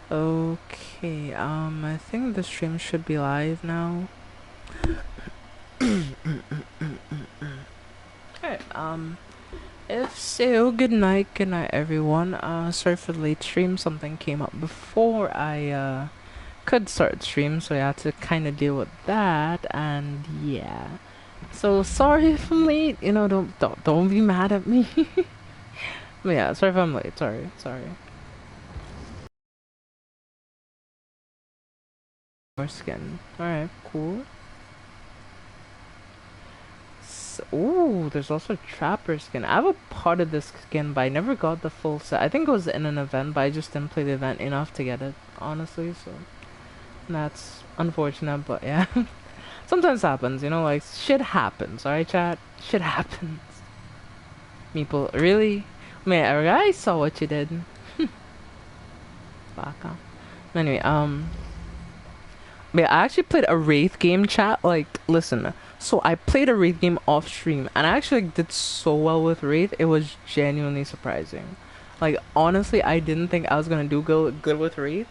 Okay, I think the stream should be live now. Alright, if so, good night everyone. Sorry for the late stream, something came up before I, could start stream, so I had to kinda deal with that, and yeah. So, sorry if I'm late, you know, don't be mad at me. But yeah, sorry if I'm late, sorry. More skin. Alright, cool. Ooh, there's also Trapper skin. I have a part of this skin, but I never got the full set. I think it was in an event, but I just didn't play the event enough to get it, honestly, so that's unfortunate, but yeah. Sometimes happens, you know, like, shit happens, alright, chat? Shit happens. Meeple, really? Man, I saw what you did. Baka. Anyway, yeah, I actually played a Wraith game, chat. Like, listen. So I played a Wraith game off stream, and I actually did so well with Wraith. It was genuinely surprising. Like, honestly, I didn't think I was gonna do good with Wraith,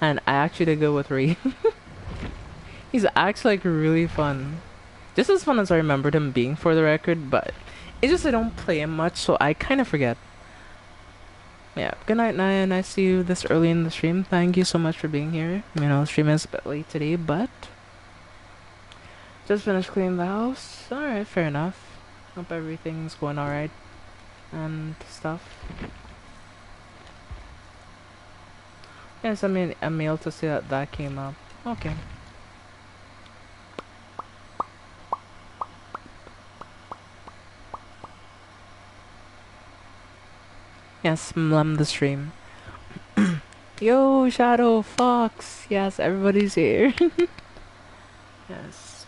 and I actually did good with Wraith. He's actually like really fun, just as fun as I remembered him being, for the record. But it's just I don't play him much, so I kind of forget. Yeah, good night, Naya. Nice to see you this early in the stream. Thank you so much for being here. You know, the stream is a bit late today, but just finished cleaning the house. Alright, fair enough. Hope everything's going alright and stuff. Yes, I mean a mail to see that that came up. Okay. Yes, mlem the stream. Yo, Shadow, Fox. Yes, everybody's here. Yes.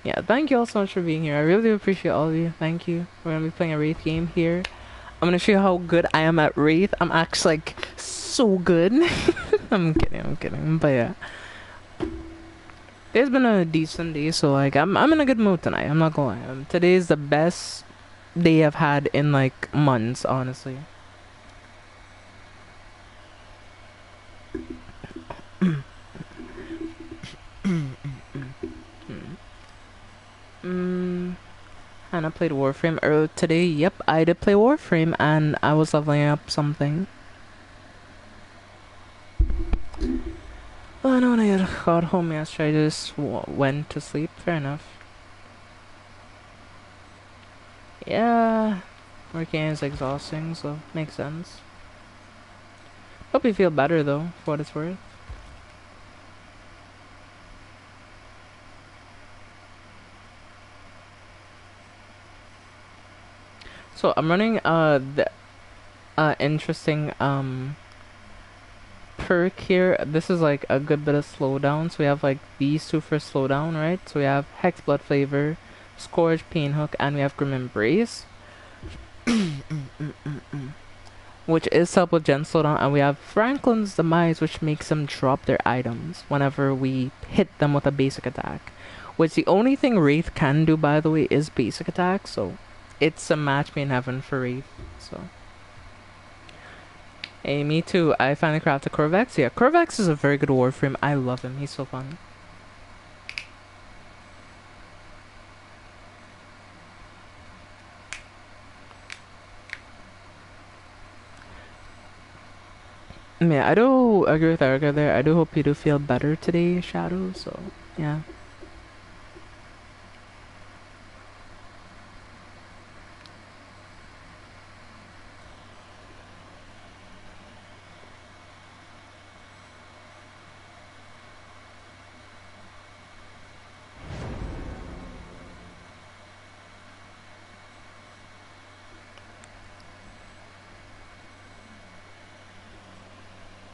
Yeah, thank you all so much for being here. I really appreciate all of you. Thank you. We're gonna be playing a Wraith game here. I'm gonna show you how good I am at Wraith. I'm actually like so good. I'm kidding. But yeah. It's been a decent day, so like I'm in a good mood tonight. I'm not gonna lie. Today is the best day I've had in like months, honestly. Hannah played Warframe earlier today. Yep, I did play Warframe, and I was leveling up something. Well, I know when I got home yesterday, I just went to sleep. Fair enough. Yeah, working is exhausting, so makes sense. Hope you feel better though, for what it's worth. So I'm running the interesting perk here. This is like a good bit of slowdown. So we have like these two for slowdown, right? So we have Hex Blood Flavor, Scourge Pain Hook, and we have Grim Embrace. Which is help with Gen slowdown, and we have Franklin's Demise, which makes them drop their items whenever we hit them with a basic attack. Which the only thing Wraith can do, by the way, is basic attack, so it's a match made in heaven for Wraith. So, hey, me too. I finally crafted Corvex. Yeah, Corvex is a very good Warframe. I love him. He's so fun. Yeah, I do agree with Erica there. I do hope you do feel better today, Shadow. So, yeah.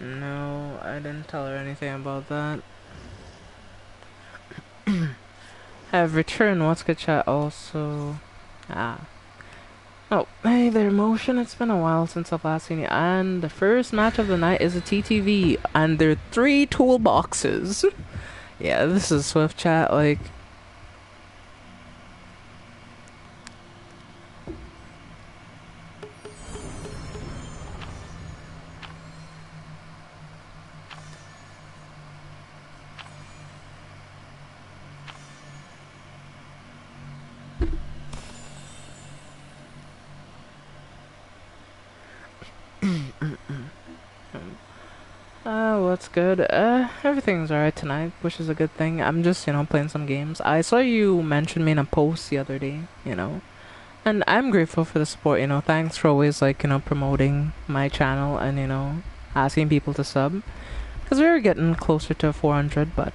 No, I didn't tell her anything about that. Have returned. What's good, chat? Also, oh, hey there, Motion. It's been a while since I've last seen you. And the first match of the night is a TTV, and there are 3 toolboxes. Yeah, this is Swift chat. Like, What's good? Everything's alright tonight, which is a good thing. I'm just, playing some games. I saw you mention me in a post the other day. And I'm grateful for the support. Thanks for always, like, promoting my channel and, asking people to sub. Because we were getting closer to 400, but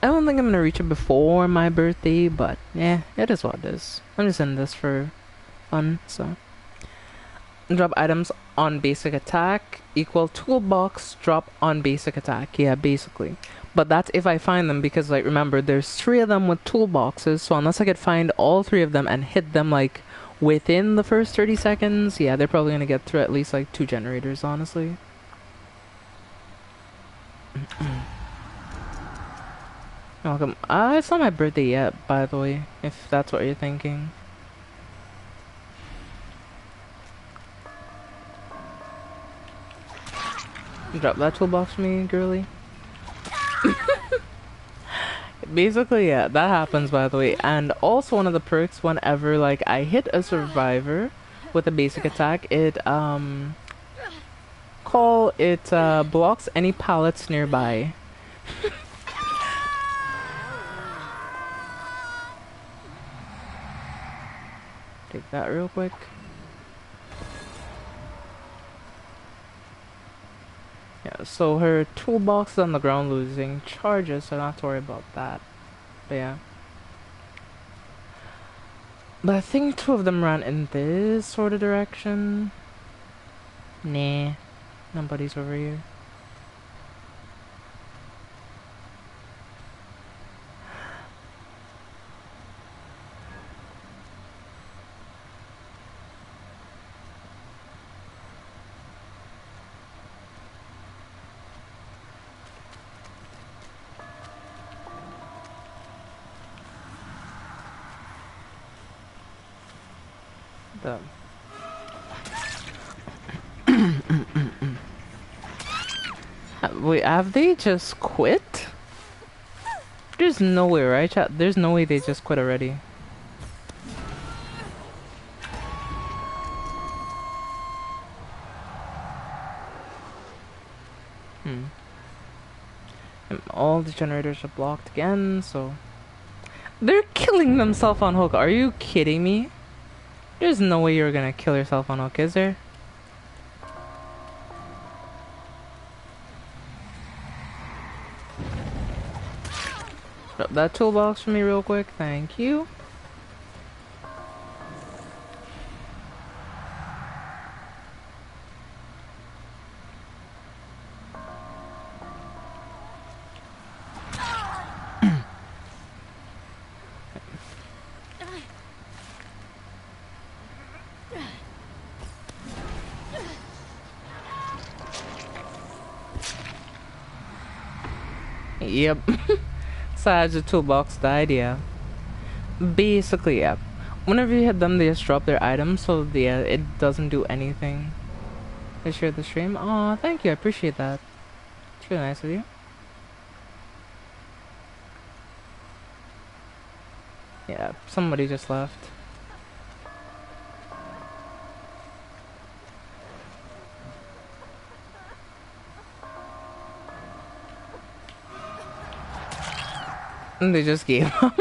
I don't think I'm gonna reach it before my birthday, but yeah, it is what it is. I'm just in this for fun, so. Drop items on basic attack equal toolbox drop on basic attack. Yeah, basically. But that's if I find them, because, like, remember, there's 3 of them with toolboxes, so unless I could find all 3 of them and hit them, like, within the first 30 seconds, yeah, they're probably gonna get through at least, like, 2 generators, honestly. Welcome. It's not my birthday yet, by the way, if that's what you're thinking. Drop that toolbox for me, girly. Basically, yeah, that happens, by the way. And also one of the perks, whenever, like, I hit a survivor with a basic attack, it blocks any pallets nearby. Take that real quick. Yeah, so her toolbox is on the ground losing charges, so not to worry about that. But yeah. But I think 2 of them ran in this sort of direction. Nah. Nobody's over here. Wait, have they just quit? There's no way, right, chat? There's no way they just quit already. And all the generators are blocked again, so... They're killing themselves on hook. Are you kidding me? There's no way you're gonna kill yourself on hook, is there? Drop that toolbox for me real quick, thank you. Yep. Besides the toolbox died, yeah. Basically, yeah. Whenever you hit them, they just drop their items, so yeah, it doesn't do anything. They share the stream. Aw, thank you, I appreciate that. It's really nice of you. Yeah, somebody just left. And they just gave up.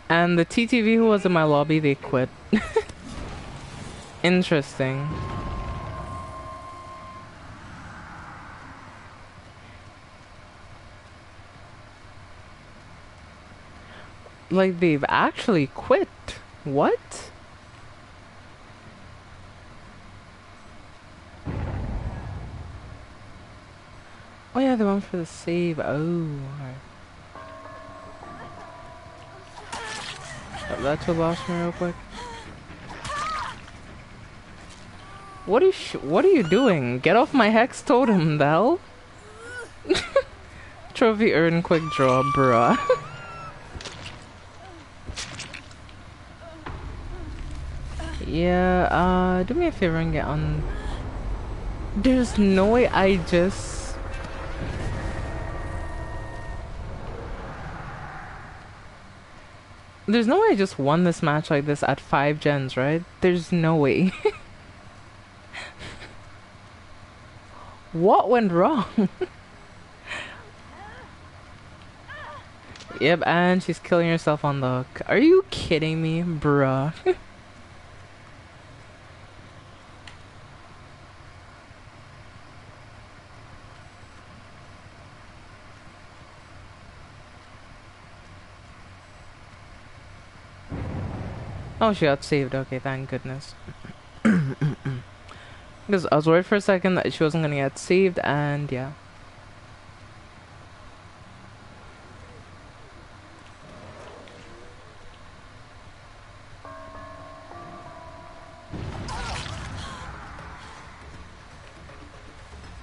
And the TTV who was in my lobby, they quit. Interesting. Like, they've actually quit. What? Oh yeah, they went for the save. Oh. Right. That toolbox me real quick. What are you doing? Get off my hex totem, the hell? Trophy earn quick draw, bruh. Yeah, do me a favor and get on. There's no way I just... There's no way I just won this match like this at 5 gens, right? There's no way. What went wrong? Yep, and she's killing herself on the hook. Are you kidding me, bruh? Oh, she got saved. Okay, thank goodness. Because I was worried for a second that she wasn't gonna get saved, and yeah.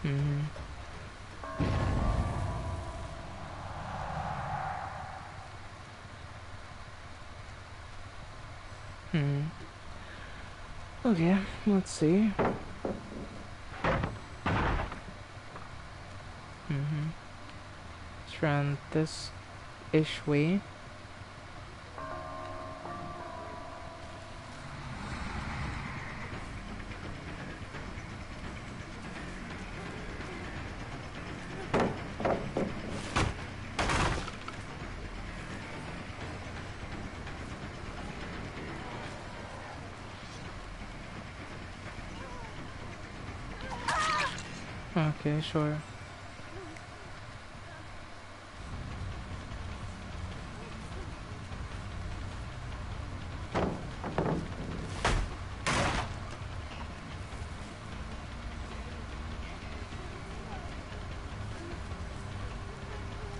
Mm-hmm. Hmm. Okay, let's see. Mm-hmm. Let's run this ish way. Okay, sure.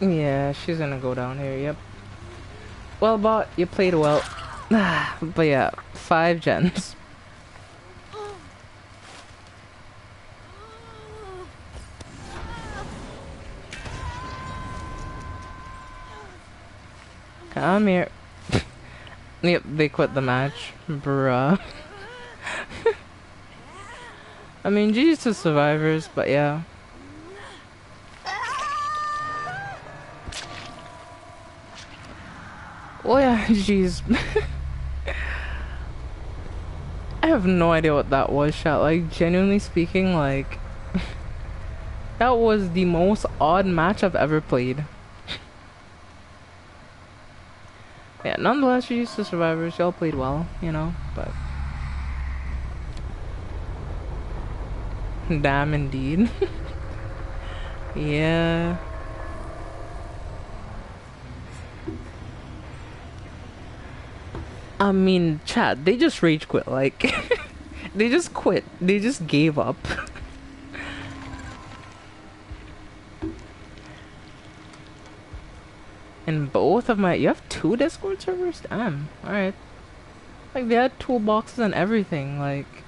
Yeah, she's gonna go down here, yep. Well, bot, you played well. But yeah, 5 gens. Come here. Yep, they quit the match. Bruh. I mean, GG's to survivors, but yeah. Well, yeah, jeez. I have no idea what that was, chat. Like, genuinely speaking, like... that was the most odd match I've ever played. Yeah, nonetheless, GG's to survivors. Y'all played well, you know, but... damn, indeed. Yeah. I mean, chat, they just rage quit, like... they just quit. They just gave up. And both of my... you have 2 Discord servers? Damn, alright. Like, they had toolboxes and everything, like...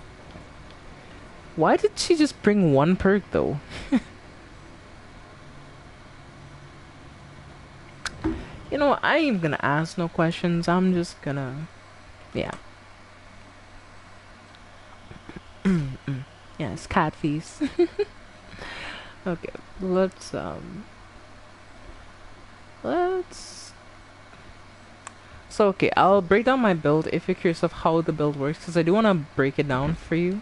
why did she just bring 1 perk, though? You know, I ain't even gonna ask no questions. I'm just gonna... yeah. Yes, cat feast. Okay, let's... so, okay, I'll break down my build if you're curious of how the build works, because I do want to break it down for you.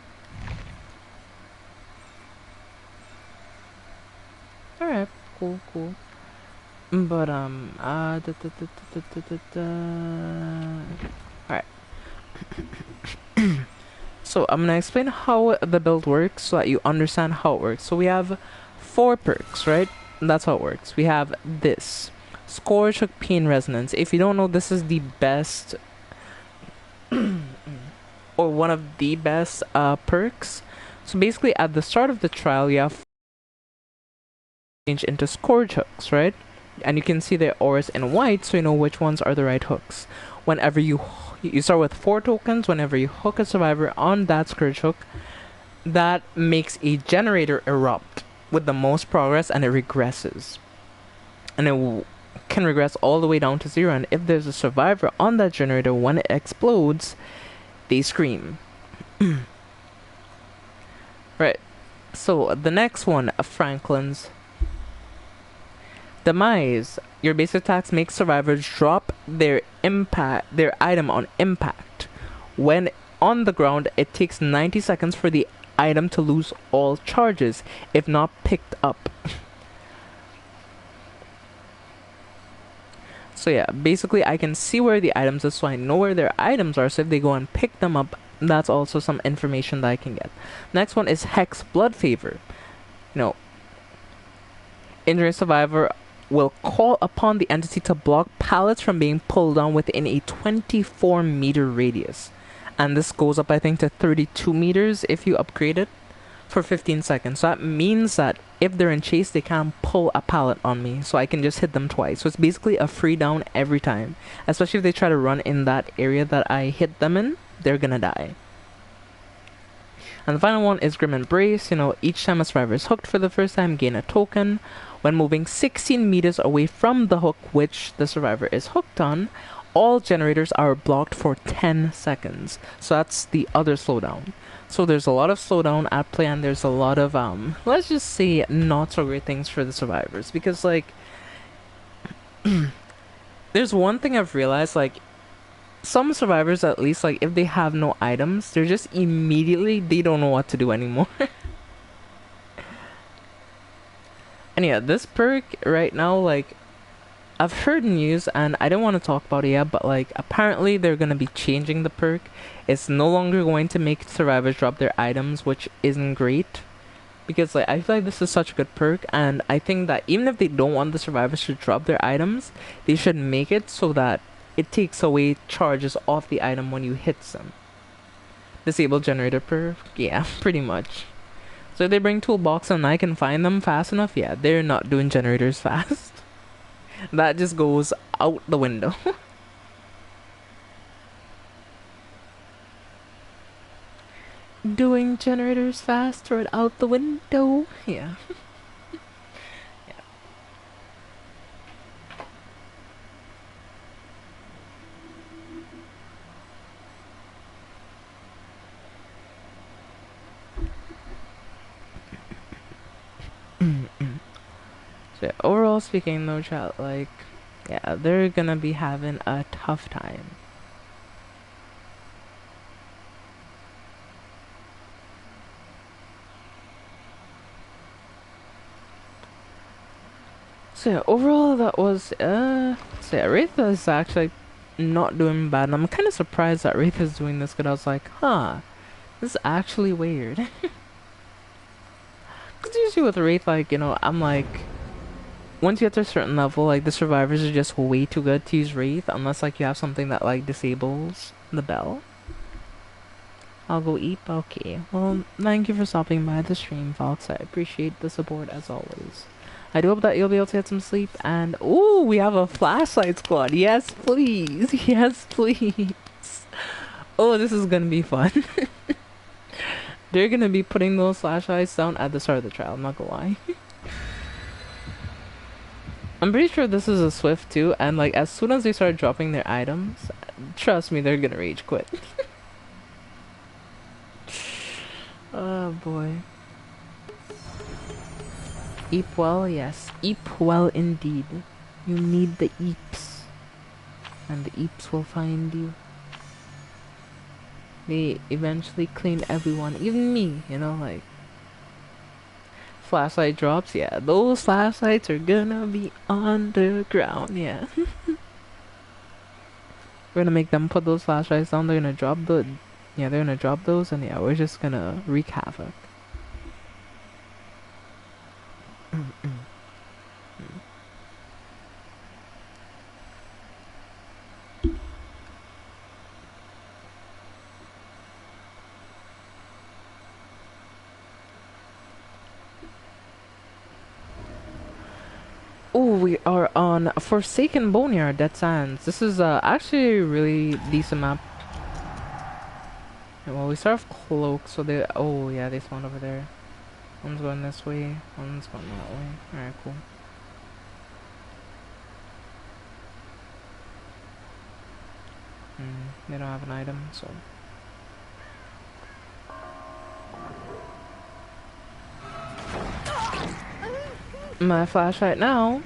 Alright, cool, cool. But, alright. So, I'm gonna explain how the build works so that you understand how it works. So, we have 4 perks, right? And that's how it works. We have this. Scourge Hook Pain Resonance. If you don't know, this is the best... or one of the best perks. So, basically, at the start of the trial, you have... change into Scourge Hooks, right? And you can see the auras in white, so you know which ones are the right hooks. Whenever you start with 4 tokens, whenever you hook a survivor on that Scourge Hook, that makes a generator erupt with the most progress, and it regresses. And it can regress all the way down to 0, and if there's a survivor on that generator, when it explodes, they scream. Right. So, the next one, Franklin's Demise. Your basic attacks make survivors drop their item on impact. When on the ground, it takes 90 seconds for the item to lose all charges if not picked up. So yeah, basically I can see where the items are, so I know where their items are, so if they go and pick them up, that's also some information that I can get. Next one is Hex Blood Favor. You know, injured survivor will call upon the entity to block pallets from being pulled down within a 24-meter radius. And this goes up, I think, to 32 meters if you upgrade it for 15 seconds. So that means that if they're in chase, they can't pull a pallet on me. So I can just hit them twice. So it's basically a free down every time. Especially if they try to run in that area that I hit them in, they're gonna die. And the final one is Grim Embrace. You know, each time a survivor is hooked for the first time, gain a token. When moving 16 meters away from the hook which the survivor is hooked on, all generators are blocked for 10 seconds. So that's the other slowdown. So there's a lot of slowdown at play, and there's a lot of, let's just say, not so great things for the survivors. Because, like, there's one thing I've realized, like, some survivors, at least, like, if they have no items, they're just immediately, they don't know what to do anymore. And yeah, this perk right now, like, I've heard news, and I don't want to talk about it yet, but like, apparently they're going to be changing the perk. It's no longer going to make survivors drop their items, which isn't great. Because like, I feel like this is such a good perk, and I think that even if they don't want the survivors to drop their items, they should make it so that it takes away charges off the item when you hit them. Disable generator perk? Yeah, pretty much. So if they bring toolbox and I can find them fast enough, yeah, they're not doing generators fast. That just goes out the window. Doing generators fast, throw it out the window. Yeah. So yeah, overall speaking though, chat, like, yeah, they're gonna be having a tough time. So yeah, overall that was, so yeah, Wraith is actually not doing bad, and I'm kind of surprised that Wraith is doing this, because I was like, huh, this is actually weird. Because usually with Wraith, like, you know, I'm like, once you get to a certain level, like, the survivors are just way too good to use Wraith, unless, like, you have something that, like, disables the bell. I'll go eat? Okay. Well, thank you for stopping by the stream, Fox. I appreciate the support, as always. I do hope that you'll be able to get some sleep, and... ooh, we have a flashlight squad! Yes, please! Yes, please! Oh, this is gonna be fun. They're gonna be putting those flashlights down at the start of the trial, I'm not gonna lie. I'm pretty sure this is a Swift too, and like as soon as they start dropping their items, trust me, they're gonna rage quit. Oh boy. Eep well, yes. Eep well indeed. You need the eeps. And the eeps will find you. They eventually clean everyone, even me, you know, like... flashlight drops, yeah, those flashlights are gonna be underground, yeah. We're gonna make them put those flashlights down, they're gonna drop the... yeah, they're gonna drop those, and yeah, we're just gonna wreak havoc. Oh, we are on Forsaken Boneyard, Dead Sands. This is actually a really decent map. And, well, we start off Cloak, so they... oh, yeah, they spawned over there. One's going this way, one's going that way. Alright, cool. They don't have an item, so... my flashlight now.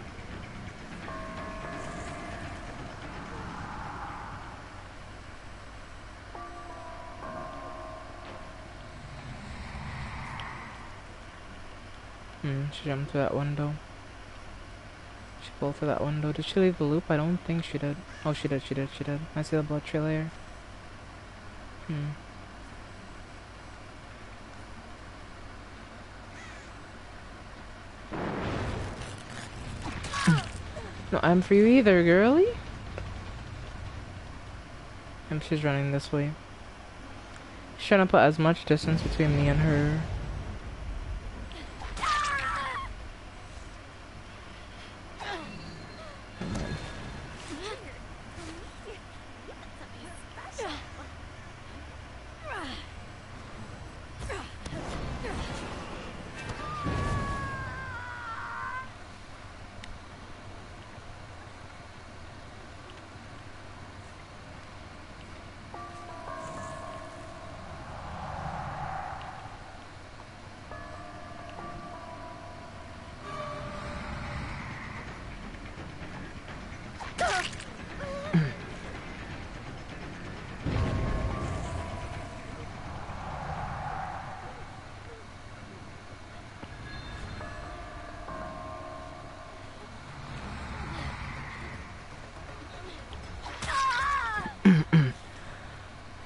She jumped through that window. She pulled through that window. Did she leave the loop? I don't think she did. Oh, she did, she did, she did. I see the blood trail here. No, I'm for you either, girly. And she's running this way. She's trying to put as much distance between me and her.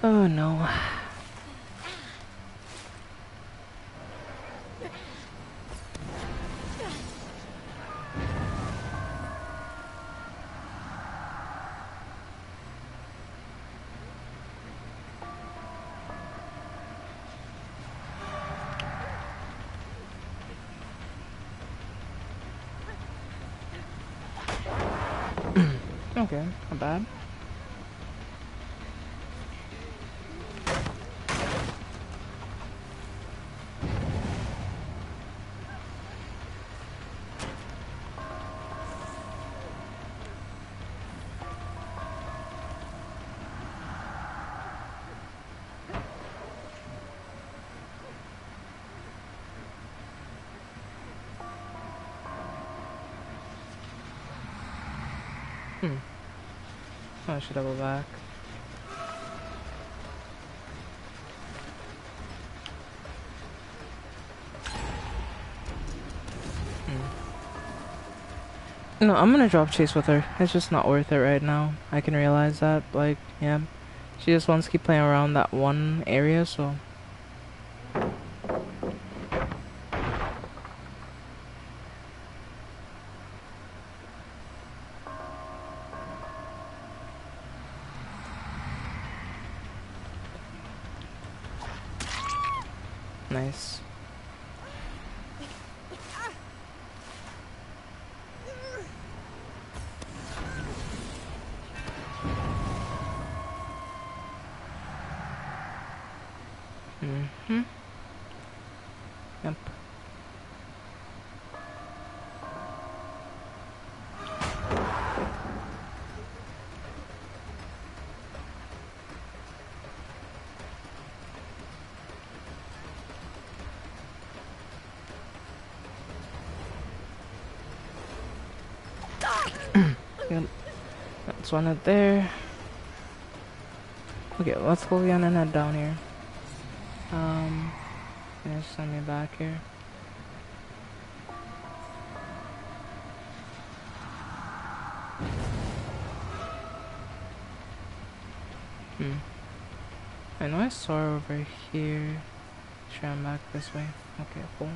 Oh no. Okay, not bad. Oh, I should double back. No, I'm gonna drop chase with her. It's just not worth it right now. I can realize that. Like, yeah. She just wants to keep playing around that one area, so... Nice. Yep. Yep. That's one up there. Okay, let's go again and head down here. Just send me back here. I know I saw her over here. Try and back this way. Okay, cool.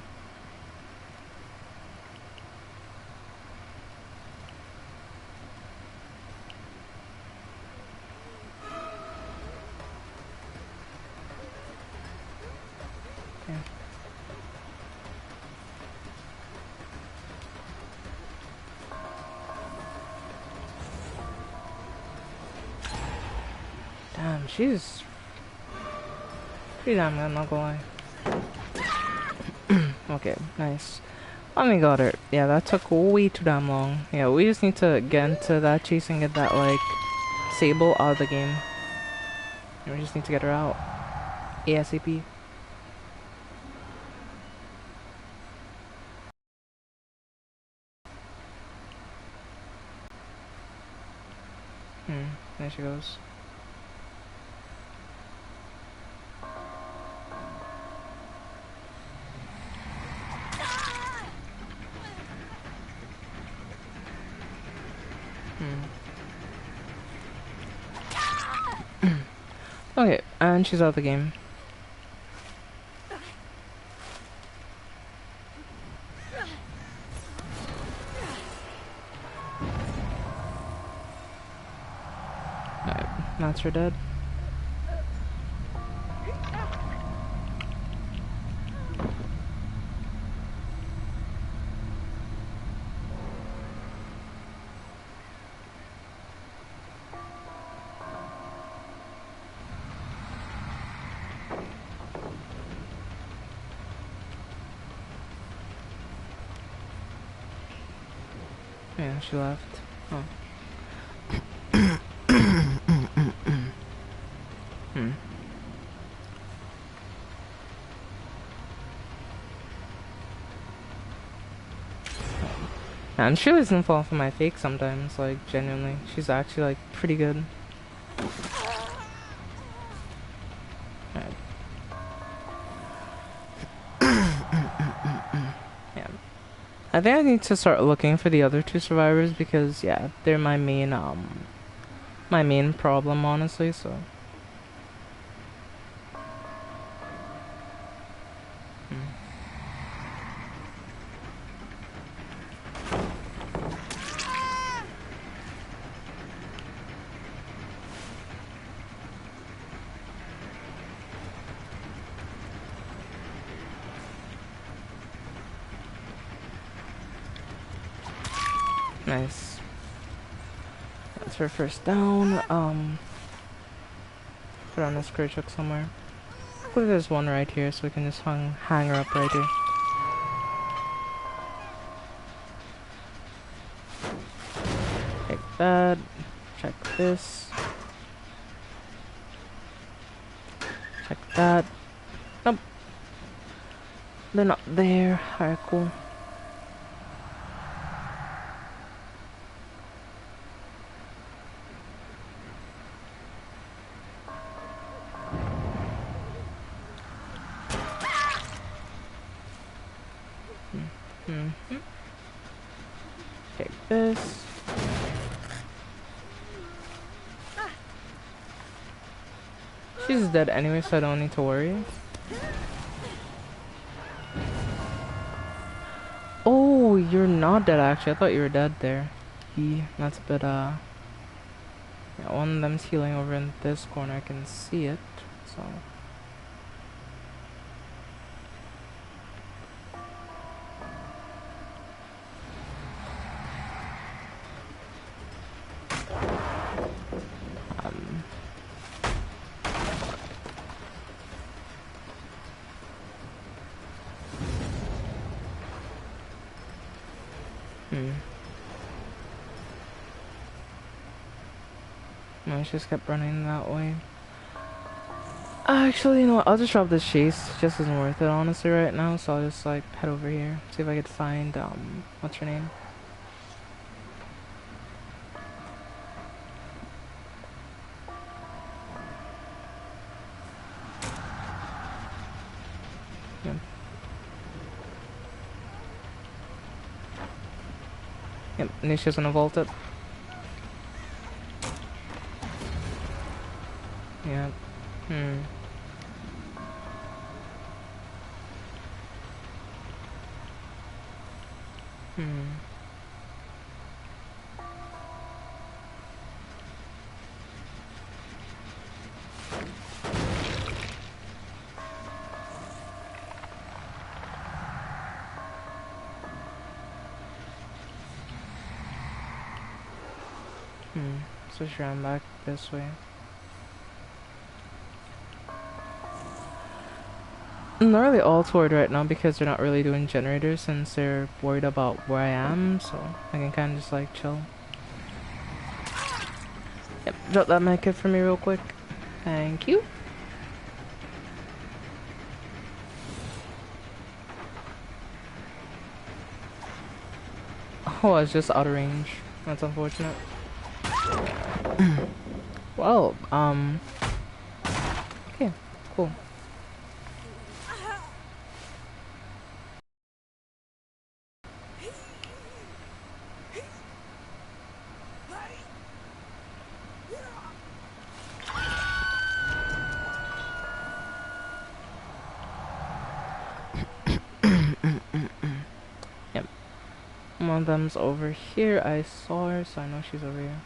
Damn, she's pretty damn good, I'm not gonna lie. Okay, nice. Finally got her. Yeah, that took way too damn long. Yeah, we just need to get into that chase and get that, like, Sable out of the game. And we just need to get her out. ASAP. There she goes. And she's out of the game. Alright, that's her dead. Yeah, she left. Oh. And she doesn't fall for my fake sometimes, like, genuinely. She's actually, like, pretty good. Right. Yeah. I think I need to start looking for the other two survivors because, yeah, they're my main problem, honestly, so. Nice. That's her first down. Put on a square chuck somewhere. Hopefully there's one right here so we can just hang her up right here. Take that. Check this. Check that. Nope. They're not there. Alright, cool. Take this. She's dead anyway, so I don't need to worry. Oh, you're not dead actually. I thought you were dead there. That's a bit, yeah, one of them's healing over in this corner. I can see it, so. No, she just kept running that way. Actually, you know what? I'll just drop this chase. It just isn't worth it, honestly, right now. So I'll just, like, head over here. See if I could find, what's her name? Yeah. Yep, Nisha's gonna vault it. Yeah. So she ran back this way. I'm not really all toward right now because they're not really doing generators since they're worried about where I am, so I can kind of just like chill. Yep, drop that medkit for me real quick. Thank you. Oh, I was just out of range. That's unfortunate. Well, okay, cool. One of them's over here. I saw her, so I know she's over here.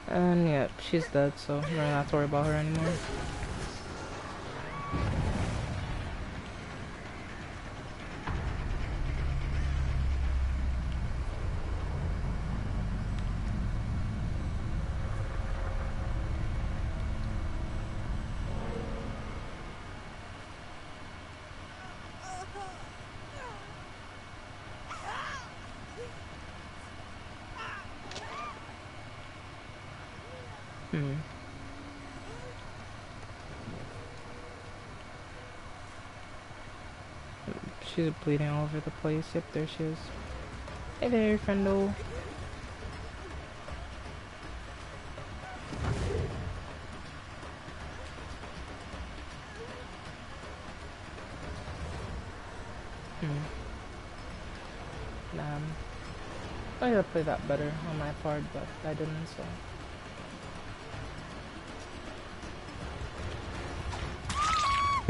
And yeah, she's dead, so we're not have to worry about her anymore. She's bleeding all over the place. Yep, there she is. Hey there, friendo. I gotta play that better on my part, but I didn't, so.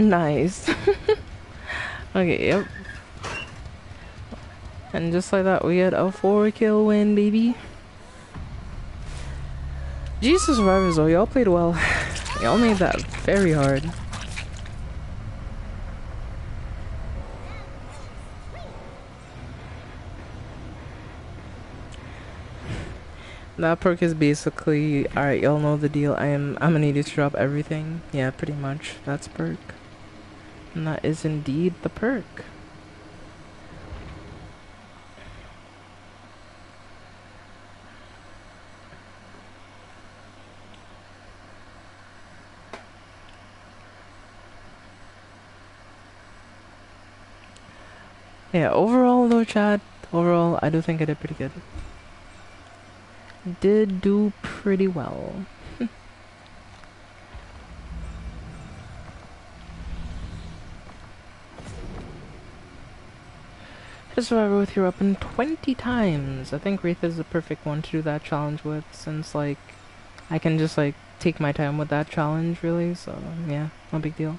Nice. Okay, yep. And just like that, we had a 4-kill win, baby. Jesus survivors, though, y'all played well. Y'all made that very hard. That perk is basically, alright, y'all know the deal. I'm gonna need you to drop everything. Yeah, pretty much. That's perk. And that is indeed the perk. Yeah, overall though, chat, overall, I do think I did pretty good. Did do pretty well. Hit a survivor with your weapon 20 times. I think Wraith is the perfect one to do that challenge with, since, like, I can just, like, take my time with that challenge, really, so, yeah, no big deal.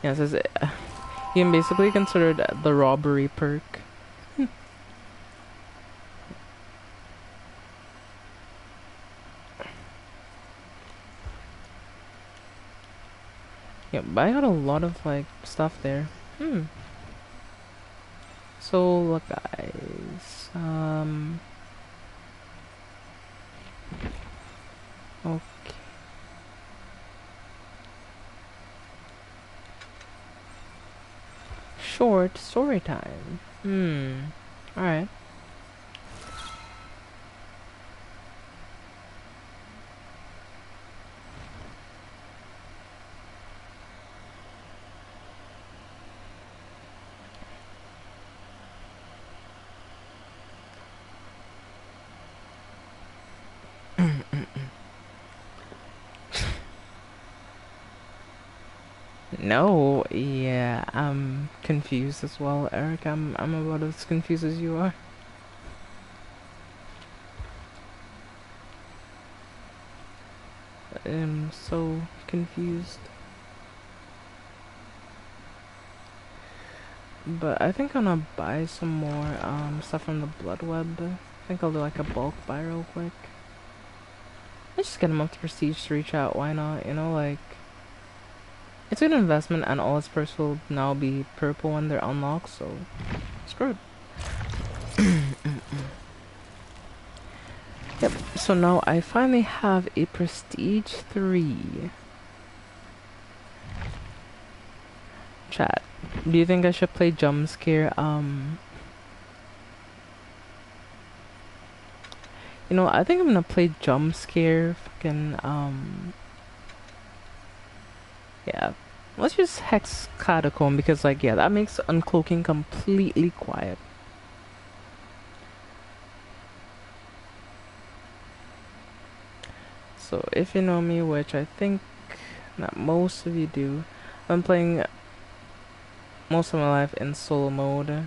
Yeah, it says, you can basically consider it the robbery perk. Yeah, but I got a lot of, like, stuff there. So, look, guys, okay. Short story time. Alright. No, yeah, I'm confused as well, Eric. I'm about as confused as you are. I'm so confused. But I think I'm gonna buy some more stuff from the Blood Web. I think I'll do like a bulk buy real quick. Let's just get them up to prestige 3 chat, why not? You know, like, it's an investment and all its perks will now be purple when they're unlocked, so screw it. Yep, so now I finally have a prestige 3. Chat, do you think I should play jump scare? You know, I think I'm gonna play jump scare. Fucking yeah. Let's just hex catacomb because, like, yeah, that makes uncloaking completely quiet. So if you know me, which I think that most of you do, I'm playing most of my life in solo mode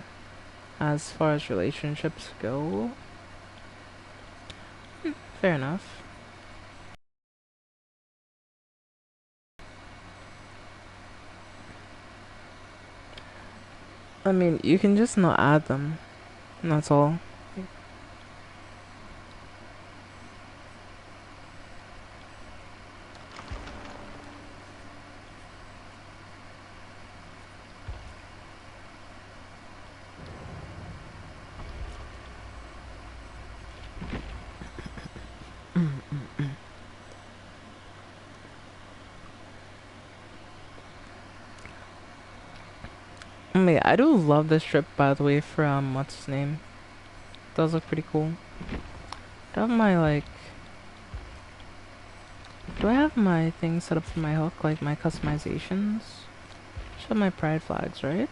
as far as relationships go. Fair enough. I mean, you can just not add them. That's all. I mean, I do love this strip, by the way, from what's his name. Does look pretty cool. Do I have my like? Do I have my thing set up for my hook, like my customizations? Should have my pride flags, right?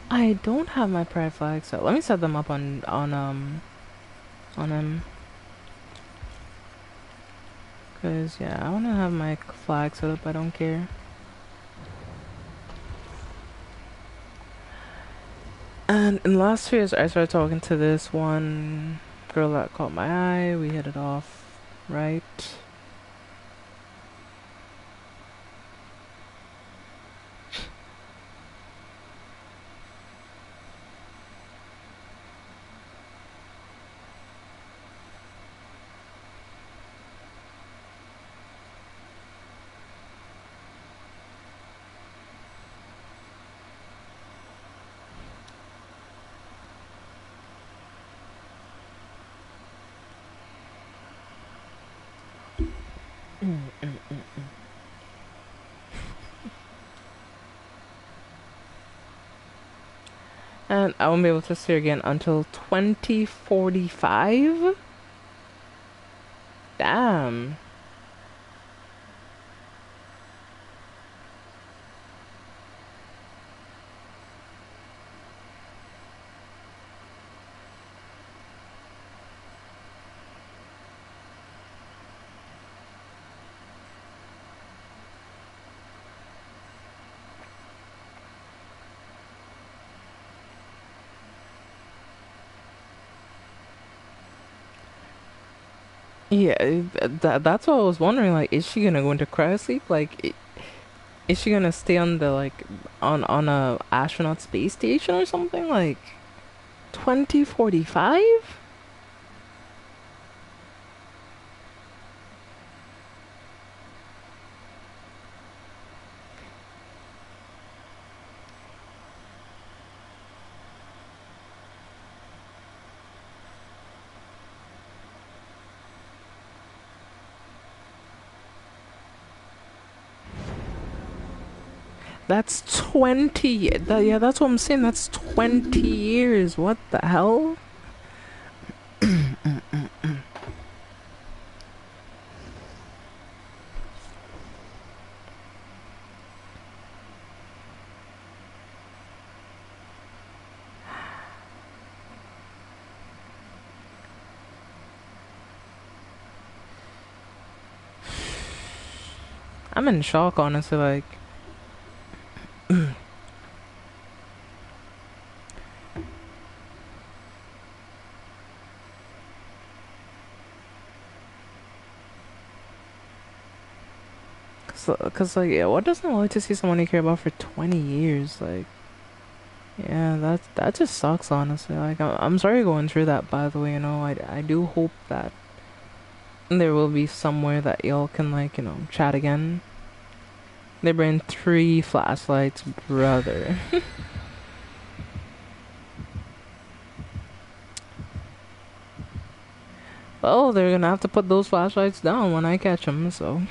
I don't have my pride flags set. Let me set them up on him. Cause yeah, I wanna have my flag set up. I don't care. And in the last 2 years, I started talking to this one girl that caught my eye. We hit it off, right? And I won't be able to see her again until 2045? Damn. Yeah, that's what I was wondering. Like, is she gonna go into cryosleep? Like, is she gonna stay on the like on a astronaut space station or something? Like, 2045? That's 20. Yeah, that's what I'm saying. That's 20 years. What the hell? I'm in shock, honestly. Like, cause like, yeah, what doesn't like to see someone you care about for 20 years? Like, yeah, that just sucks, honestly. Like, I'm sorry going through that. By the way, I do hope that there will be somewhere that y'all can like, chat again. They bring 3 flashlights, brother. Well, they're gonna have to put those flashlights down when I catch them, so.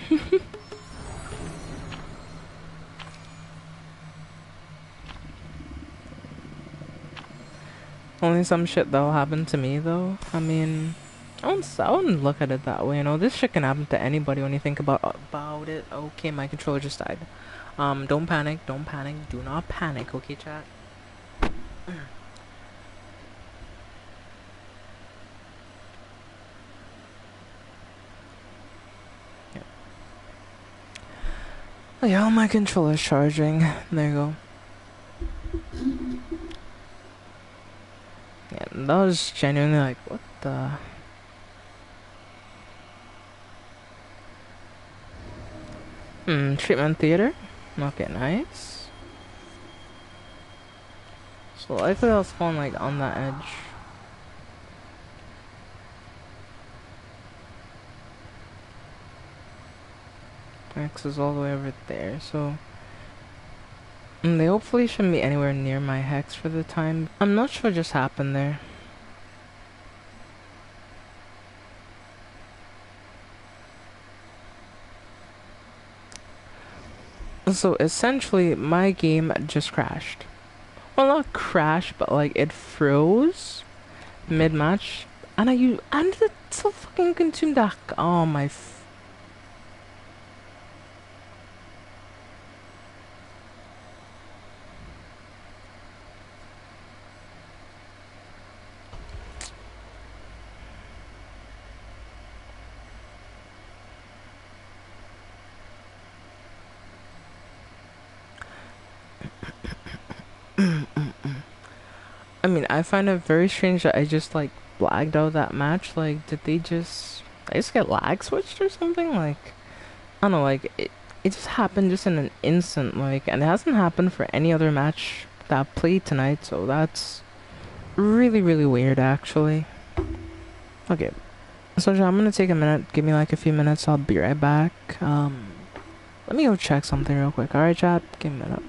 Only some shit that'll happen to me, though. I mean, I wouldn't look at it that way, This shit can happen to anybody when you think about it. Okay, my controller just died. Don't panic, don't panic, do not panic, okay, chat? Oh yeah, my controller's charging. There you go. Yeah, that was genuinely like, what the? Treatment theater. Okay, nice. So likely I'll spawn like on that edge. X is all the way over there, so they hopefully shouldn't be anywhere near my hex for the time. I'm not sure what just happened there. So essentially, my game just crashed. Well, not crashed, but like it froze mid-match, and and it so fucking consumed that. Oh my. I mean, I find it very strange that I just like blagged out that match. Like, did I just get lag switched or something? Like, I don't know. Like, it just happened just in an instant. Like, and it hasn't happened for any other match that I've played tonight. So that's really, really weird, actually. Okay, so I'm gonna take a minute. Give me like a few minutes. I'll be right back. Let me go check something real quick. All right, chat. Give me a minute.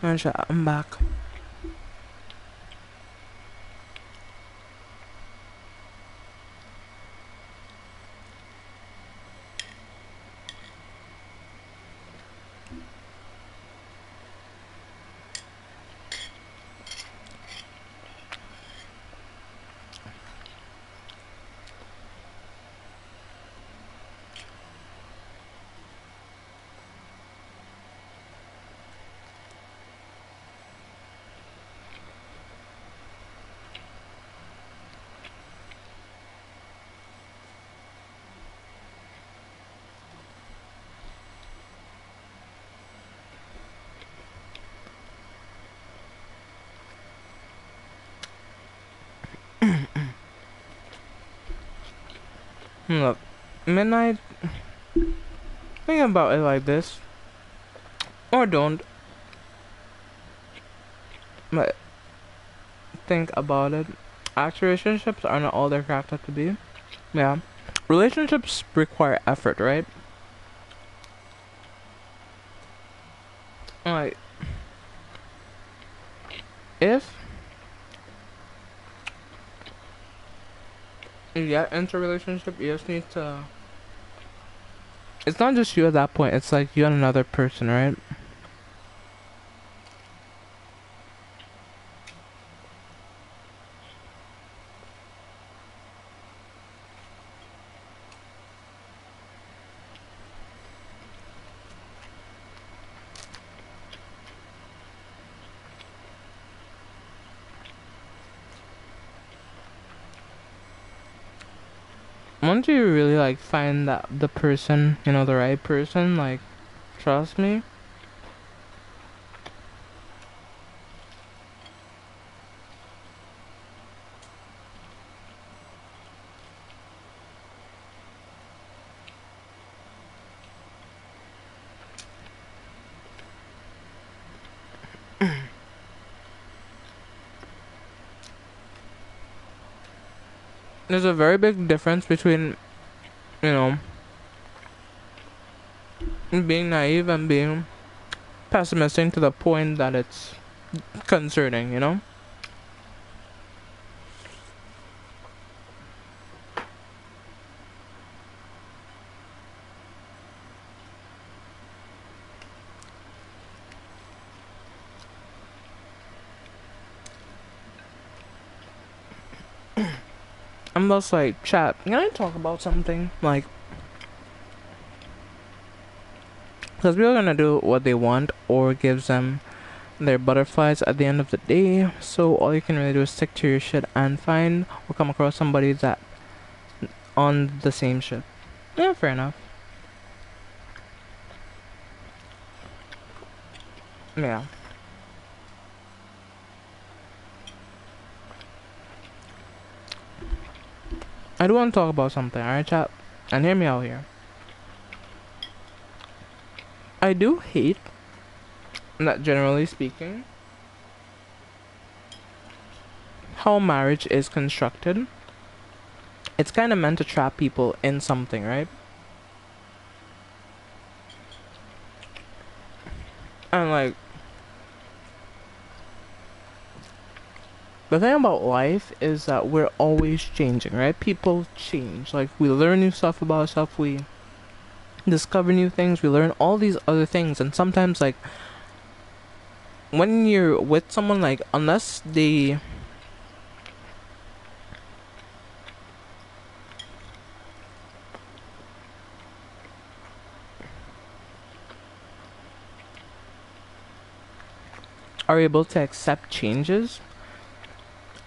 Alright, chat. I'm back. Look, midnight. Think about it like this, or don't. But think about it. Actual relationships are not all they're cracked up to be. Yeah, relationships require effort, right? Like, if you get into a relationship, you just need to. It's not just you at that point. It's like you and another person, right? Once you really like find that the person, you know, the right person, like, trust me. There's a very big difference between, you know, being naive and being pessimistic to the point that it's concerning, you know? I'm just like, chat, can I talk about something? Like, because people are gonna do what they want or gives them their butterflies at the end of the day. So all you can really do is stick to your shit and find or come across somebody that on the same shit. Yeah, fair enough. Yeah. I do want to talk about something, alright, chat? And hear me out here. I do hate that, generally speaking, how marriage is constructed. It's kind of meant to trap people in something, right? And like, the thing about life is that we're always changing, right? People change. Like, we learn new stuff about ourselves, we discover new things, we learn all these other things, and sometimes, like, when you're with someone, like, unless they are able to accept changes,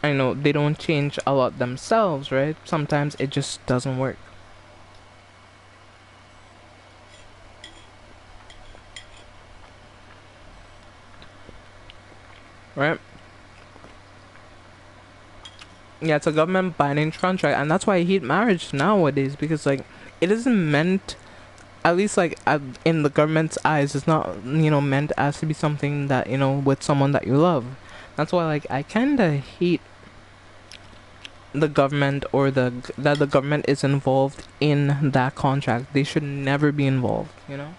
I know they don't change a lot themselves, right? Sometimes it just doesn't work. Right? Yeah, it's a government binding contract, and that's why I hate marriage nowadays, because like it isn't meant, at least like in the government's eyes, it's not, you know, meant as to be something that, you know, with someone that you love. That's why like I kind of hate the government, or that the government is involved in that contract. They should never be involved, you know?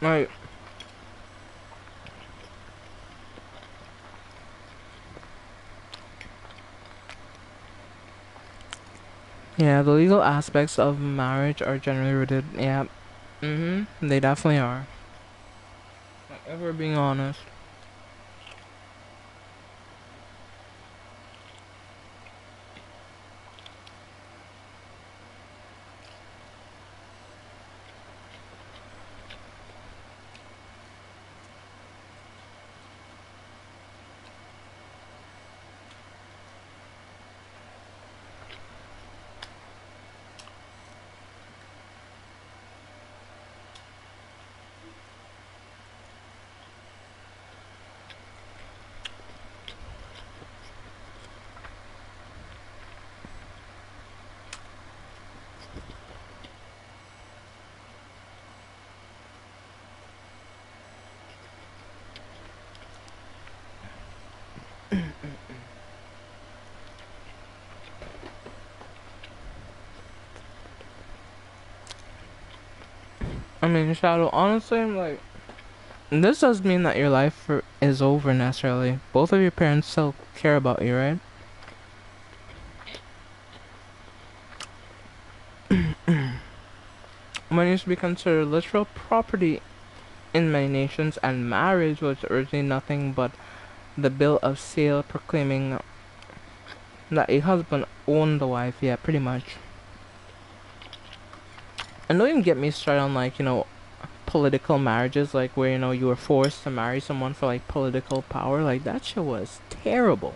Like, yeah, the legal aspects of marriage are generally rooted. Yeah, they definitely are. Like, if we're being honest. I mean, Shadow, honestly, I'm like, this doesn't mean that your life is over necessarily. Both of your parents still care about you, right? Money used to be considered literal property in many nations, and marriage was originally nothing but the bill of sale proclaiming that a husband owned the wife. Yeah, pretty much. And don't even get me started on, like, you know, political marriages, like where, you know, you were forced to marry someone for like political power. Like, that shit was terrible.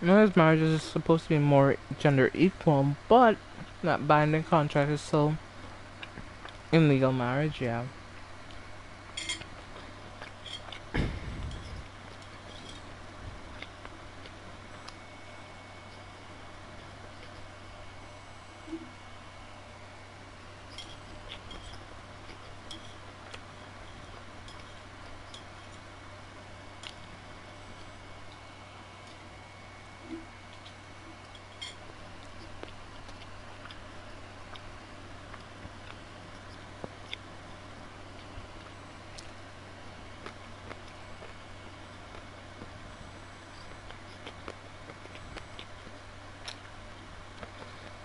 Most marriages is supposed to be more gender equal, but that binding contract is still in legal marriage, yeah.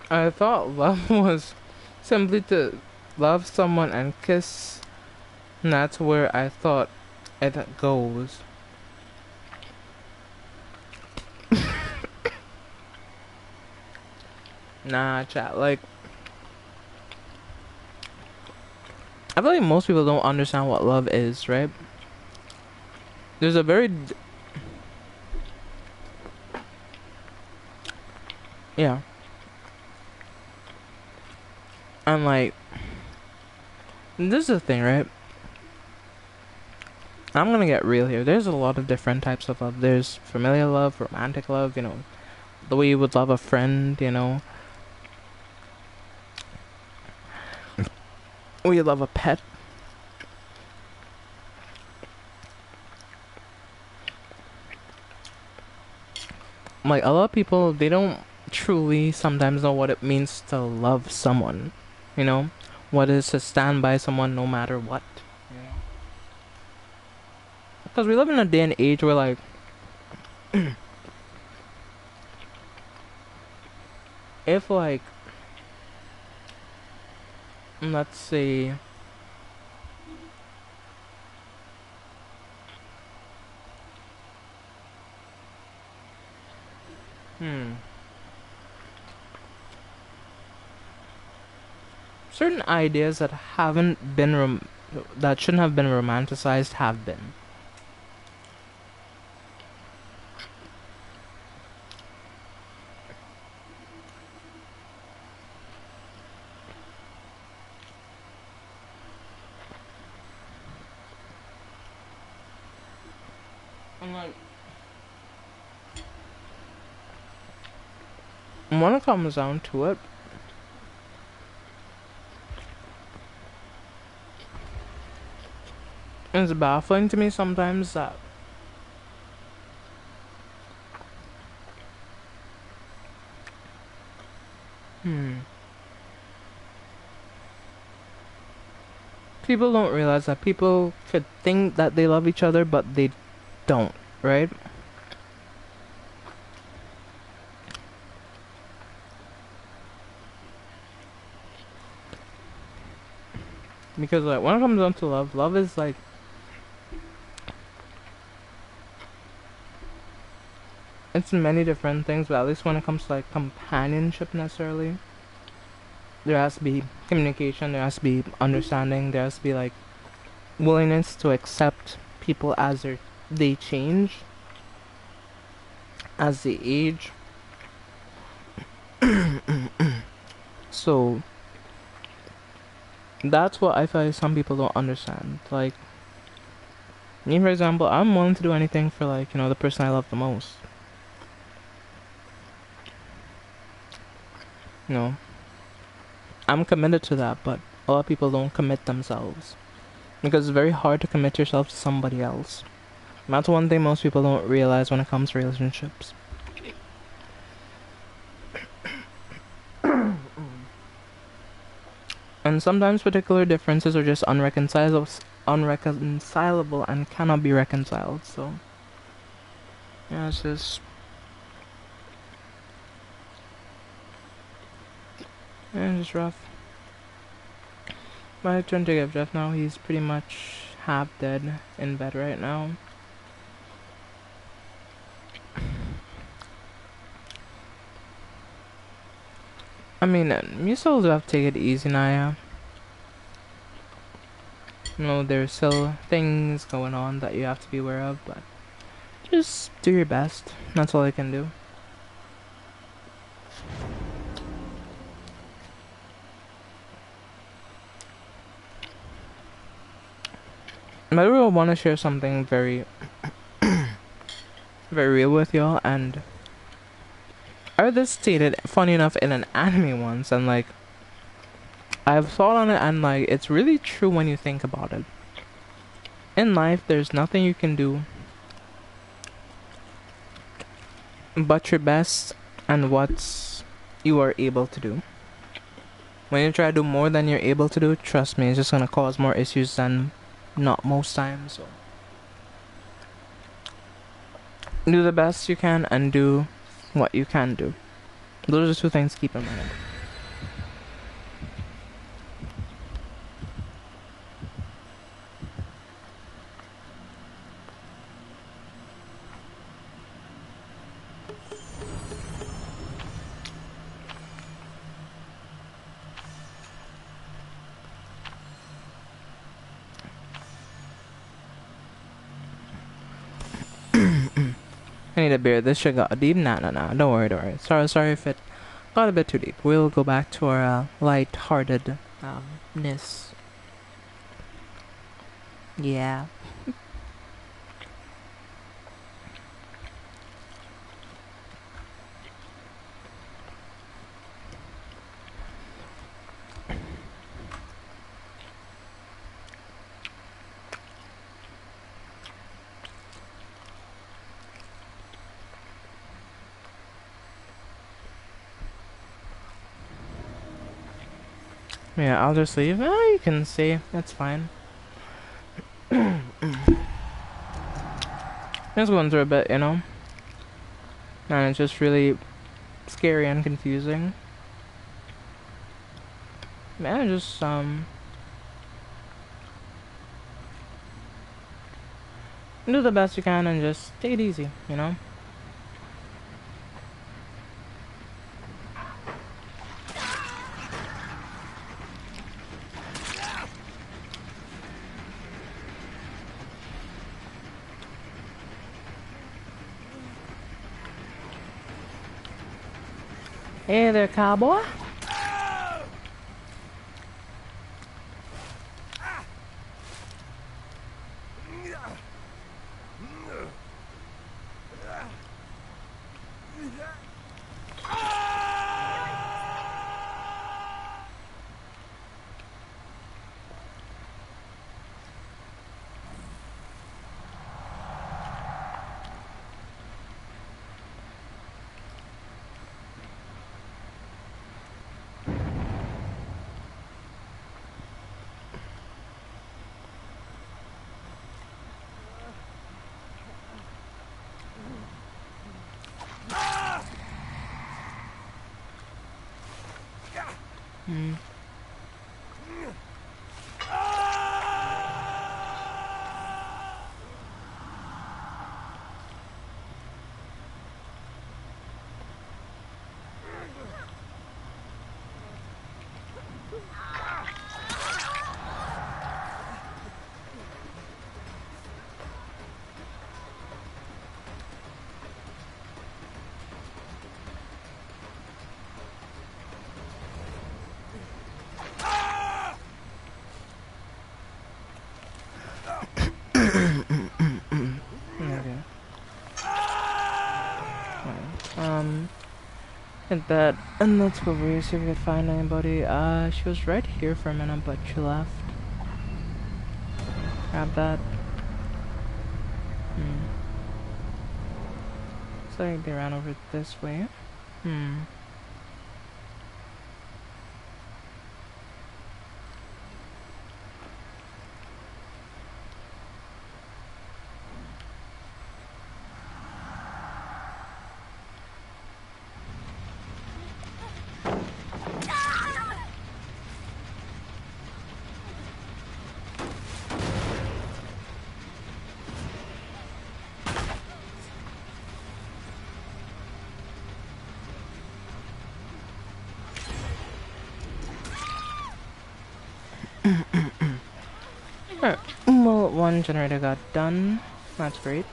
I thought love was simply to love someone and kiss. And that's where I thought it goes. Nah, chat. Like, I feel like most people don't understand what love is, right? There's a very yeah, and like this is the thing, right? I'm gonna get real here. There's a lot of different types of love. There's familial love, romantic love, the way you would love a friend, or you love a pet. Like a lot of people, they don't truly sometimes know what it means to love someone, you know? What is to stand by someone no matter what. Yeah. Because we live in a day and age where like if like let's say hmm certain ideas that haven't been that shouldn't have been romanticized have been. And like when it comes down to it, it's baffling to me sometimes that hmm people don't realize that people could think that they love each other but they don't, right? Because like when it comes down to love, love is like it's many different things, but at least when it comes to like companionship necessarily, there has to be communication, there has to be understanding, there has to be like willingness to accept people as they change, as they age. So that's what I feel like some people don't understand. Like me, for example, I'm willing to do anything for like the person I love the most. You know, I'm committed to that, but a lot of people don't commit themselves because it's very hard to commit yourself to somebody else. That's one thing most people don't realize when it comes to relationships. And sometimes particular differences are just unreconcilable and cannot be reconciled. So yeah, it's rough. My turn to give Jeff now. He's pretty much half dead in bed right now. I mean, you still do have to take it easy, Naya. There's still things going on that you have to be aware of, but just do your best. That's all I can do. I really want to share something very, very real with y'all, and I heard this stated, funny enough, in an anime once, and like, I've thought on it, and like, it's really true when you think about it. In life, there's nothing you can do but your best and what you are able to do. When you try to do more than you're able to do, trust me, it's just gonna cause more issues than not most times. So do the best you can and do what you can do. Those are the two things to keep in mind. I need a beer. This shit got deep. Nah. Don't worry. Sorry if it got a bit too deep. We'll go back to our light-hearted ness. Yeah. Yeah, I'll just leave. You can see. That's fine. Just going through a bit, you know? And it's just really scary and confusing. Man, just, do the best you can and just take it easy, you know? Hey there, cowboy. Hit that, and let's go over here, see if we can find anybody. She was right here for a minute, but she left. Grab that. Looks like they ran over this way. Alright, well, one generator got done. That's great.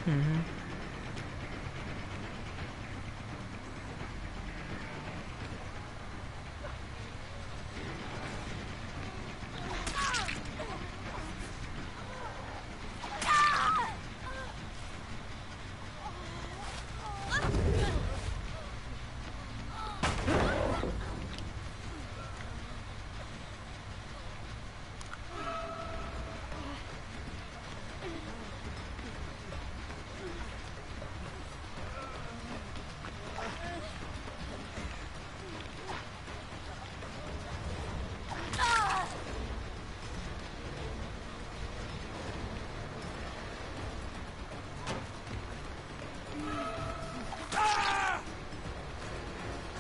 Mm-hmm.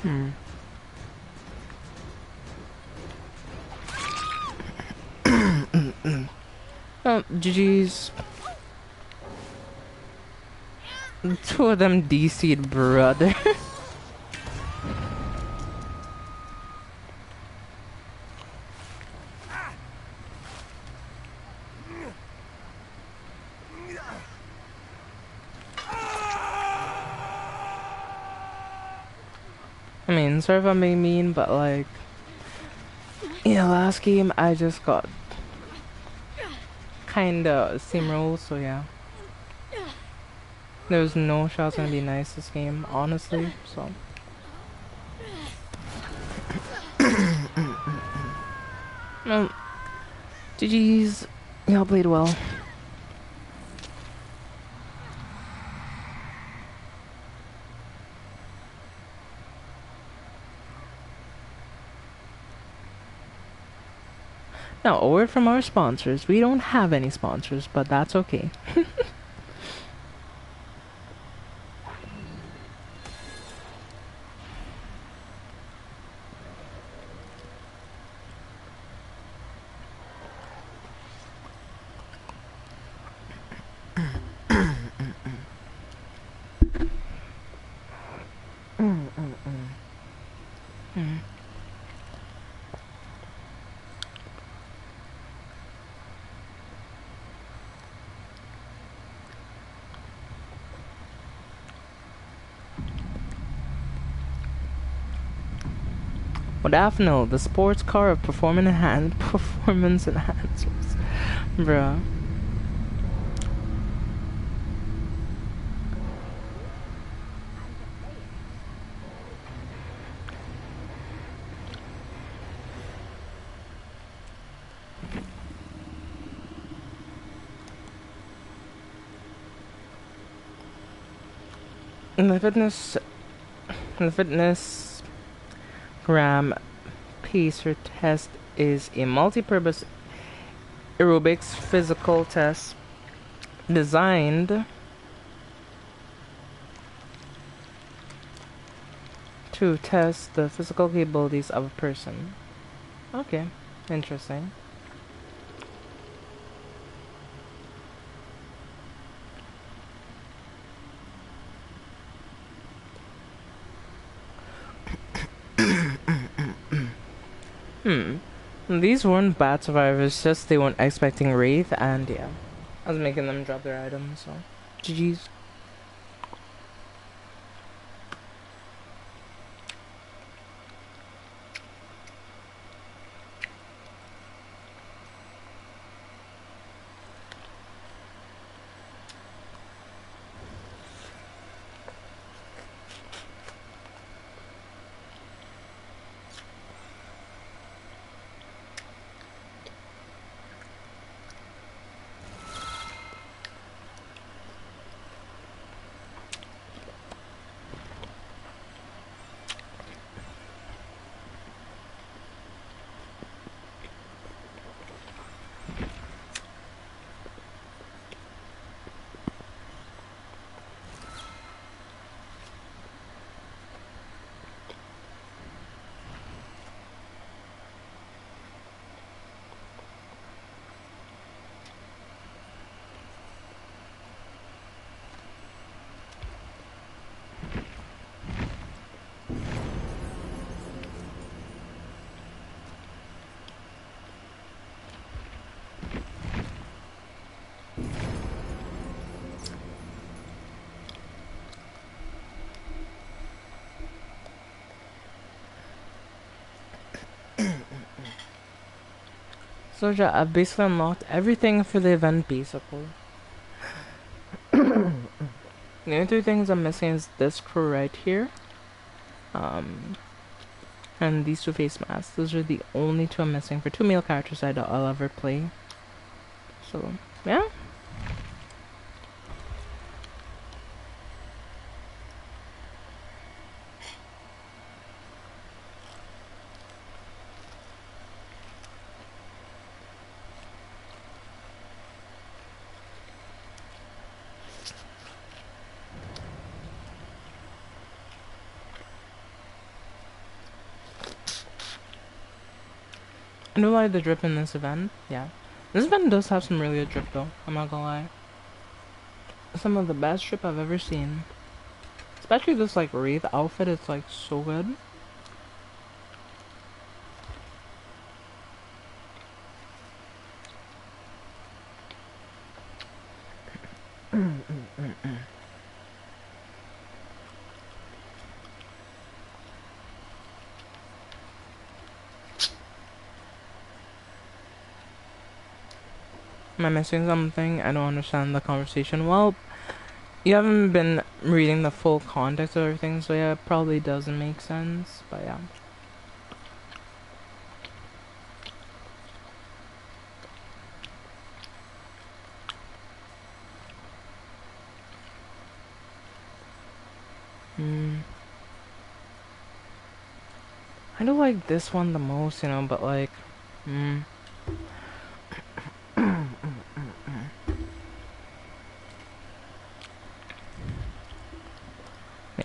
Hmm. Oh, GG's. Two of them DC'd, brother. I mean, sorry if I'm being mean, but like, yeah, last game I just got kinda steamrolled, so yeah. There was no shots gonna be nice this game, honestly, so. Well, GG's. Y'all played well. Now, a word from our sponsors. We don't have any sponsors, but that's okay. Modafinil, the sports car of performance enhancers. Bruh. The fitness gram pacer test is a multi-purpose aerobics physical test designed to test the physical capabilities of a person. Okay, interesting. These weren't bad survivors, just they weren't expecting Wraith, and yeah. I was making them drop their items, so. GG's. So yeah, I've basically unlocked everything for the event, basically. The only two things I'm missing is this crew right here. And these two face masks. Those are the only two I'm missing for two male characters I'll ever play. So, yeah. I do like the drip in this event, yeah. This event does have some really good drip though, I'm not gonna lie. Some of the best drip I've ever seen. Especially this like Wraith outfit, it's like so good. Am I missing something? I don't understand the conversation. Well, you haven't been reading the full context of everything, so yeah, it probably doesn't make sense, but yeah. I do like this one the most, you know, but like, yeah,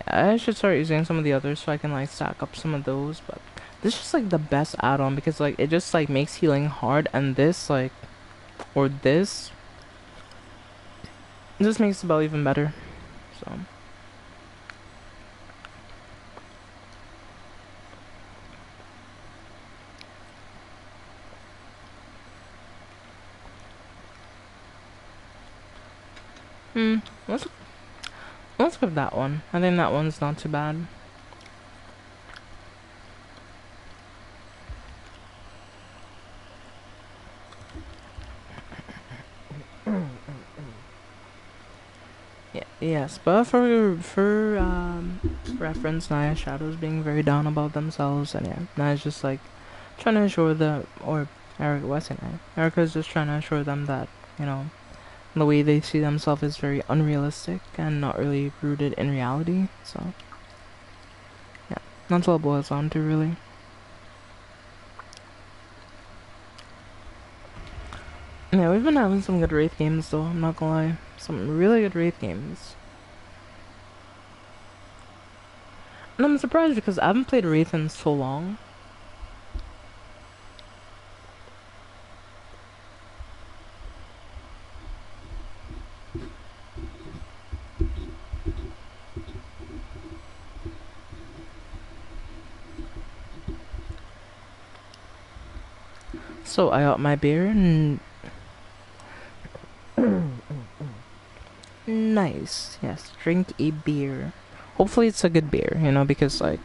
I should start using some of the others so I can like stack up some of those, but this is just like the best add-on because like it just like makes healing hard, and this like, or this makes the spell even better, so. Let's give that one. I think that one's not too bad. Yeah, yes, but for reference, Naya Shadow's being very down about themselves, and yeah, Naya's just like trying to assure the, or Erica, what's it Naya? Erica's just trying to assure them that, you know, the way they see themselves is very unrealistic and not really rooted in reality, so yeah, that's all it boils down to, really. Yeah, we've been having some good Wraith games though, I'm not gonna lie. Some really good Wraith games. And I'm surprised because I haven't played Wraith in so long. So I got my beer and nice. Yes, drink a beer. Hopefully it's a good beer, you know, because like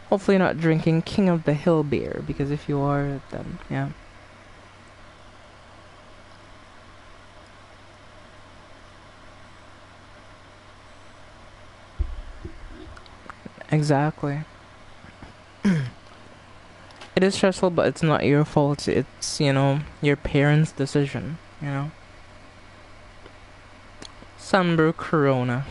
hopefully not drinking King of the Hill beer, because if you are, then yeah. Exactly. It is stressful, but it's not your fault. It's, you know, your parents' decision, you know. Sunbrew Corona.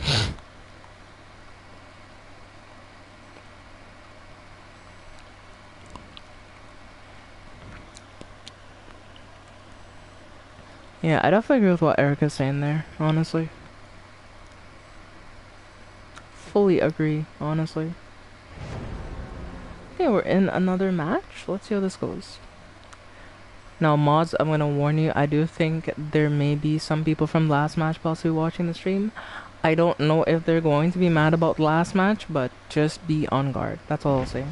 Yeah, I definitely agree with what Erica's saying there, honestly. Fully agree, honestly. Okay, we're in another match. Let's see how this goes. Now, mods, I'm gonna warn you, I do think there may be some people from last match possibly watching the stream. I don't know if they're going to be mad about last match, but just be on guard. That's all I'll say.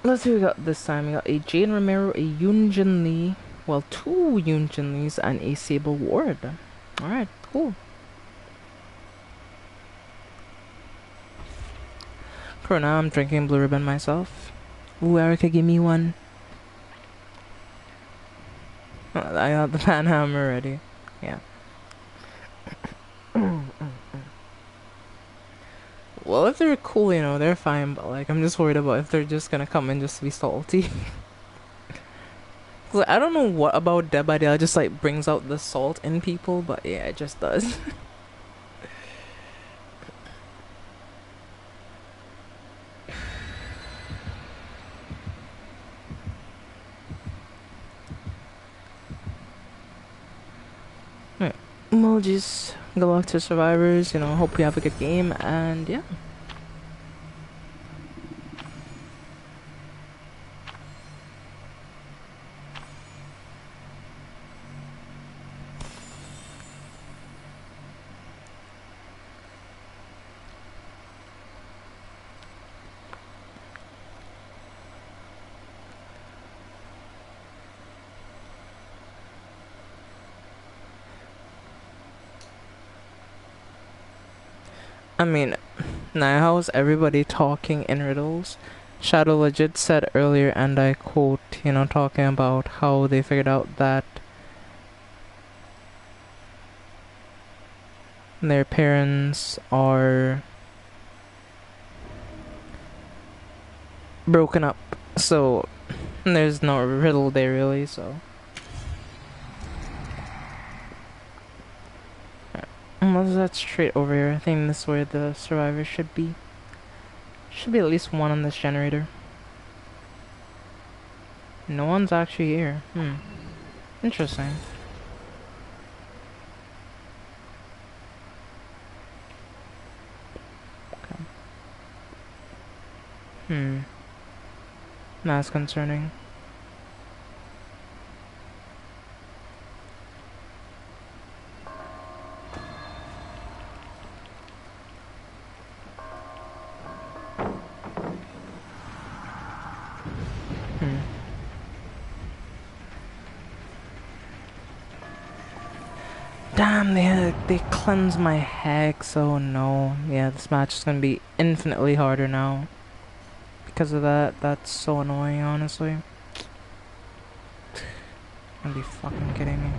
Let's see what we got this time. We got a Jane Romero, a Yunjin Lee, well, two Yunjin Lees, and a Sable Ward. Alright, cool. For now, I'm drinking Blue Ribbon myself. Ooh, Erica, give me one. I got the Panhammer already. Yeah. Well, if they're cool, you know, they're fine, but like, I'm just worried about if they're just gonna come in just to be salty. Like, I don't know what about Dead by Daylight just like brings out the salt in people, but yeah, it just does. Right. We'll just go back to Survivors, you know, hope we have a good game, and yeah. I mean, now how's everybody talking in riddles? Shadow legit said earlier, and I quote, you know, talking about how they figured out that their parents are broken up, so there's no riddle there really, so. Unless that's straight over here. I think this is where the survivor should be. Should be at least one on this generator. No one's actually here. Interesting. Okay. That's concerning. Damn, they cleanse my hex. Oh no. Yeah, this match is gonna be infinitely harder now. Because of that, that's so annoying, honestly. You're gonna be fucking kidding me.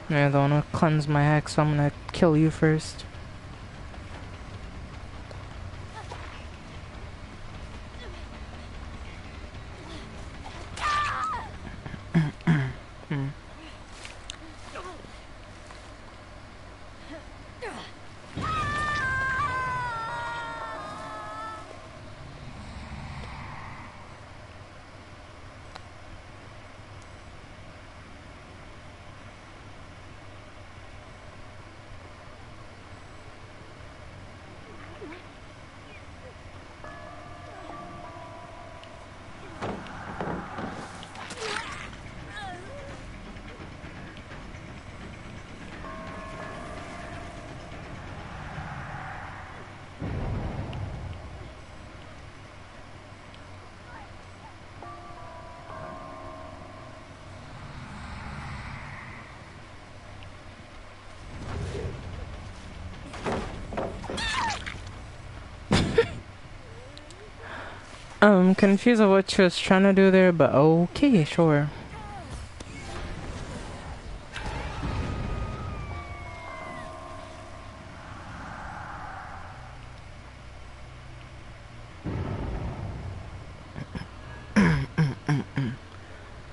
Yeah, I don't wanna cleanse my hex, so I'm gonna kill you first. I'm confused of what she was trying to do there, but okay, sure.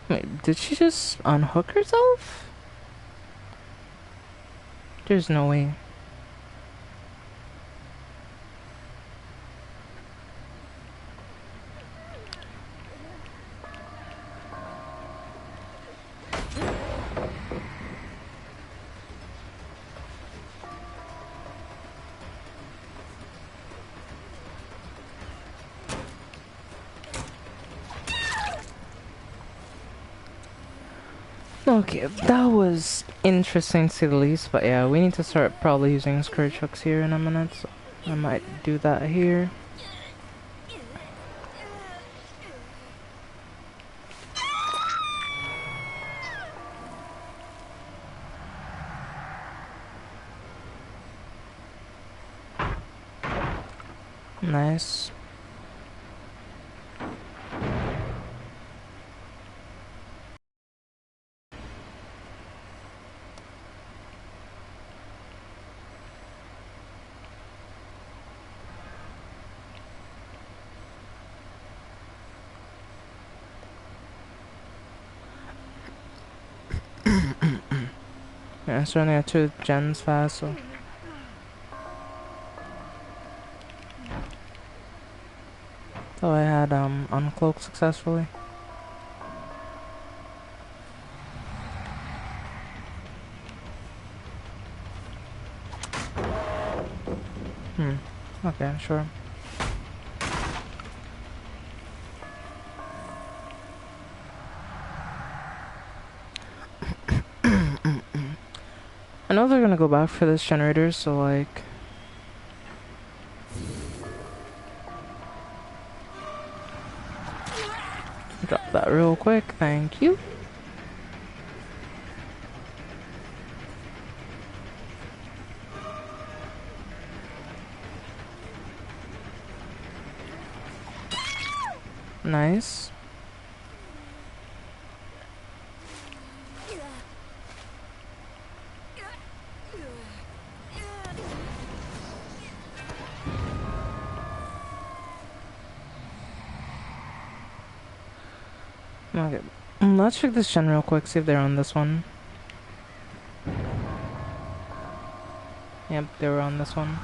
Wait, did she just unhook herself? There's no way. Okay, that was interesting to say the least, but yeah, we need to start probably using scourge hooks here in a minute, so I might do that here. Nice. Yeah, certainly got 2 gens fast, so. So I had uncloaked successfully. Okay, sure. I know they're gonna go back for this generator, so like... Drop that real quick, thank you. Nice. Okay, let's check this gen real quick, see if they're on this one. Yep, they were on this one.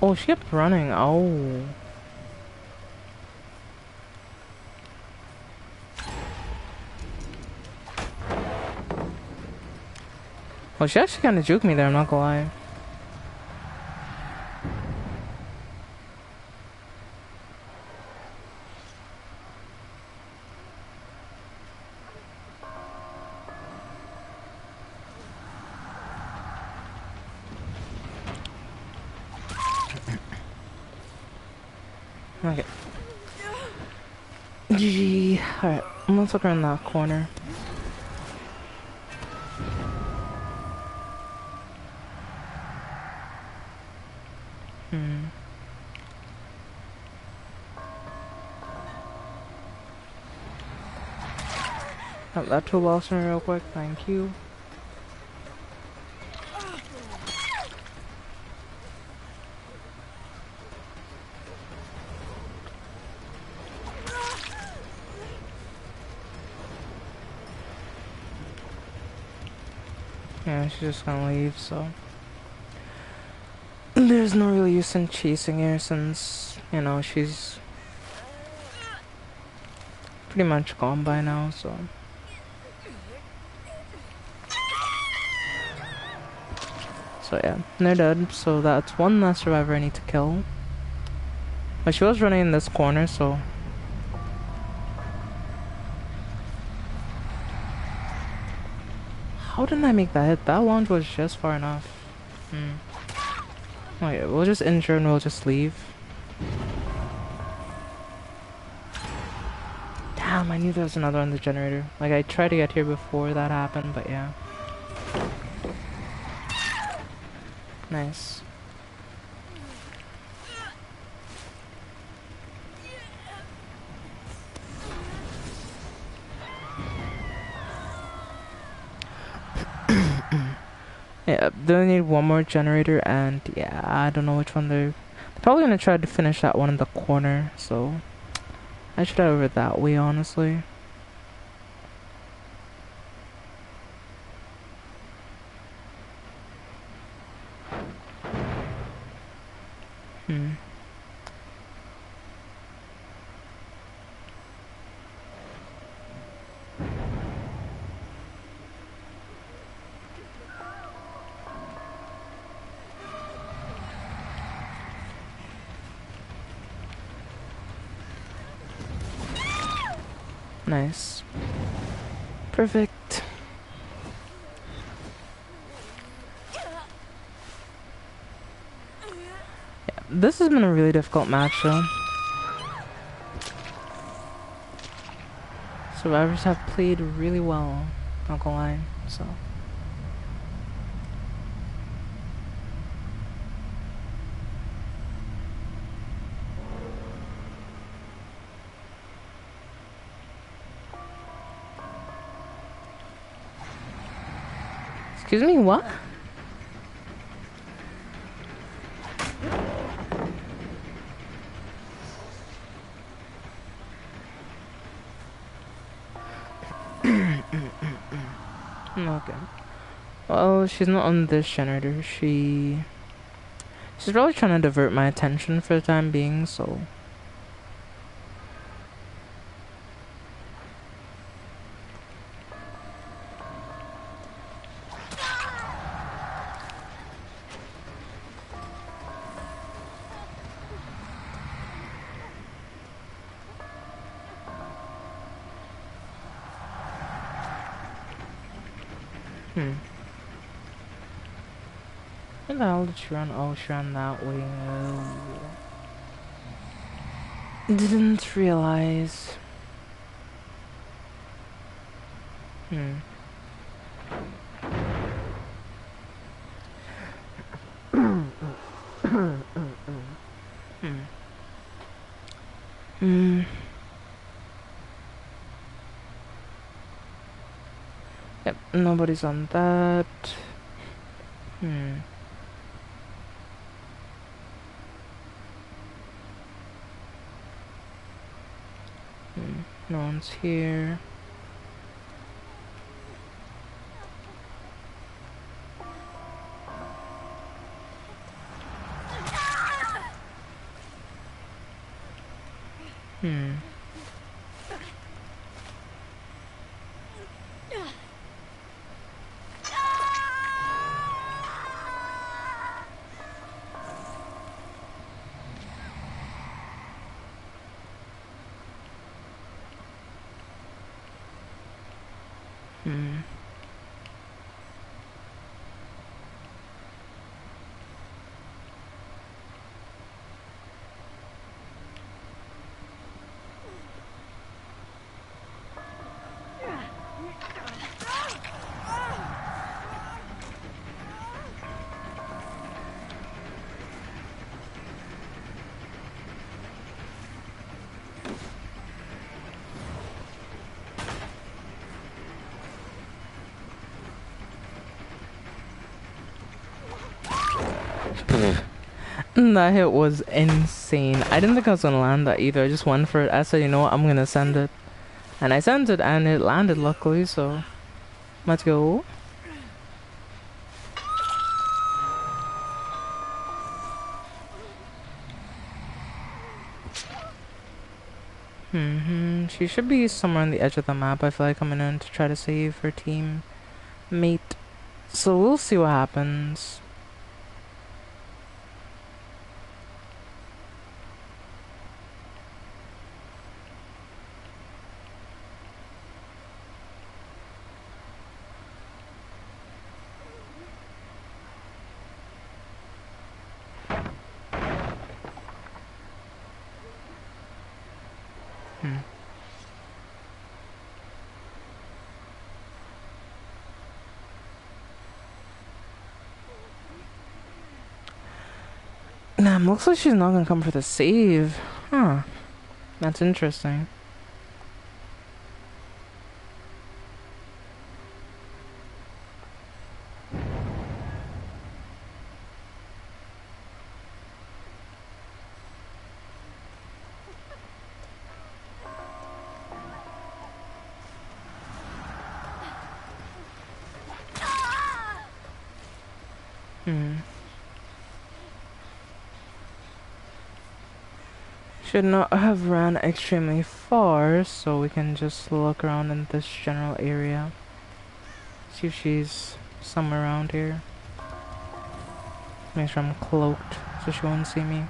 Oh, she kept running. Oh. Well, she actually kind of juked me there, I'm not gonna lie. Okay. GG. Alright, let's look around that corner. Have that toolbox for me real quick, thank you. Yeah, she's just gonna leave, so... There's no real use in chasing her since, you know, she's... pretty much gone by now, so... So yeah, they're dead, so that's one less survivor I need to kill. But she was running in this corner, so... How didn't I make that hit? That launch was just far enough. Okay, we'll just injure and we'll just leave. Damn, I knew there was another on the generator. Like, I tried to get here before that happened, but yeah. Nice. Yeah, they need one more generator, and yeah, I don't know which one they're probably gonna try to finish that one in the corner, so I should head over that way, honestly. Nice. Perfect. Yeah, this has been a really difficult match, though. Survivors have played really well, not gonna lie, so. Excuse me, what? Okay. Well, she's not on this generator. She's probably trying to divert my attention for the time being, so. Where the hell did she run? Oh, she ran that way. Didn't realize. Yep, nobody's on that. No one's here. That hit was insane. I didn't think I was gonna land that either. I just went for it. I said, you know what, I'm gonna send it. And I sent it and it landed luckily, so let's go. She should be somewhere on the edge of the map. I feel like coming in to try to save her team mate. So we'll see what happens. Looks like she's not gonna come for the save. Huh. That's interesting. Should not have ran extremely far, so we can just look around in this general area. See if she's somewhere around here. Make sure I'm cloaked so she won't see me.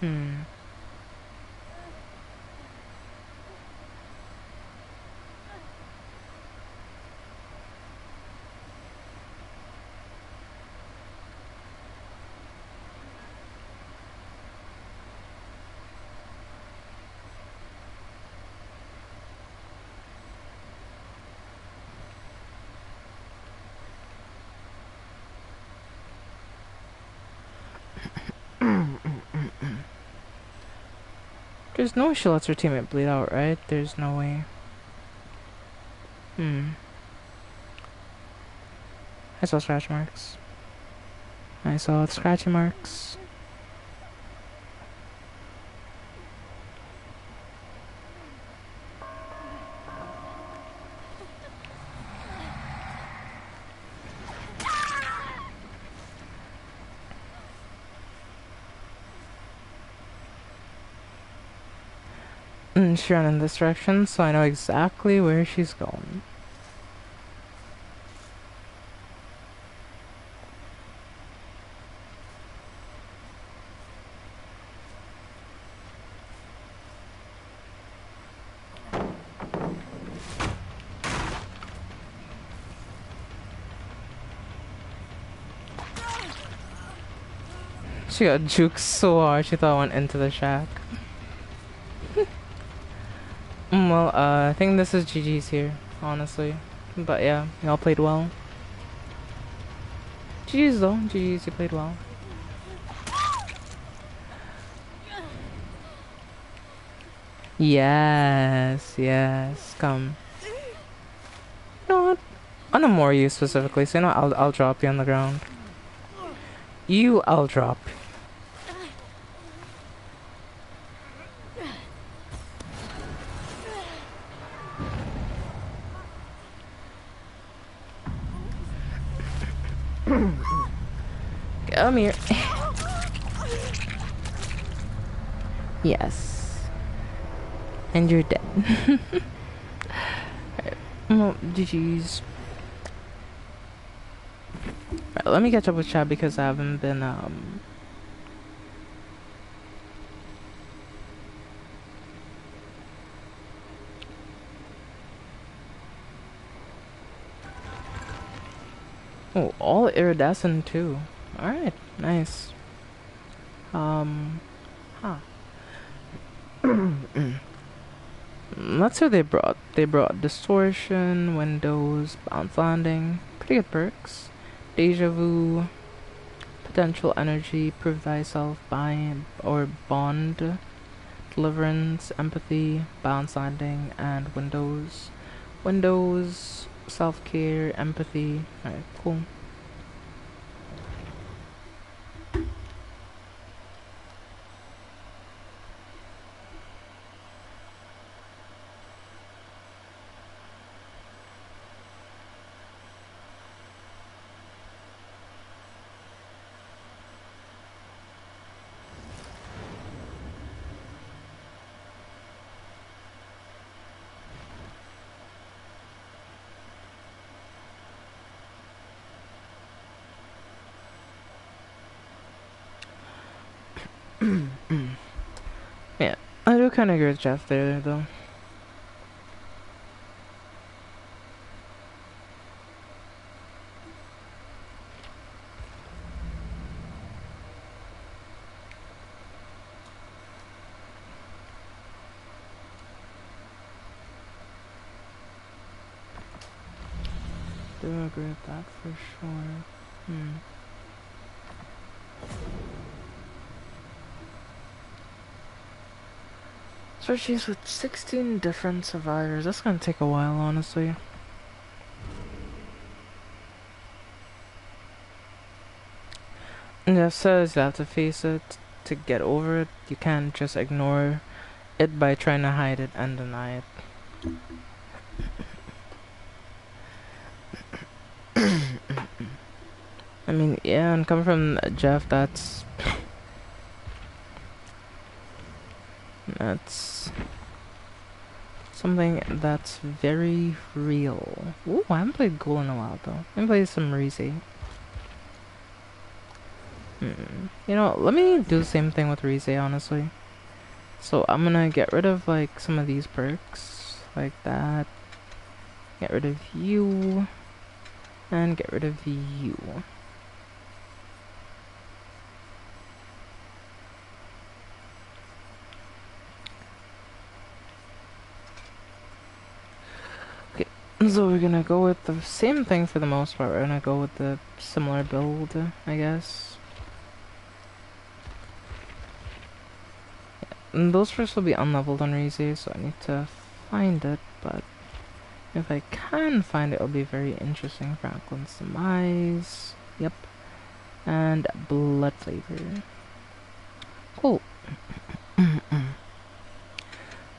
Hmm. There's no way she lets her teammate bleed out, right? There's no way. Hmm. I saw scratch marks. I saw scratchy marks. And she ran in this direction, so I know exactly where she's going. She got juked so hard she thought I went into the shack. Well, I think this is GG's here, honestly. But yeah, y'all played well. GG's though, GG's, you played well. Yes, yes, come. You know what? On a more you specifically, so you know I'll drop you on the ground. I'll drop. Come here. Yes. And you're dead. Alright. Well, GG's. Right, let me catch up with chat because I haven't been, Oh, all iridescent too. Alright, nice. Huh. Let's see what they brought. They brought distortion, windows, bounce landing. Pretty good perks. Deja vu, potential energy, prove thyself, bind or bond, deliverance, empathy, bounce landing, and windows. Windows, self-care, empathy. Alright, cool. Yeah, I do kind of agree with Jeff there, though. Do agree with that for sure. So she's with 16 different survivors. That's gonna take a while, honestly. And Jeff says you have to face it to get over it. You can't just ignore it by trying to hide it and deny it. I mean, yeah, and coming from Jeff, that's something that's very real. Ooh, I haven't played Ghoul in a while though. I played some Reezy. You know, let me do the same thing with Rize, honestly. So I'm gonna get rid of like some of these perks, like that. Get rid of you, and get rid of you. Okay, so we're gonna go with the same thing for the most part. We're gonna go with the similar build, I guess. And those first will be unleveled on Rize, so I need to find it, but if I can find it, it'll be very interesting. Franklin's Demise. Yep. And Blood Flavor. Cool.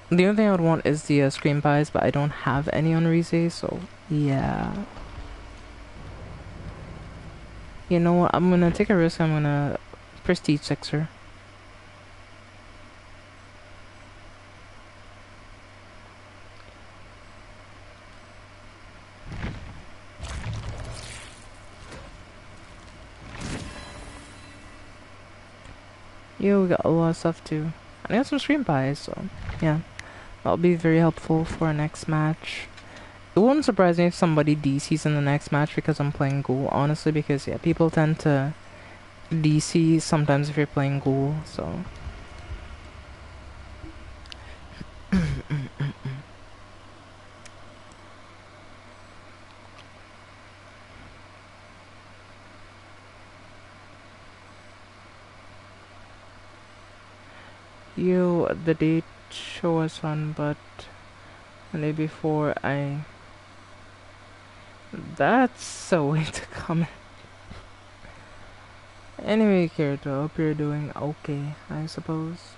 The only thing I would want is the Scream Pies, but I don't have any on Rize, so yeah. You know what? I'm gonna take a risk. I'm gonna Prestige 6er. Yo, we got a lot of stuff too. I got some Scream Pies, so yeah. That'll be very helpful for our next match. It wouldn't surprise me if somebody DCs in the next match because I'm playing Ghoul, honestly, because yeah, people tend to DC sometimes if you're playing Ghoul, so. You, the date show us on, but the day before that's a way to comment. Anyway, Kirito, I hope you're doing okay, I suppose.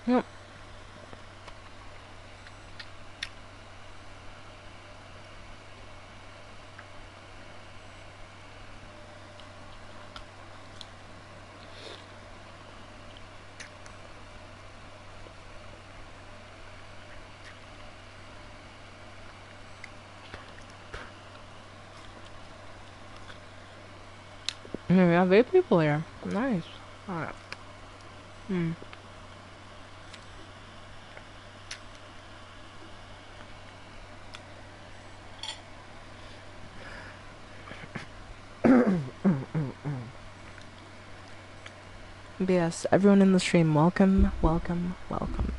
Yep. Yeah, we have 8 people here. Nice. Alright. But yes, everyone in the stream, welcome, welcome, welcome.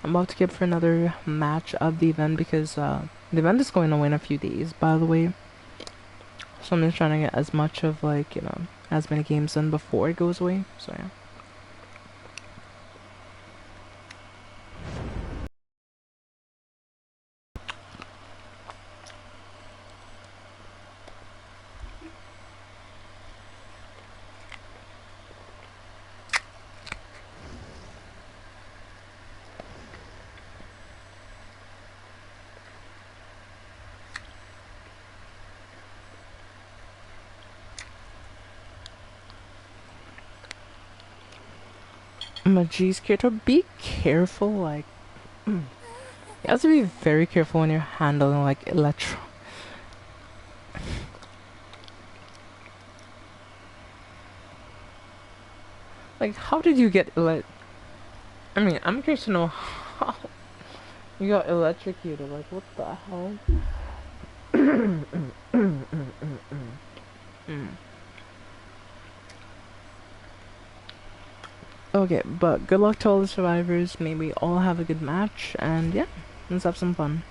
I'm about to get for another match of the event because the event is going away in a few days, by the way. So I'm just trying to get as much of like, you know, as many games done before it goes away. So yeah. Magis Kirito, be careful, like you have to be very careful when you're handling like electro. Like, how did you get I mean, I'm curious to know how you got electrocuted. Like, what the hell? Okay, but good luck to all the survivors. May we all have a good match, and yeah, let's have some fun.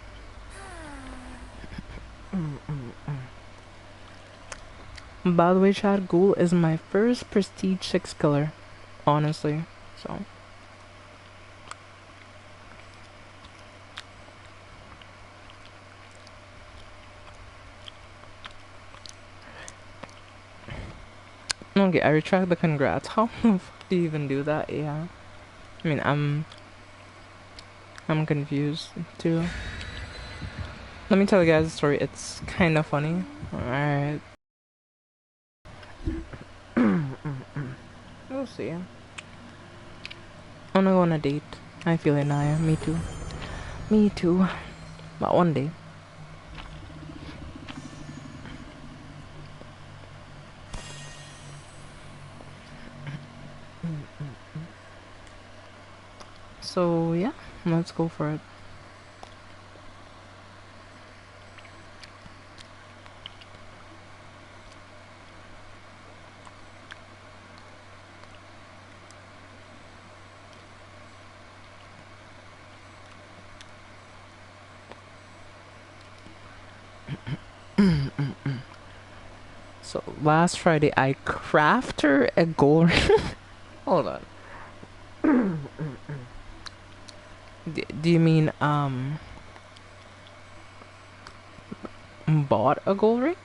By the way, Chad, Ghoul is my first Prestige 6 killer, honestly, so. Okay, I retract the congrats. How the fuck do you even do that? Yeah. I mean, I'm confused too. Let me tell you guys a story. It's kind of funny. Alright. We'll see. I wanna go on a date. I feel it, Naya. Me too. Me too. But one day. So yeah, let's go for it. So last Friday I crafted a goal ring. Hold on. Do you mean bought a gold ring?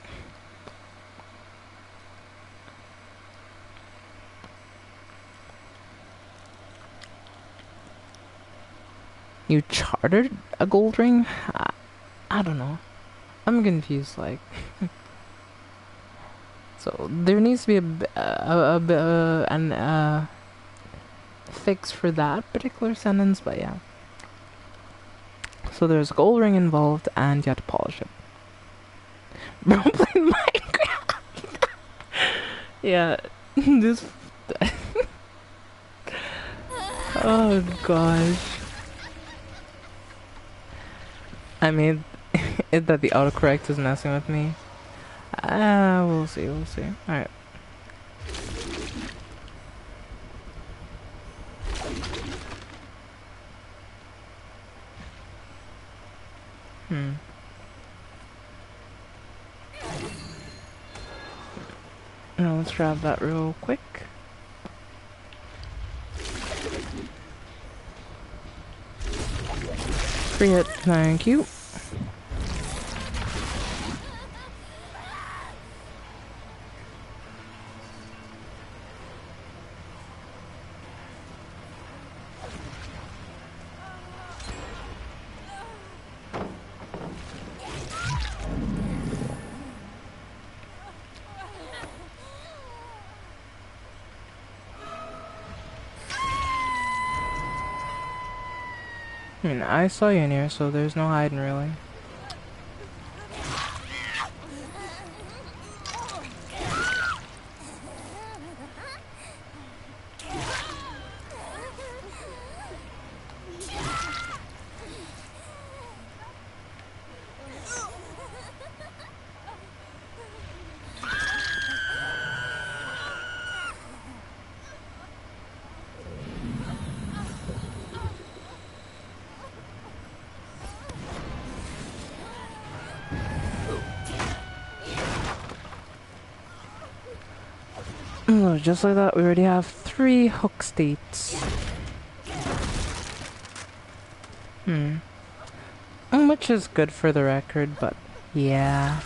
You chartered a gold ring? I don't know. I'm confused. Like, so there needs to be an fix for that particular sentence, but yeah. So there's a gold ring involved, and you have to polish it. Bro, playing Minecraft. Yeah, this. Oh gosh. I mean, it that the autocorrect is messing with me. We'll see. We'll see. All right. Now let's grab that real quick. Free it, thank you. I mean, I saw you in here, so there's no hiding, really. Oh, just like that, we already have 3 hook states. Which is good for the record, but yeah.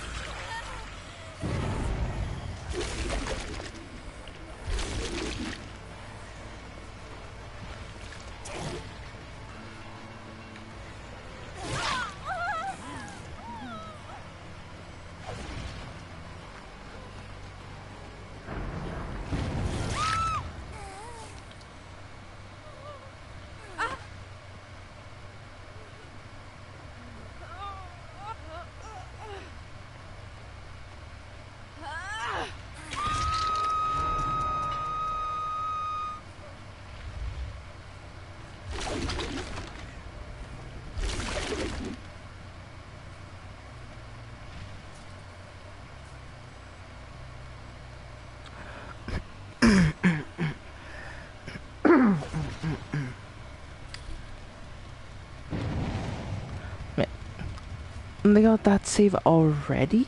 They got that save already?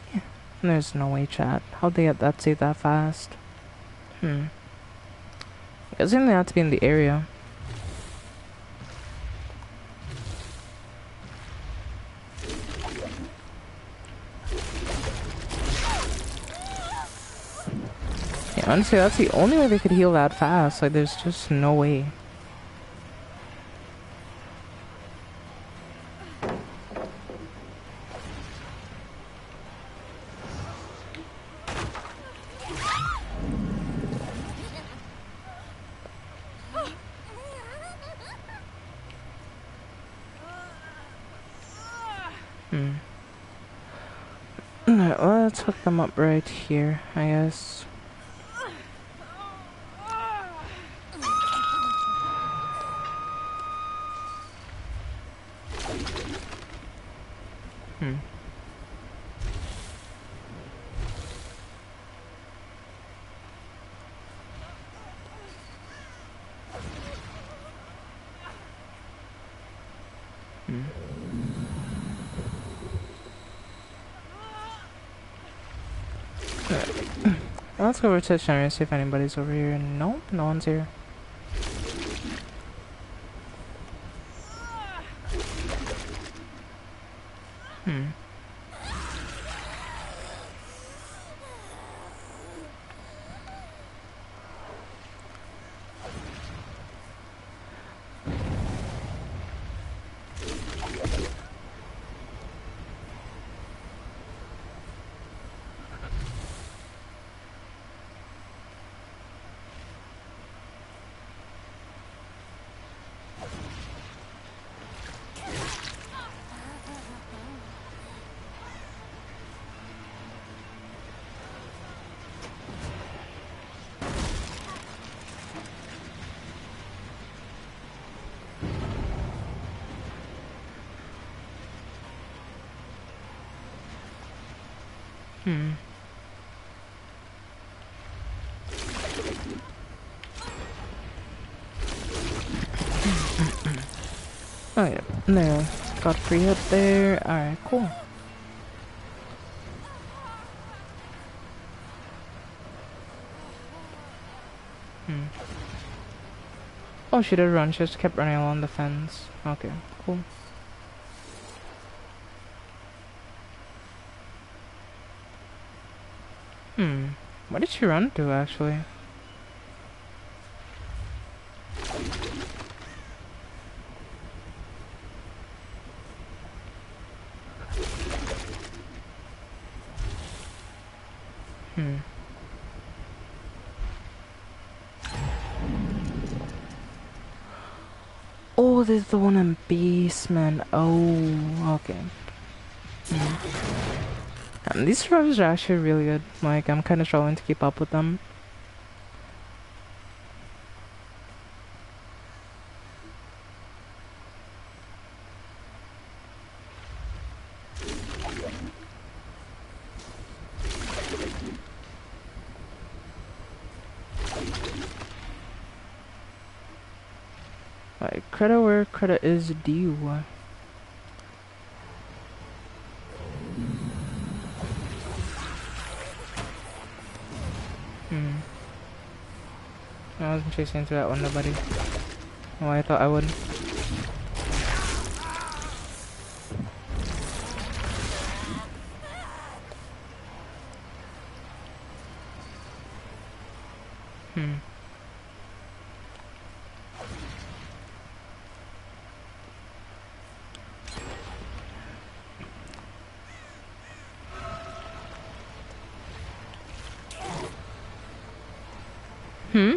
There's no way, chat. How'd they get that save that fast? I guess they have to be in the area. Yeah, honestly, that's the only way they could heal that fast. Like, there's just no way. Hmm. Alright, let's hook them up right here, I guess. Hmm. Hmm. Let's go over to the center and see if anybody's over here. Nope, no one's here. Hmm. Hmm. Oh yeah, there. Got free up there. Alright, cool. Hmm. Oh, she did run. She just kept running along the fence. Okay, cool. Hmm. What did she run to, actually? Hmm. Oh, there's the one in basement. Oh, okay. These survivors are actually really good. Like, I'm kind of struggling to keep up with them. Like, credit where credit is due. Hmm. I wasn't chasing into that one, nobody. Oh, I thought I would. Hmm. Hmm?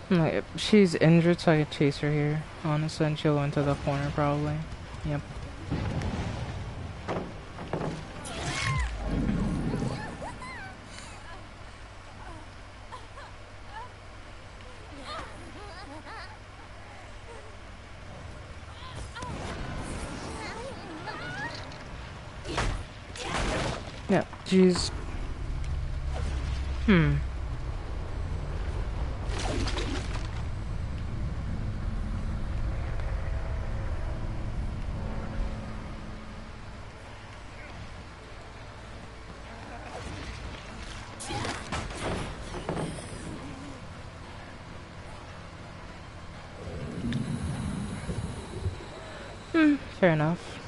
Like, she's injured, so I could chase her here. Honestly, and she'll go into the corner, probably. Yep. Yeah, she's... Hmm. Hmm, fair enough.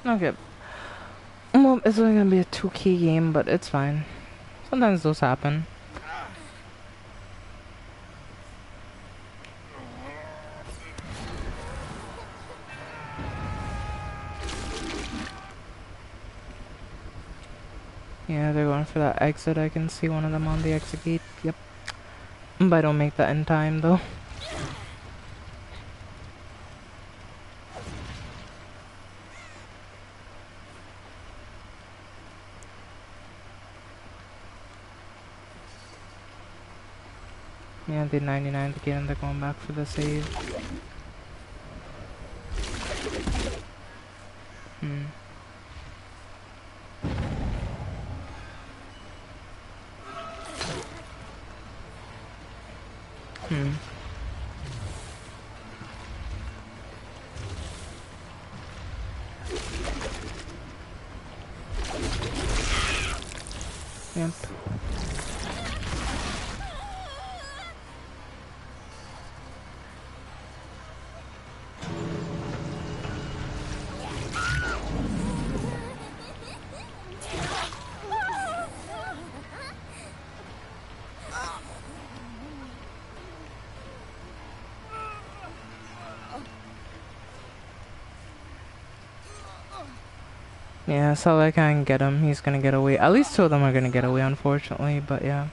Okay. Well, it's only gonna be a 2K game, but it's fine. Sometimes those happen. Yeah, they're going for that exit. I can see one of them on the exit gate. Yep. But I don't make that in time, though. Yeah, they 99 again, and they're going back for the save. Hmm. Hmm. Yep. Yeah, so I can't get him. He's gonna get away. At least two of them are gonna get away, unfortunately, but yeah.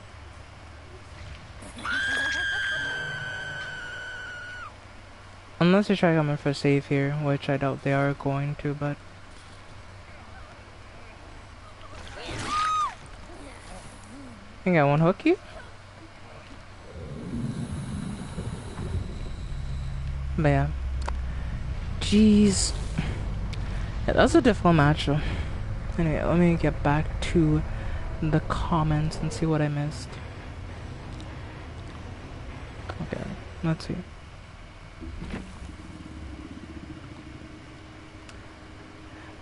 Unless they try coming for save here, which I doubt they are going to, but... I think I won't hook you. But yeah. Jeez. Yeah, that's a difficult match though. Anyway, let me get back to the comments and see what I missed. Okay, let's see.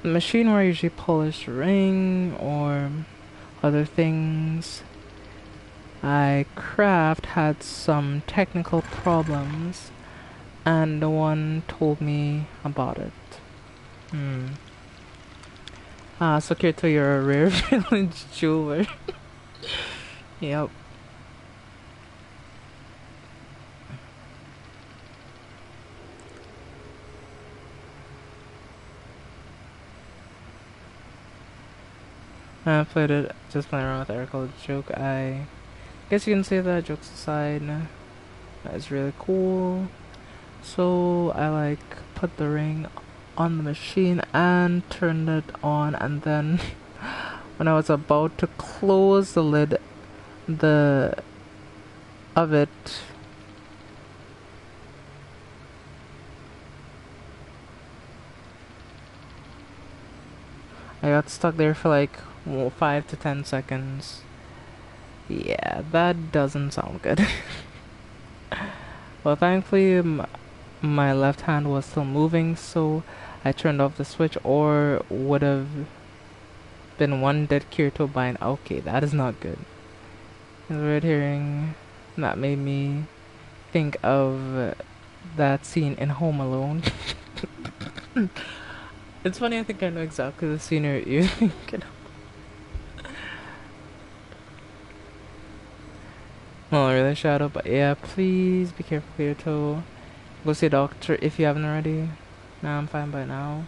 The machine where I usually polish ring or other things I craft had some technical problems, and no one told me about it. So Kirito, you're a rare village jeweler. Yep. I played it just playing around with Erical joke. I guess you can say that, jokes aside. That is really cool. So I like put the ring on the machine and turned it on, and then when I was about to close the lid of it, I got stuck there for like 5 to 10 seconds. Yeah, that doesn't sound good. Well, thankfully my left hand was still moving, so I turned off the switch, or would have been one dead Kirito by an... Okay, that is not good. The red herring that made me think of that scene in Home Alone. It's funny, I think I know exactly the scene you're thinking of. Well, really Shadow, but yeah, please be careful, Kirito. Go see a doctor if you haven't already. Nah, I'm fine by now.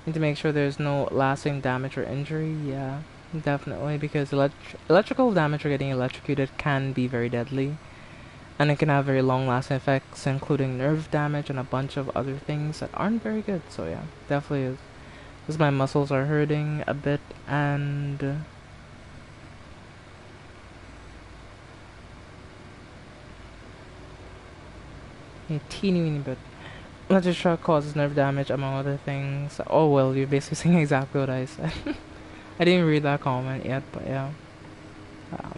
Need to make sure there's no lasting damage or injury. Yeah, definitely, because electrical damage or getting electrocuted can be very deadly. And it can have very long lasting effects, including nerve damage and a bunch of other things that aren't very good. So yeah, definitely is. Because my muscles are hurting a bit, and a teeny weeny bit. Electric shock causes nerve damage, among other things. Oh well, you're basically saying exactly what I said. I didn't read that comment yet, but yeah. Yeah.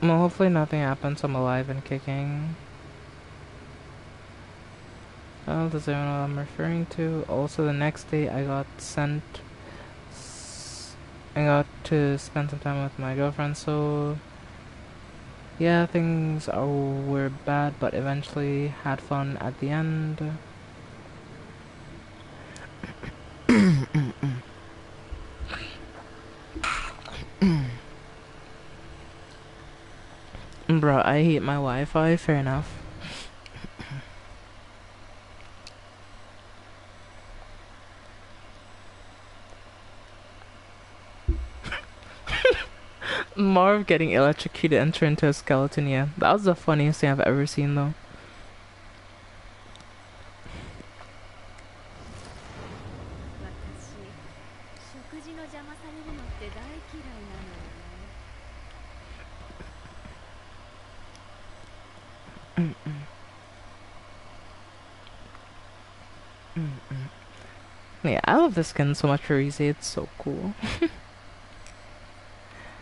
Well, hopefully nothing happens. I'm alive and kicking. Well, does anyone know what I'm referring to? Also, the next day I got I got to spend some time with my girlfriend, so Yeah, things were bad, but eventually had fun at the end. Bro, I hate my Wi-Fi. Fair enough. Marv getting electrocuted and turned into a skeleton. Yeah, that was the funniest thing I've ever seen, though. Yeah, I love this skin so much for Rize. It's so cool.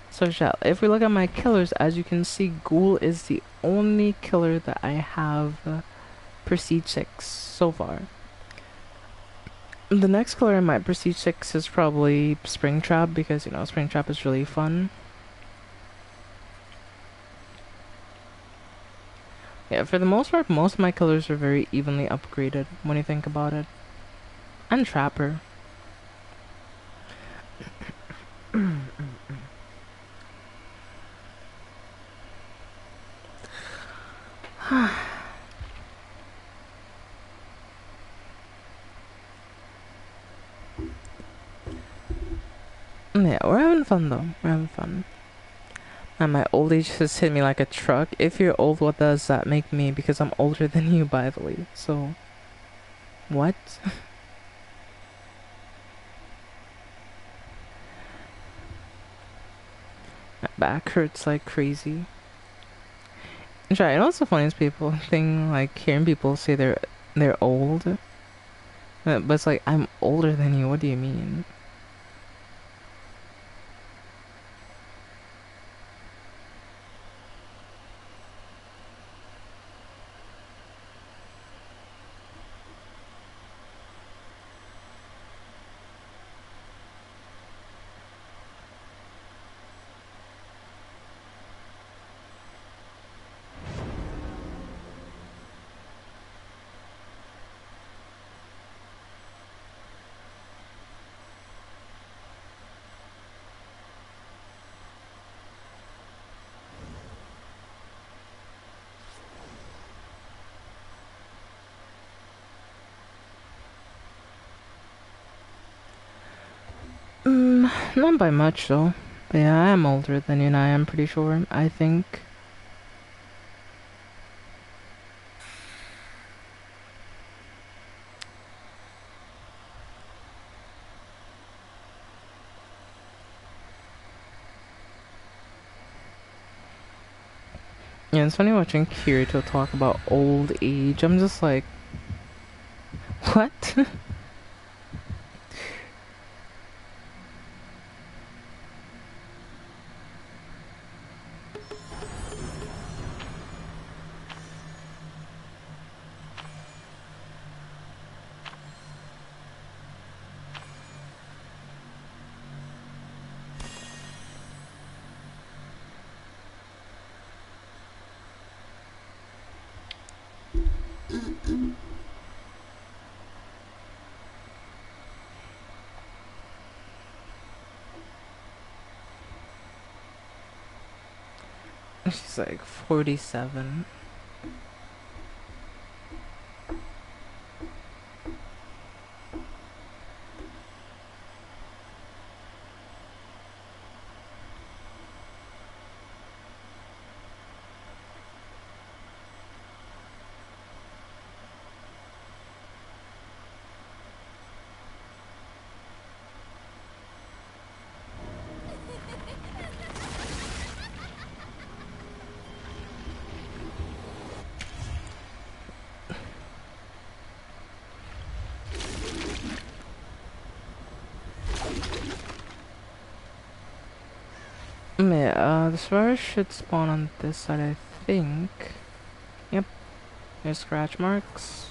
So, Shell, if we look at my killers, as you can see, Ghoul is the only killer that I have Prestige 6 so far. The next killer in my Prestige 6 is probably Springtrap, because, you know, Springtrap is really fun. Yeah, for the most part, most of my killers are very evenly upgraded when you think about it. And Trapper. Yeah, we're having fun though. We're having fun. And my old age just hit me like a truck. If you're old, what does that make me? Because I'm older than you, by the way. So, what? My back hurts like crazy. Try. You know what's the funniest people thing? Like hearing people say they're old, but it's like I'm older than you. What do you mean? Not by much though. But yeah, I am older than you, and I am pretty sure. I think. Yeah, it's funny watching Kirito talk about old age. I'm just like, what? She's like 47. Yeah, the survivor should spawn on this side, I think. Yep, there's scratch marks.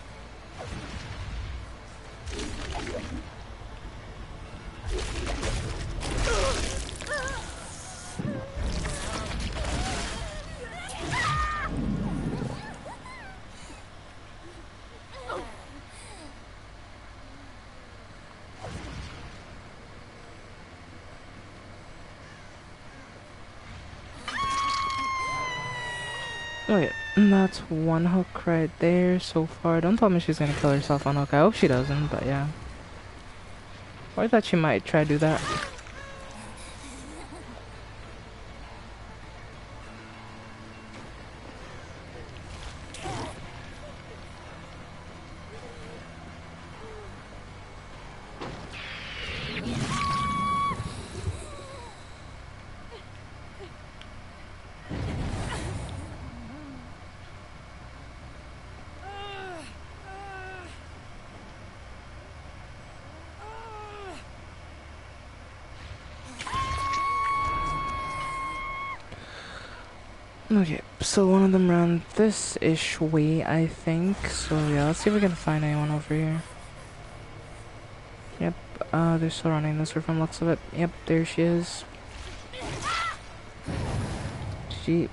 Wait, that's one hook right there so far. Don't tell me she's gonna kill herself on hook. I hope she doesn't, but yeah. Or I thought she might try to do that. Okay, so one of them ran this-ish way, I think. So yeah, let's see if we can find anyone over here. Yep, they're still running this way from looks of it. Yep, there she is. She...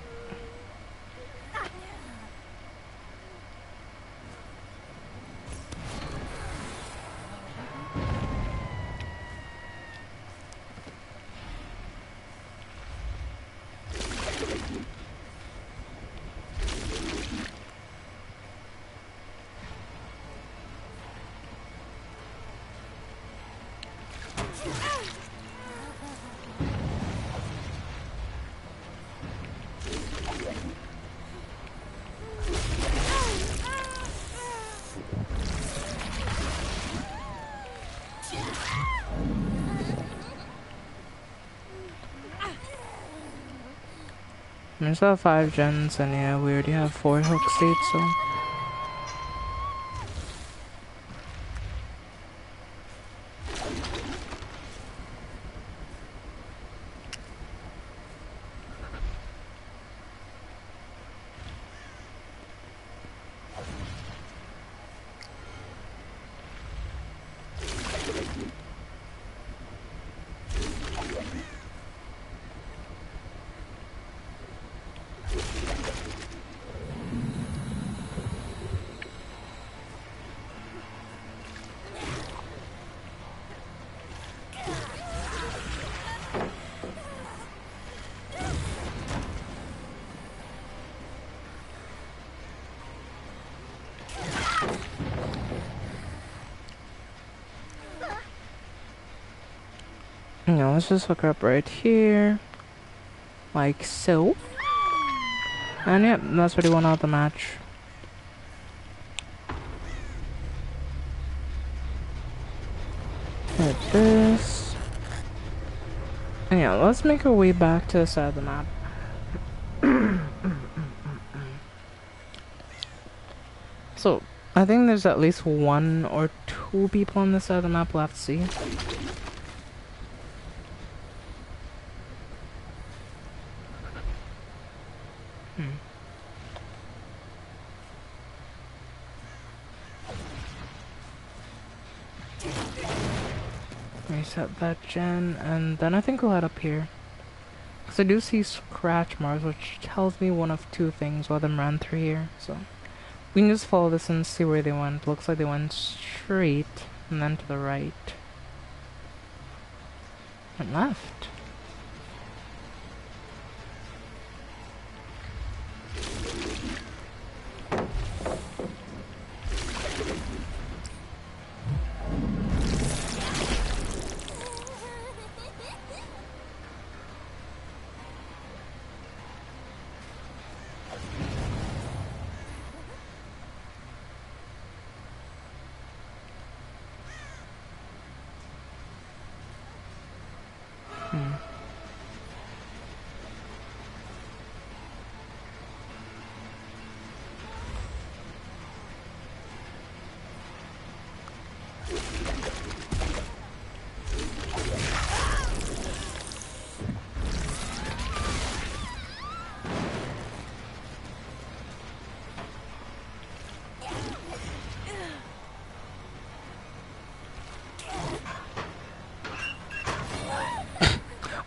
There's about 5 gens, and yeah, we already have 4 hook states, so... Yeah, let's just hook her up right here. Like so. And yep, that's what he won out the match. Like this. And yeah, let's make our way back to the side of the map. So, I think there's at least 1 or 2 people on this side of the map we'll have to see. Reset that gen, and then I think we'll head up here. Because I do see scratch marks, which tells me one of 2 things. One of them ran through here, so... We can just follow this and see where they went. Looks like they went straight, and then to the right. And left.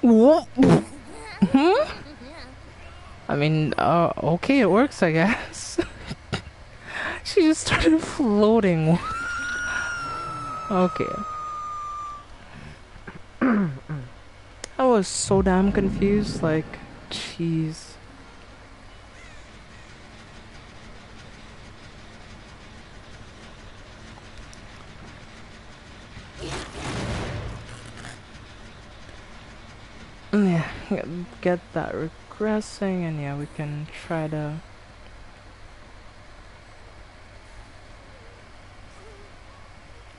What? I mean, okay, it works, I guess. She just started floating. Okay. I was so damn confused, like, jeez. get that regressing, and yeah, we can try to...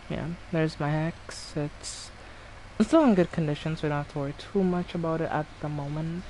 Yeah, there's my hex. It's still in good condition, so we don't have to worry too much about it at the moment.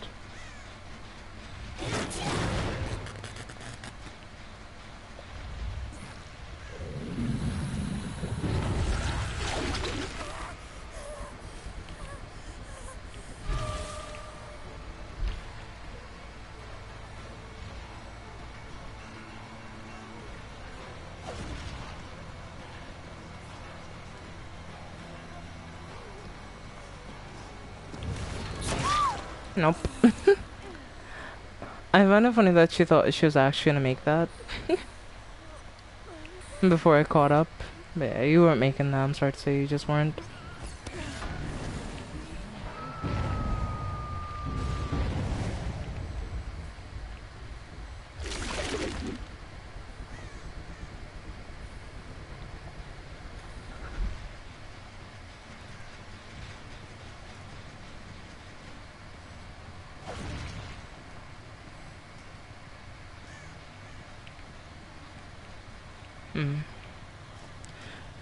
Nope. I found it funny that she thought she was actually gonna make that before I caught up. But yeah, you weren't making that, I'm sorry to say, you just weren't.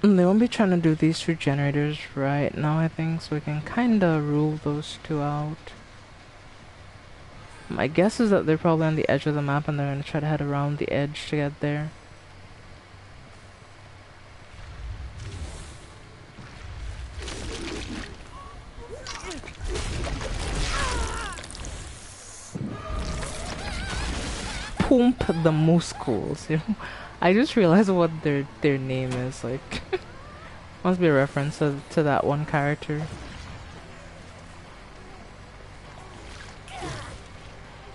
They won't be trying to do these two generators right now, I think, so we can kinda rule those two out. My guess is that they're probably on the edge of the map and they're gonna try to head around the edge to get there. Pump the muscles, you know? I just realized what their name is, like... Must be a reference to that one character.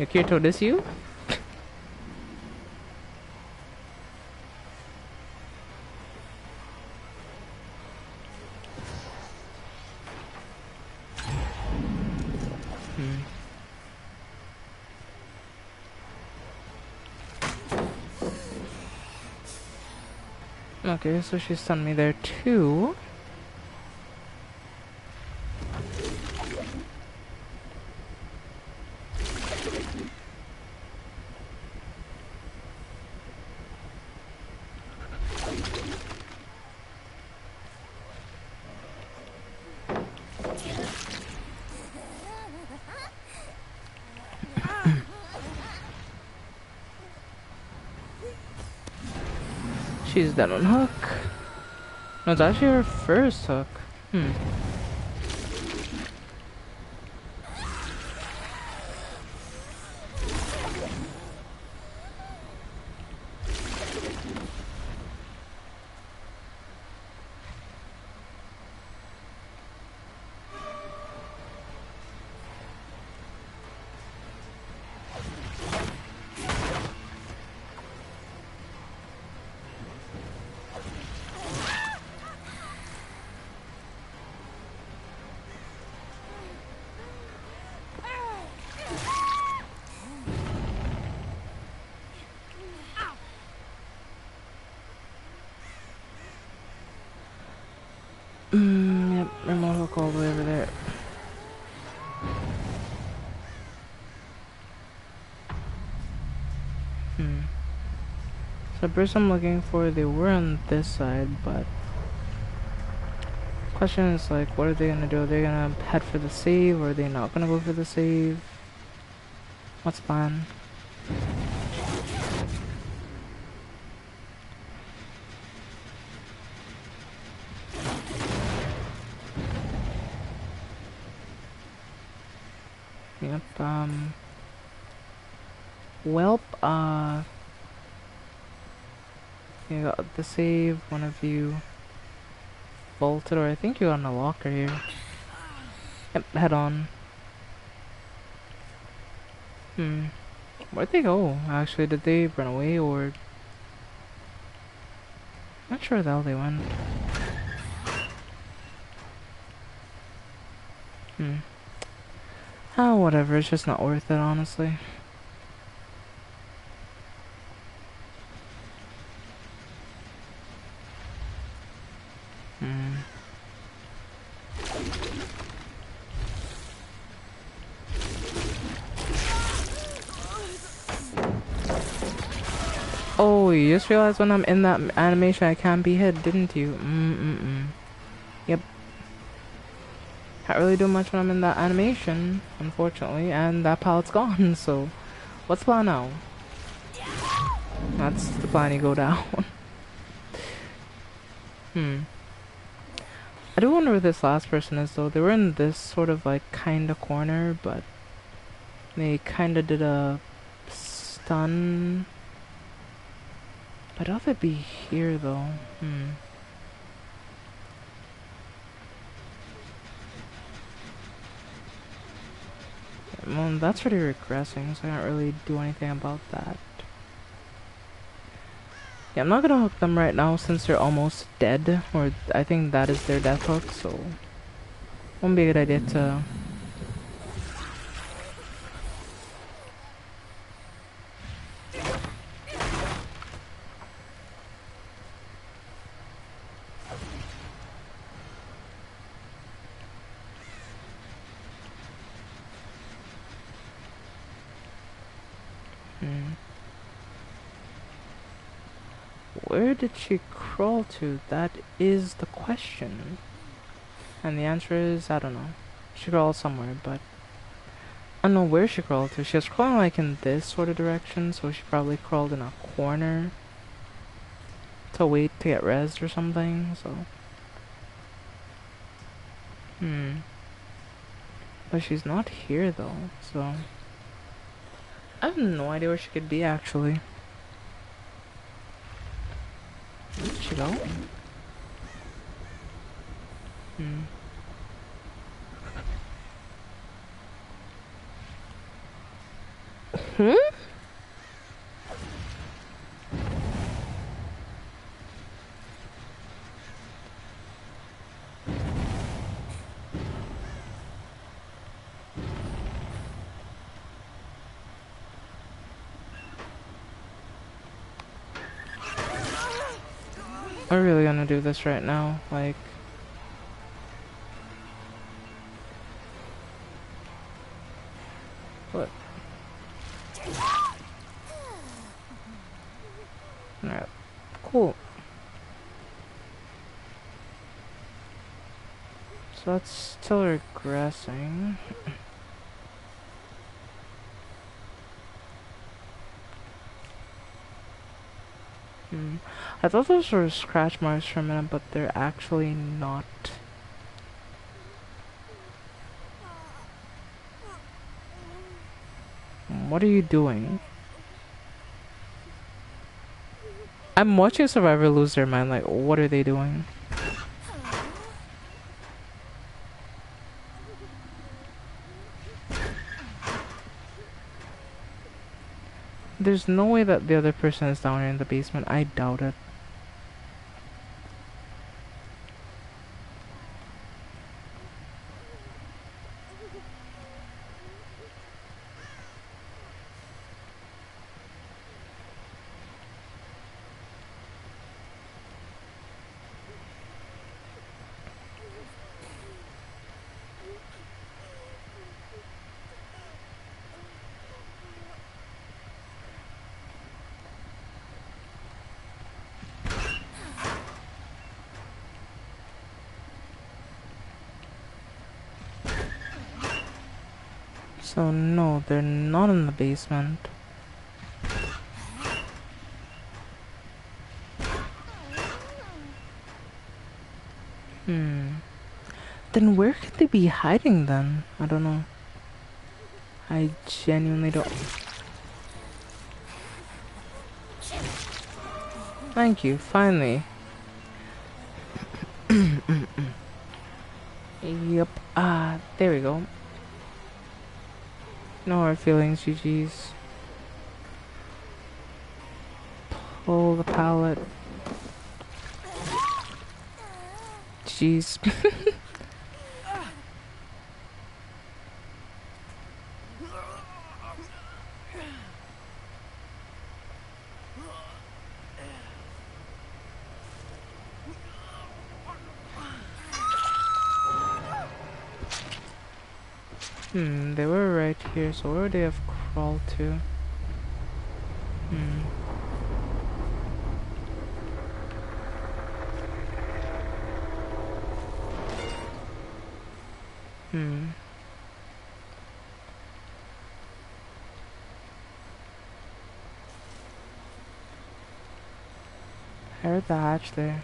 Kirito, this you? Okay, so she stunned me there too. She's dead on hook. No, it's actually her first hook. Yep, remote hook all the way over there. So the person I'm looking for, they were on this side, but question is like, what are they gonna do? Are they gonna head for the save, or are they not gonna go for the save? What's the plan? Yep, welp, you got the save, one of you bolted, or I think you're on a locker here. Yep, head on. Where'd they go? Actually, did they run away, or... Not sure where the hell they went. Oh, whatever, it's just not worth it, honestly. Oh, you just realized when I'm in that animation I can't be hit, didn't you? Yep. Can't really do much when I'm in that animation, unfortunately, and that pallet's gone, so... What's the plan now? That's the plan, you go down. I do wonder where this last person is, though. They were in this sort of, like, kinda corner, but... They kinda did a... stun... I doubt they'd be here, though. Well, that's already regressing, so I can't really do anything about that. Yeah, I'm not gonna hook them right now since they're almost dead, or I think that is their death hook, so... Won't be a good idea to... Where did she crawl to? That is the question. And the answer is, I don't know. She crawled somewhere, but... I don't know where she crawled to. She was crawling like in this sort of direction, so she probably crawled in a corner to wait to get rezzed or something, so... But she's not here though, so... I have no idea where she could be actually. Where did she go? Are we really gonna do this right now? Like... What? Alright. Cool. So that's still regressing. I thought those were scratch marks for a minute, but they're actually not. What are you doing? I'm watching a survivor lose their mind, like, what are they doing? There's no way that the other person is down here in the basement. I doubt it. So no, they're not in the basement. Then where could they be hiding then? I don't know. I genuinely don't. Thank you, finally. Yep, there we go. No hard feelings, GG's. Pull the pallet. Jeez. They were right here, so where would they have crawled to? Hmm. I heard the hatch there.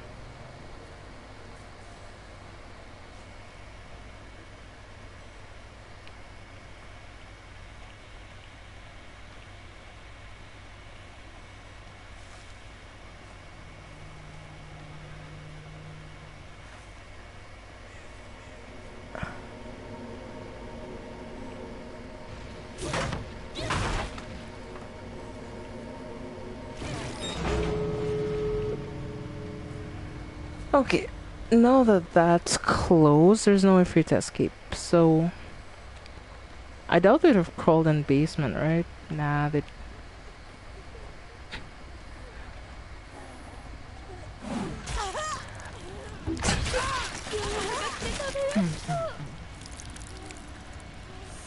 Okay, now that that's closed, there's no way for you to escape. So, I doubt they'd have crawled in basement, right? Nah, they.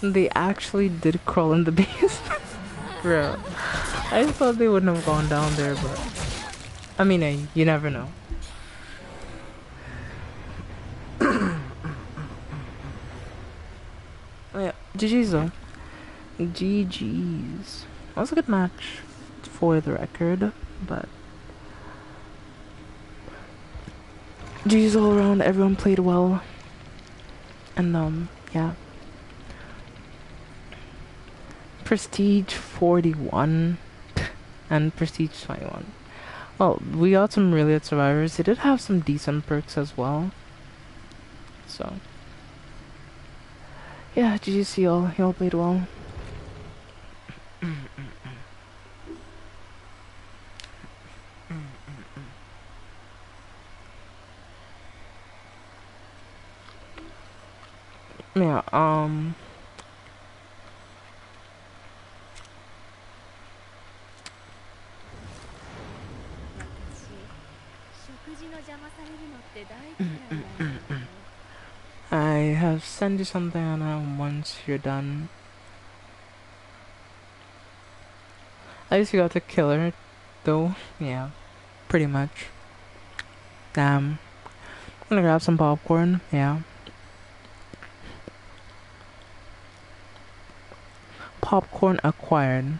They actually did crawl in the basement. Bro, I thought they wouldn't have gone down there, but I mean, you never know. Yeah, GG's though. GG's. That was a good match for the record, but GG's all around. Everyone played well, and yeah. Prestige 41 and Prestige 21. Well, we got some really good survivors. They did have some decent perks as well. So, yeah, GG's y'all. Y'all played well. Yeah, I have sent you something on that once you're done. At least you got to kill her, though. Yeah, pretty much. Damn. I'm gonna grab some popcorn. Yeah. Popcorn acquired.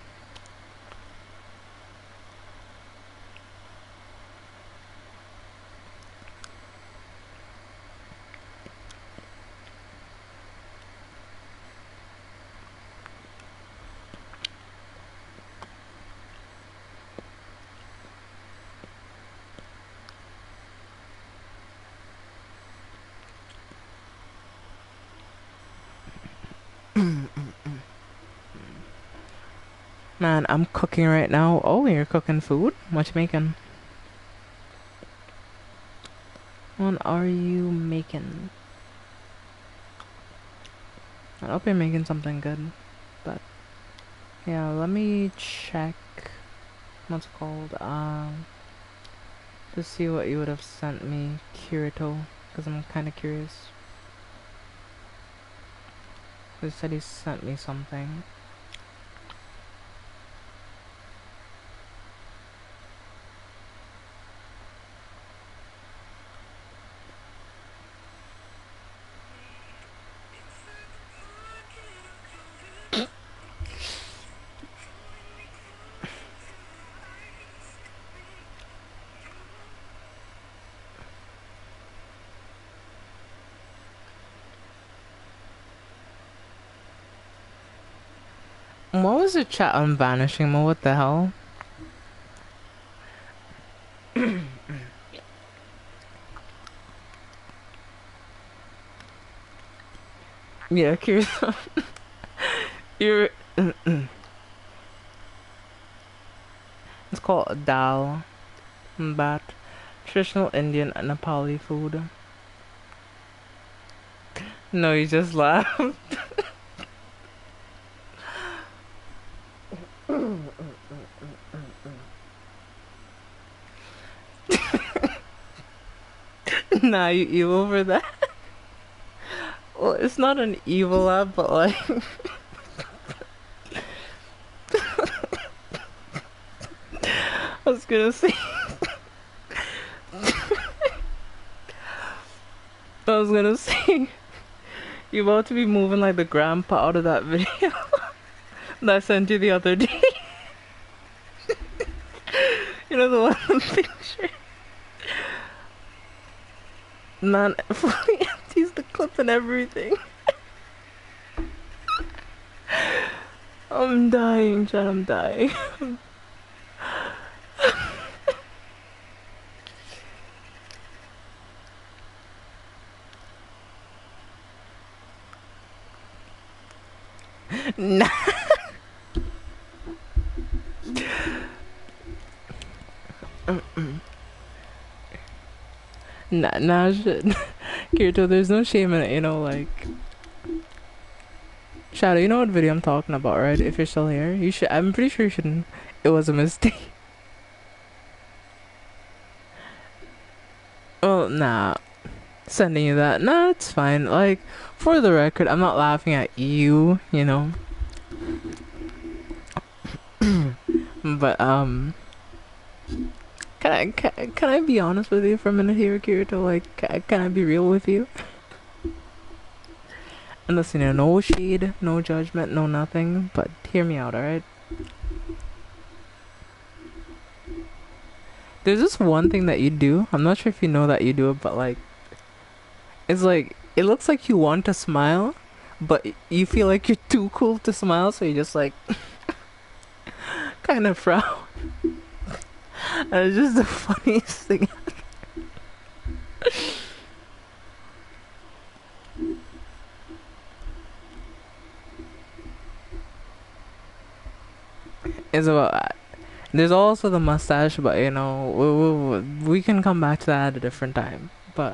Man, I'm cooking right now. Oh, you're cooking food? What you making? What are you making? I hope you're making something good. But yeah, let me check what's it called. To see what you would have sent me, Kirito, because I'm kind of curious. He said he sent me something. What was the chat on vanishing mode? What the hell? Yeah, Kirito. You're. It's called dal, bat, traditional Indian and Nepali food. No, you just laughed. Nah, you evil for that. Well, it's not an evil laugh, but like. I was gonna say. I was gonna say. You about to be moving like the grandpa out of that video that I sent you the other day. You know the one picture? Man, fully empties the clip and everything. I'm dying, Chad, I'm dying. Nah. Nah, shit. Kirito, there's no shame in it, you know, like... Shadow, you know what video I'm talking about, right? If you're still here, you should... I'm pretty sure you shouldn't... It was a mistake. Oh, nah. Sending you that. Nah, it's fine. Like, for the record, I'm not laughing at you, you know? But, can I be honest with you for a minute here, Kirito? Like, can I be real with you? And listen, you know, no shade, no judgment, no nothing, but hear me out, alright? There's this one thing that you do. I'm not sure if you know that you do it, but like, it's like, it looks like you want to smile, but you feel like you're too cool to smile, so you just like, kind of frown. And it's just the funniest thing. It's about. There's also the mustache, but you know, we can come back to that at a different time. But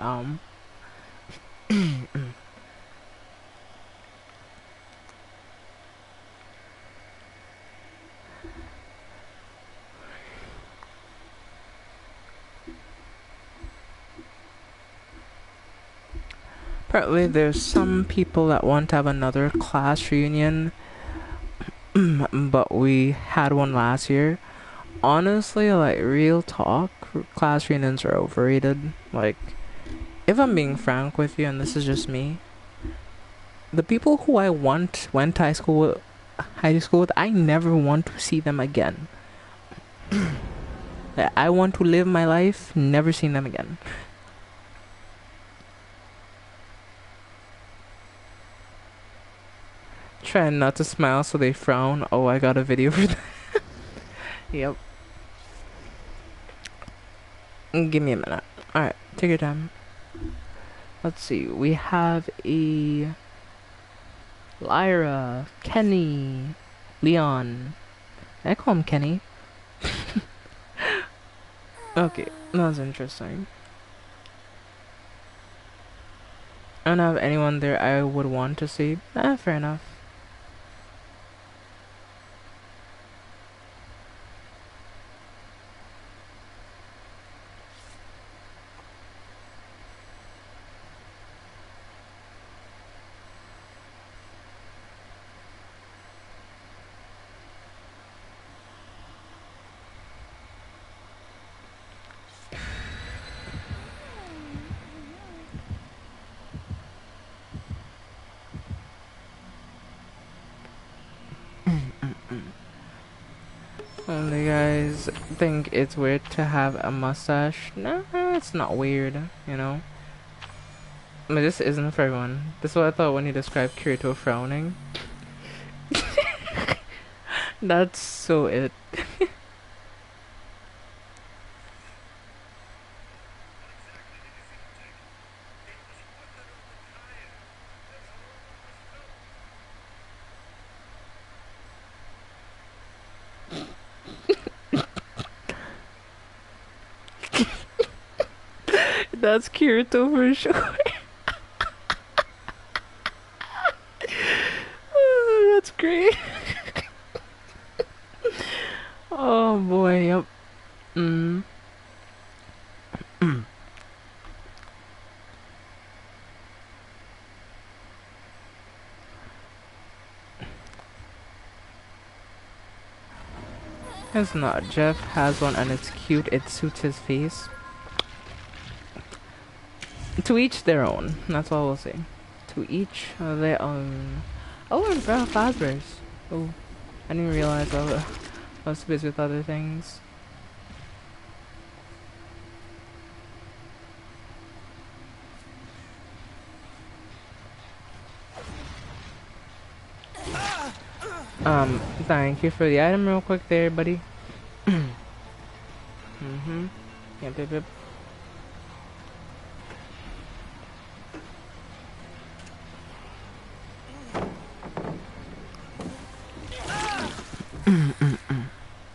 apparently there's some people that want to have another class reunion, but we had one last year. Honestly, like real talk, class reunions are overrated. Like, if I'm being frank with you, and this is just me, the people who I went to high school with, I never want to see them again. I want to live my life, never seeing them again. Trying not to smile so they frown. Oh, I got a video for that. Yep. Give me a minute. Alright, take your time. Let's see. We have a Lyra, Kenny, Leon. I call him Kenny. Okay, that was interesting. I don't have anyone there I would want to see. Fair enough. The guys think it's weird to have a mustache. No, it's not weird, you know. But this isn't for everyone. This is what I thought when you described Kirito frowning. That's so it. That's Kirito for sure. Oh, that's great. Oh boy, yep. It's not. Jeff has one and it's cute. It suits his face. To each their own. That's all we'll say. To each of their own. Oh, and Fazbear's. Oh, I didn't realize I was busy with other things. Thank you for the item real quick there, buddy. Mm-hmm. Yep, yep, yep.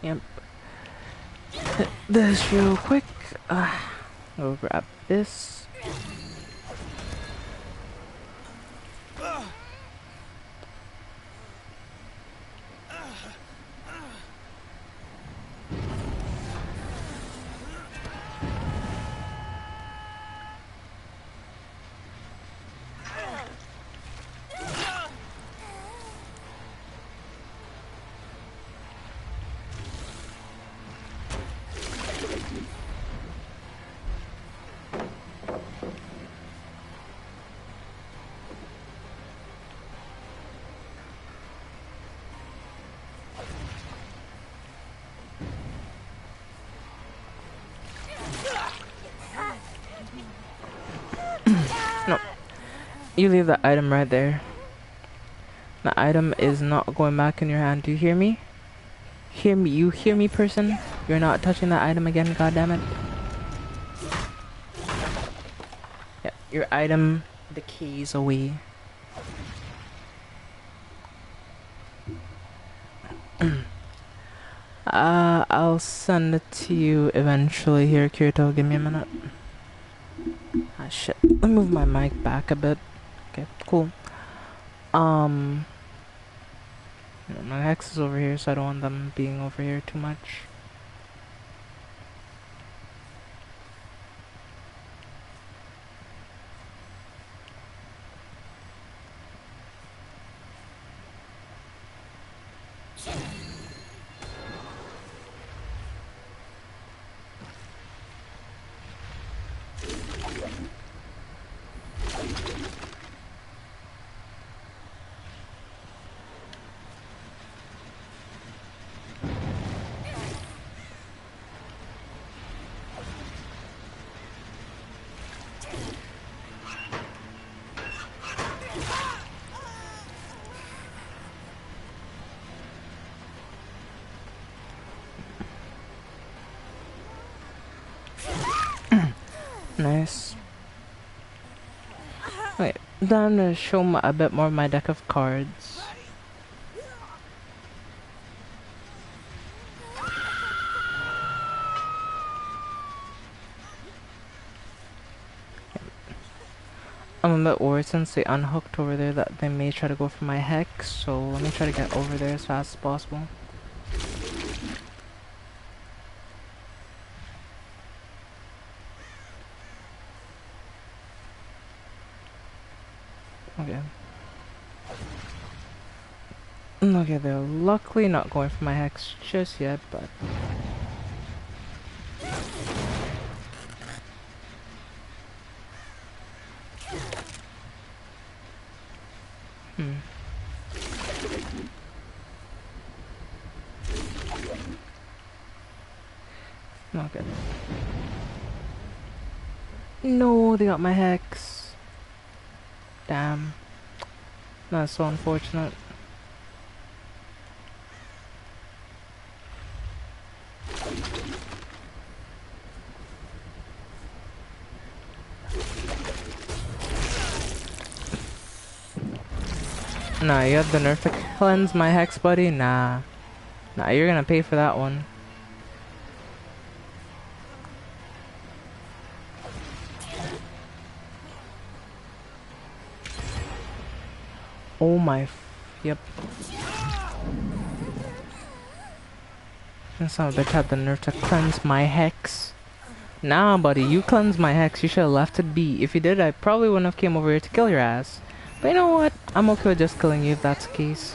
Yep. Hit this real quick. Go grab this. No. You leave the item right there. The item is not going back in your hand. Do you hear me? Hear me? You hear me, person? You're not touching that item again, goddammit. Yep, your item decays away. I'll send it to you eventually here, Kirito. Give me a minute. Ah, shit. Let me move my mic back a bit. Okay, cool. My hex is over here, so I don't want them being over here too much. Nice. Wait, then I'm gonna show a bit more of my deck of cards. I'm a bit worried since they unhooked over there that they may try to go for my hex, so let me try to get over there as fast as possible. Okay. Okay, they're luckily not going for my hex just yet, but... Okay. No, they got my hex. Damn. That's so unfortunate. Nah, you have the nerf to cleanse my hex, buddy? Nah. Nah, you're gonna pay for that one. Oh my... Yep. That son of a bitch had the nerf to cleanse my hex. Nah, buddy, you cleansed my hex. You should have left it be. If you did, I probably wouldn't have came over here to kill your ass. But you know what? I'm okay with just killing you if that's the case.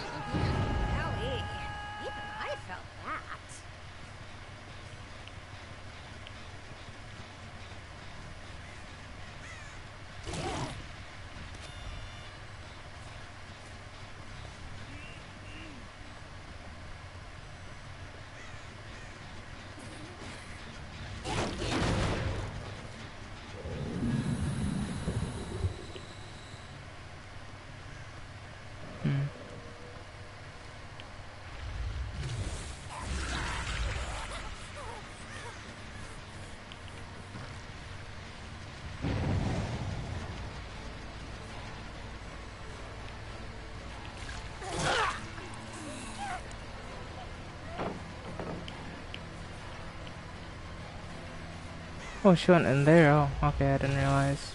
Oh, she went in there. Oh, okay, I didn't realize.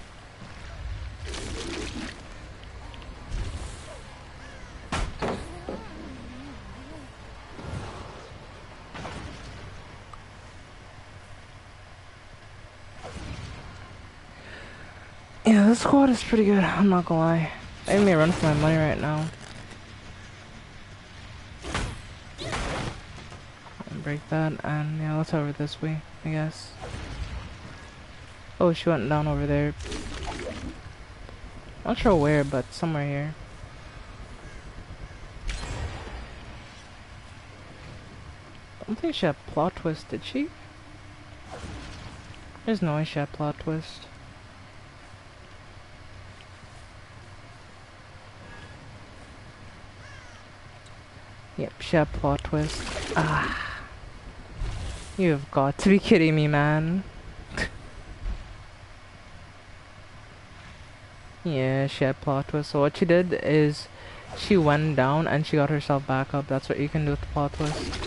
Yeah, this squad is pretty good, I'm not gonna lie. I may run for my money right now. Break that, and yeah, let's over this way, I guess. Oh, she went down over there. Not sure where, but somewhere here. I don't think she had plot twist, did she? There's no way she had plot twist. Yep, she had plot twist. Ah. You've got to be kidding me, man. Yeah, she had plot twist. So what she did is she went down and she got herself back up. That's what you can do with the plot twist.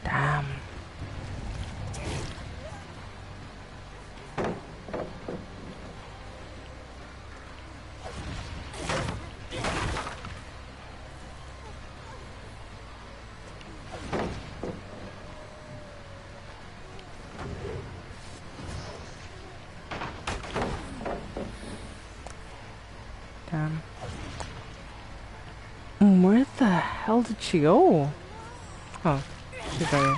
Damn. Damn. Where the hell did she go? Oh, she's right here.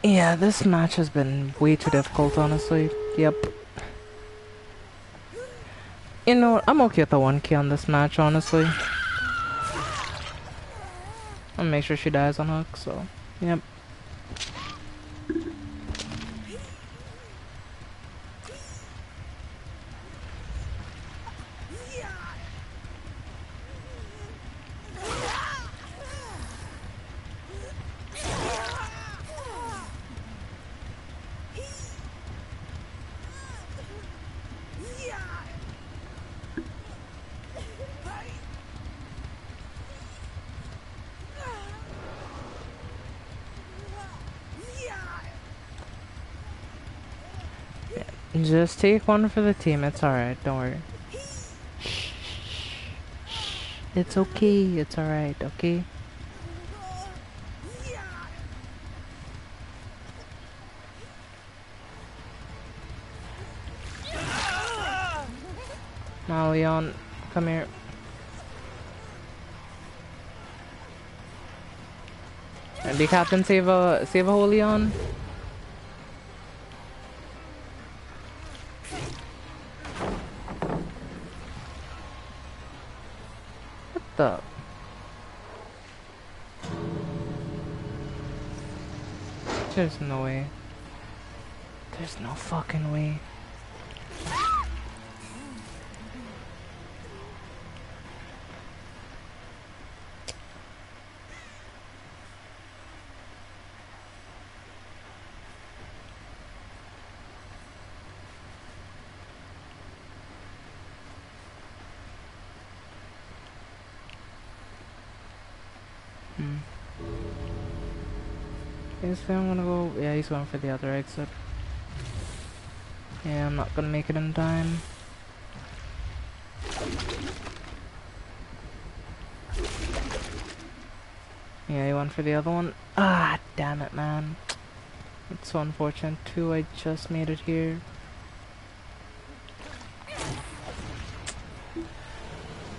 Yeah, this match has been way too difficult, honestly. Yep. You know what? I'm okay with the 1k on this match, honestly. I'll make sure she dies on hook, so... Yep. Just take one for the team, it's alright, don't worry. Shh, shh, shh. It's okay, it's alright, okay? Now, Leon, come here. And the captain save a whole Leon. What the? There's no way. There's no fucking way. Basically, I'm gonna go. Yeah, he's going for the other exit. Yeah, I'm not gonna make it in time. Yeah, he went for the other one. Ah, damn it, man. It's so unfortunate, too. I just made it here.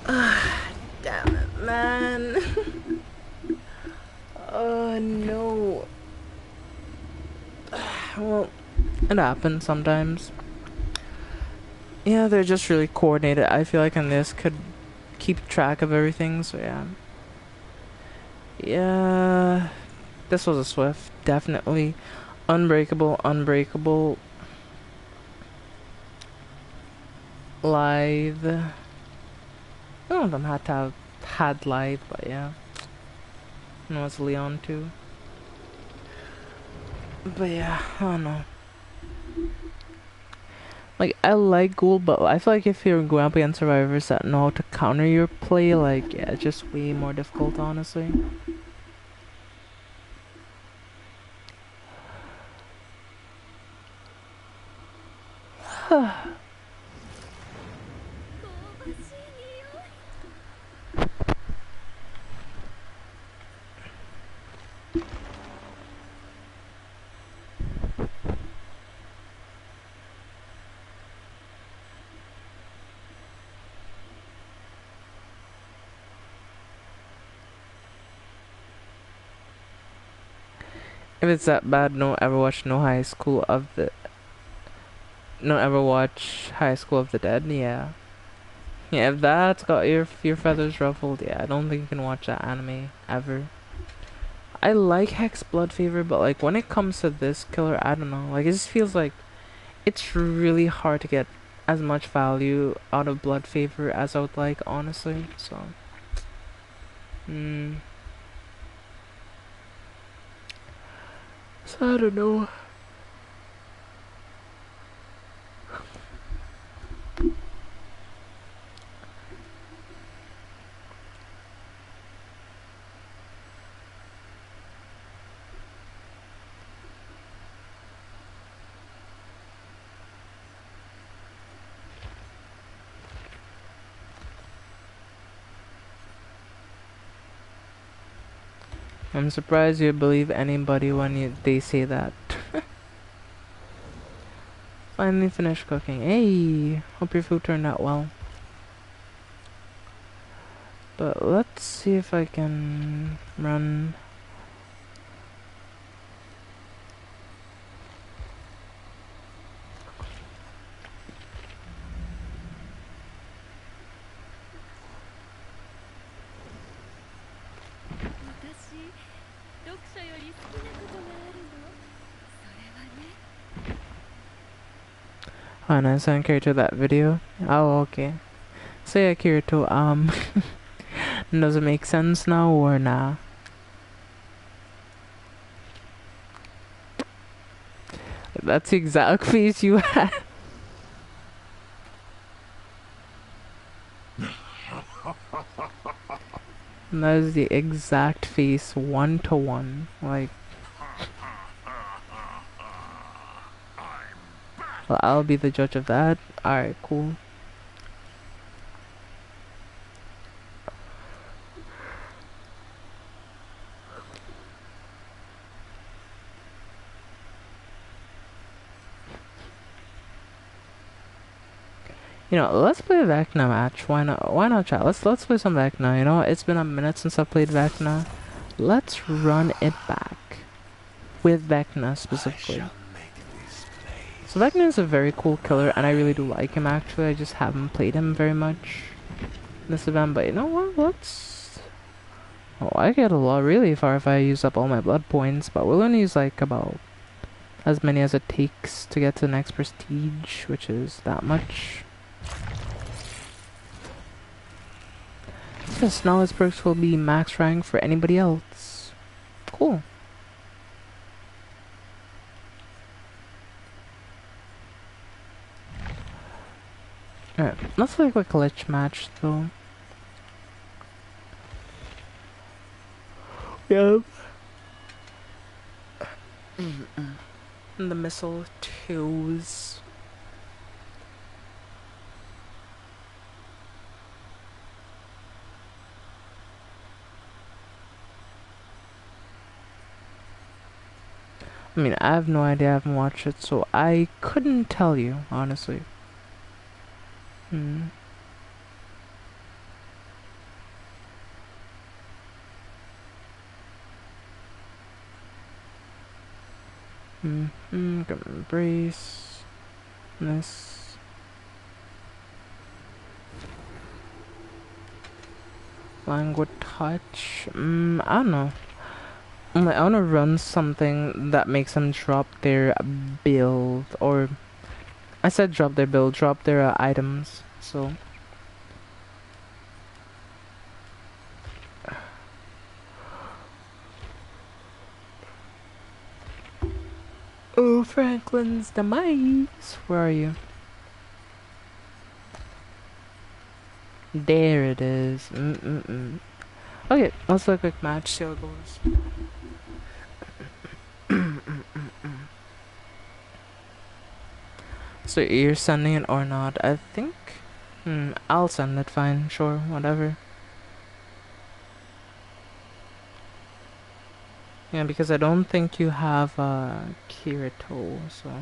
Ah, damn it, man. Oh, no. Well, it happens sometimes. Yeah, they're just really coordinated. I feel like in this could keep track of everything. So yeah, yeah. This was a Swift, definitely. Unbreakable, unbreakable. Lithe. None of them had to have had Lithe, but yeah. And it was Leon too. But yeah, I don't know. Like, I like Ghoul, but I feel like if you're going up against survivors that know how to counter your play, like, yeah, it's just way more difficult, honestly. If it's that bad, don't ever watch Don't ever watch High School of the Dead, yeah. Yeah, if that's got your feathers ruffled, yeah, I don't think you can watch that anime, ever. I like Hex Blood Fever, but like, when it comes to this killer, I don't know, like, it just feels like it's really hard to get as much value out of Blood Fever as I would like, honestly, so. So I don't know. I'm surprised you believe anybody when they say that. Finally finished cooking. Hey, hope your food turned out well. But let's see if I can run. Oh, nice. I Kirito that video. Oh, okay. So yeah, Kirito, does it make sense now or nah? That's the exact face you had. That is the exact face, 1-to-1. Like, well, I'll be the judge of that. Alright, cool. You know, let's play a Vecna match. Why not? Why not, chat? Let's play some Vecna. You know, it's been a minute since I played Vecna. Let's run it back with Vecna specifically. So Vecna is a very cool killer, and I really do like him. Actually, I just haven't played him very much in this event. But you know what? Let's. Oh, I get a lot really far if I use up all my blood points. But we'll only use like about as many as it takes to get to the next prestige, which is that much. Yes, now his perks will be max rank for anybody else. Cool. Alright, let's play a quick glitch match though. Yep. And the missile twos. I mean, I have no idea, I haven't watched it, so I couldn't tell you, honestly. Gonna embrace this. Languid touch. I don't know. I want to run something that makes them drop their build, or I said drop their build, drop their items. So. Oh, Franklin's demise. Where are you? There it is. Okay, let's do a quick match. See how it goes. So you're sending it or not? I think. I'll send it. Fine. Sure. Whatever. Yeah, because I don't think you have Kirito, so.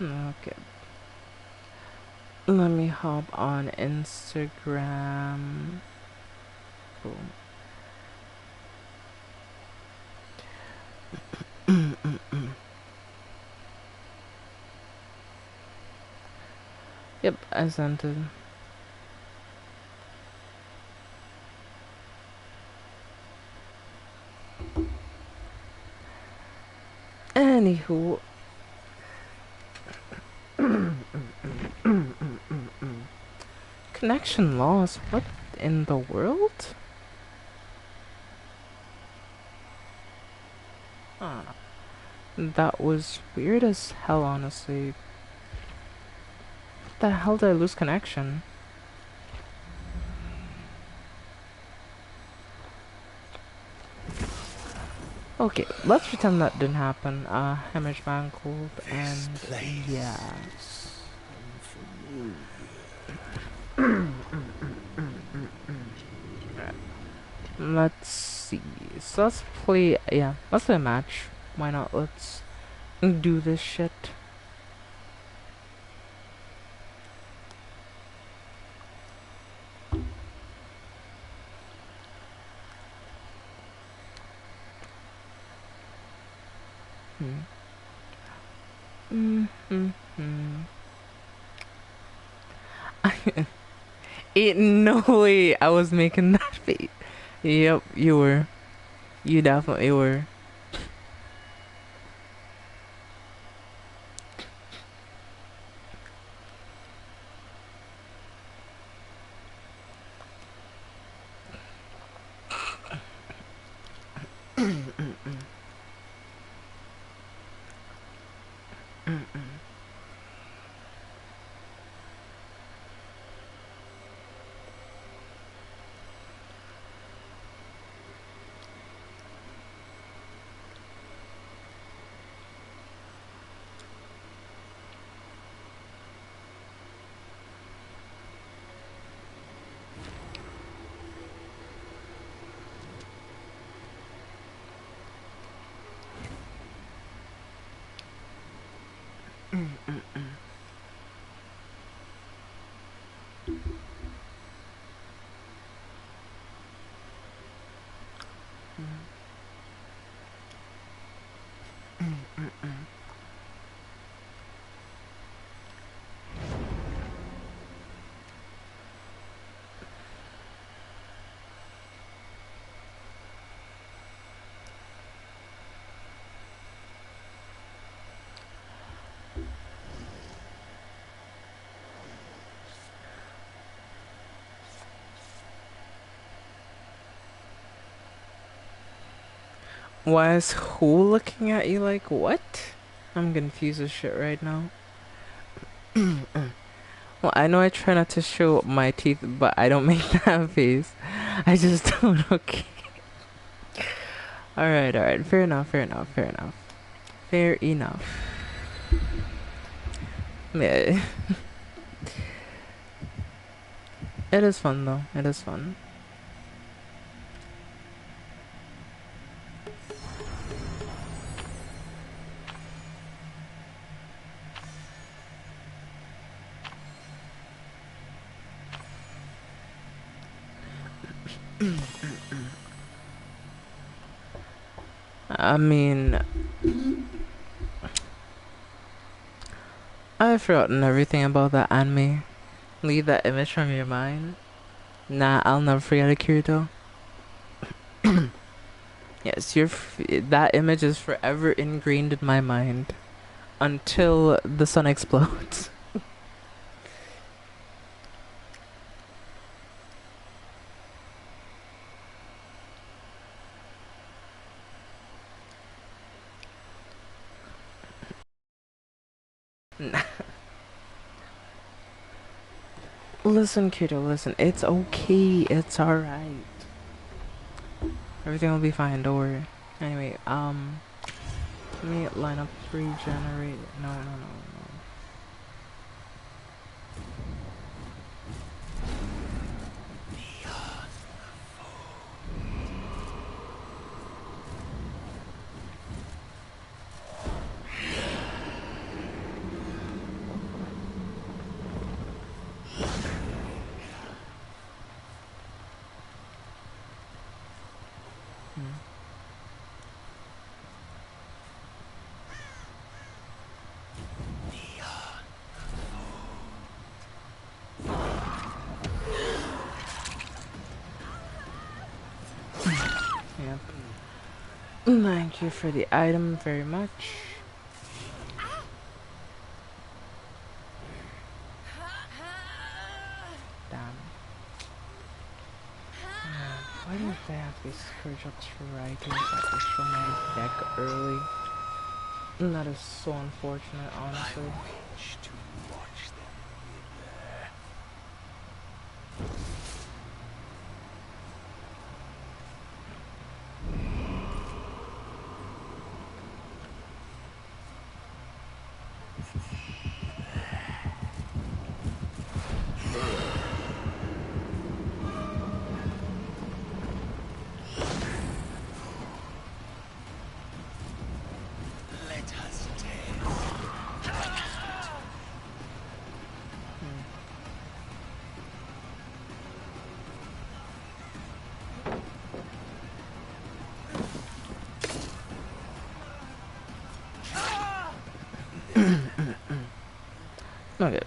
Okay. Let me hop on Instagram. Cool. Yep, I sent it. Anywho. Connection lost. What in the world? Ah, that was weird as hell, honestly. What the hell did I lose connection? Okay, let's pretend that didn't happen. Hemorrhage mangled, and yeah. Let's see. So let's play. Yeah, let's play a match. Why not? Let's do this shit. No way I was making that face. Yep, you were. You definitely were. Why is who looking at you like what? I'm confused as shit right now. Well, I know I try not to show my teeth, but I don't make that face. I just don't. Okay. Alright, alright. Fair enough, fair enough, fair enough. Fair enough. Yeah. It is fun though. It is fun. I mean, I've forgotten everything about that anime. Leave that image from your mind. Nah, I'll never forget it, Kirito. Yes, that image is forever ingrained in my mind until the sun explodes. Listen, Kirito, listen. It's okay. It's alright. Everything will be fine. Don't worry. Anyway, let me line up regenerate. No, no, no, no. Yep. Thank you for the item very much. Damn. Why don't they have these courage up to writers that can show my deck early? And that is so unfortunate, honestly. Okay.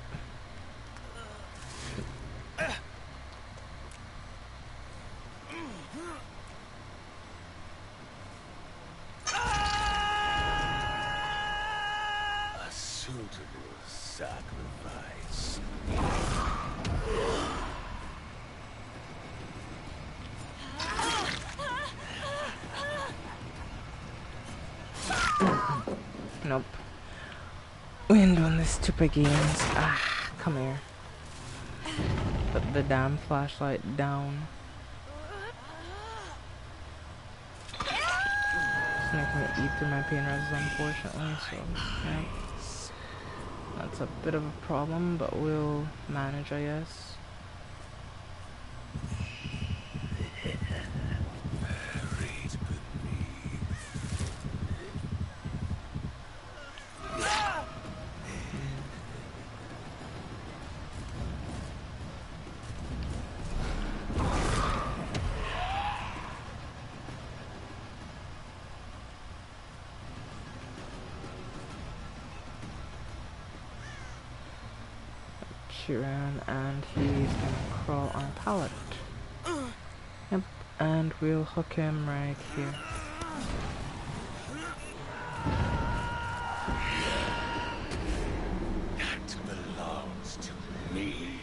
A suitable sacrifice. Nope. We ain't doing this stupid games. Ah, come here. Put the damn flashlight down. It's making me eat through my pain res, unfortunately, so yeah. That's a bit of a problem, but we'll manage, I guess. Around and he's gonna crawl on a pallet. Yep, and we'll hook him right here. That belongs to me.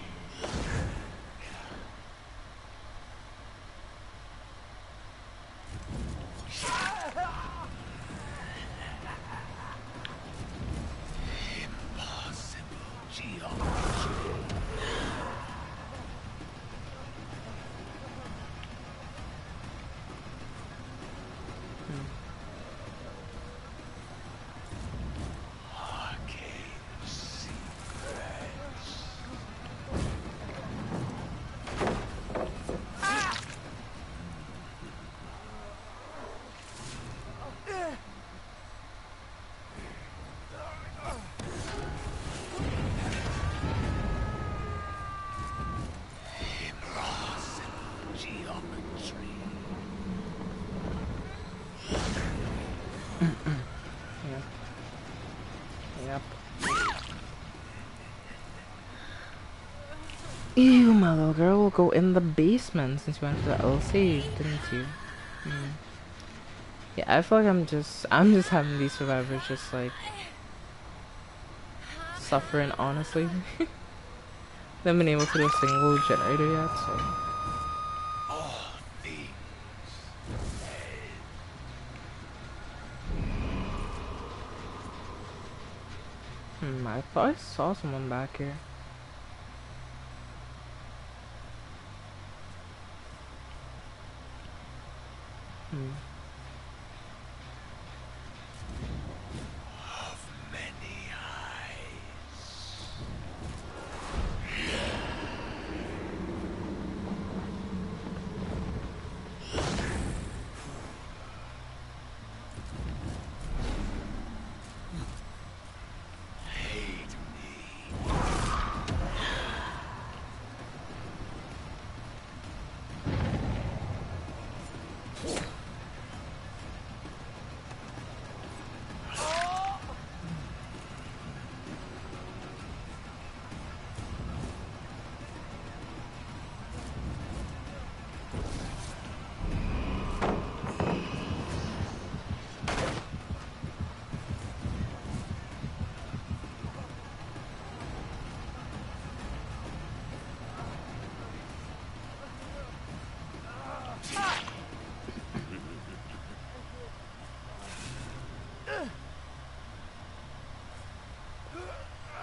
Impossible geometry. You, my little girl, will go in the basement since you went for the LC, didn't you? Hmm. Yeah, I feel like I'm just having these survivors just like suffering, honestly. They haven't been able to do a single generator yet, so. All things I thought I saw someone back here. Hmm. of many eyes. Hate me.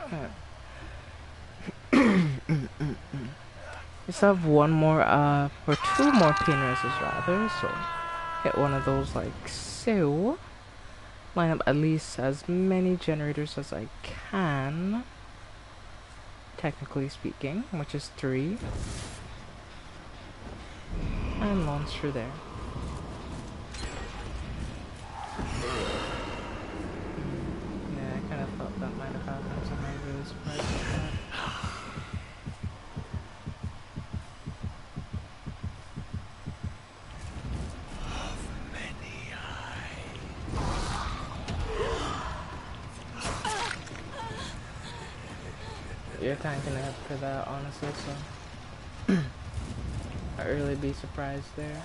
Alright. We still have one more, or two more pain races rather, so hit one of those like so. Line up at least as many generators as I can, technically speaking, which is 3. And monster there. Yeah, I kind of thought that might have happened, so I'm not really surprised about that. Of many eyes. You're tanking it for that, honestly, so I'd really be surprised there.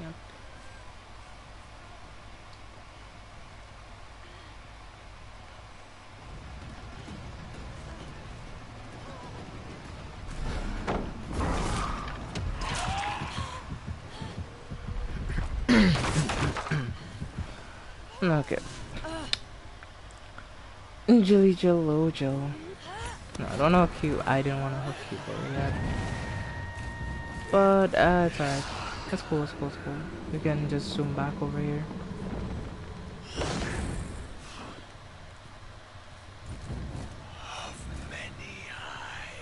Yep. Okay. Jilly Jello Jill. No, I don't know if I didn't want to hook you there yet. But, it's alright. It's cool, it's cool, it's cool. We can just zoom back over here. Of many eyes.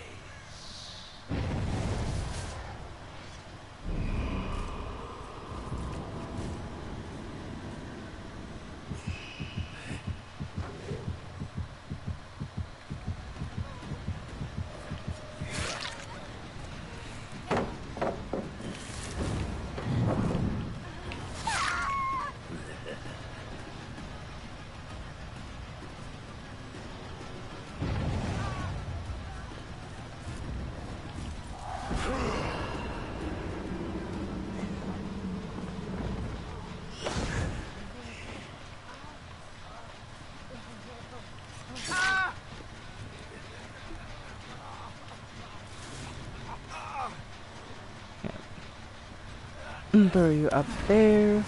Throw you up there.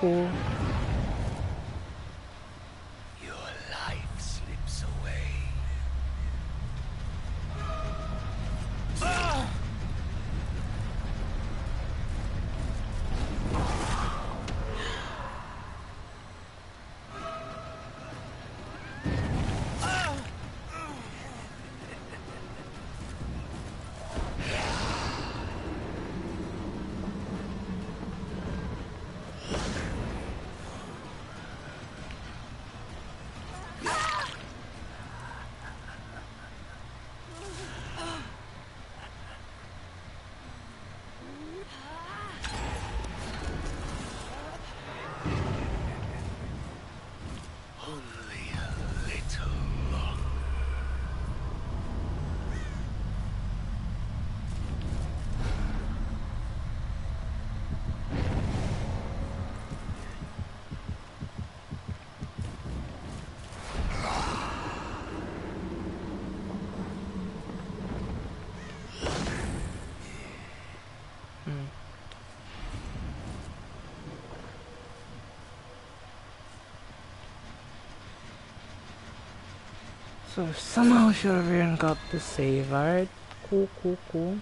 Cool. Your life slips away. So somehow should have even got the save. Alright. Cool, cool, cool.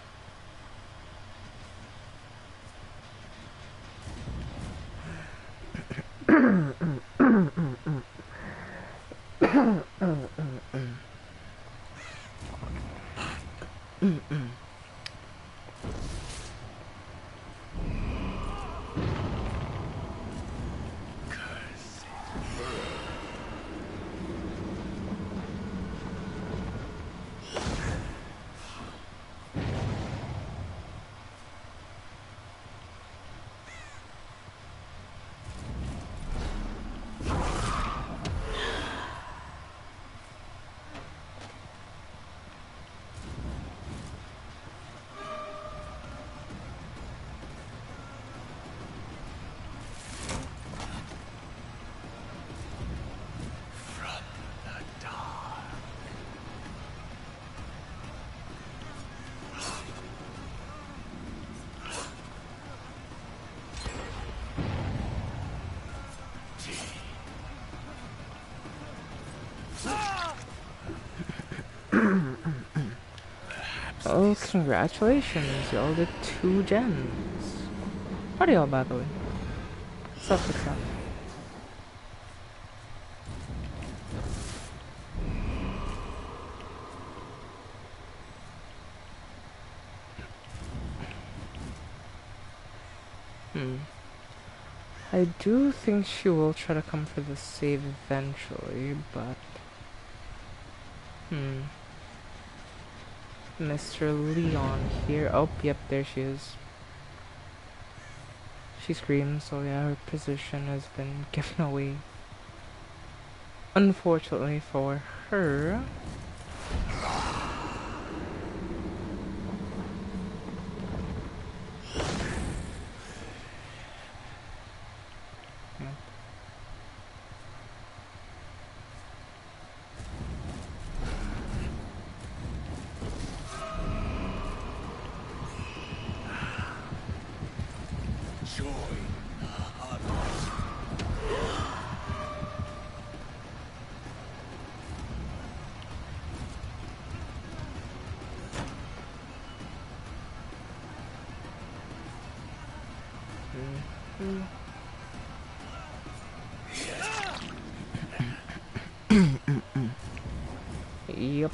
Oh, congratulations, y'all did 2 gens. How do y'all, by the way? Self-accept. I do think she will try to come for the save eventually, but... Mr. Leon here. Oh, yep, there she is. She screams, so yeah, her position has been given away. Unfortunately for her. Yep.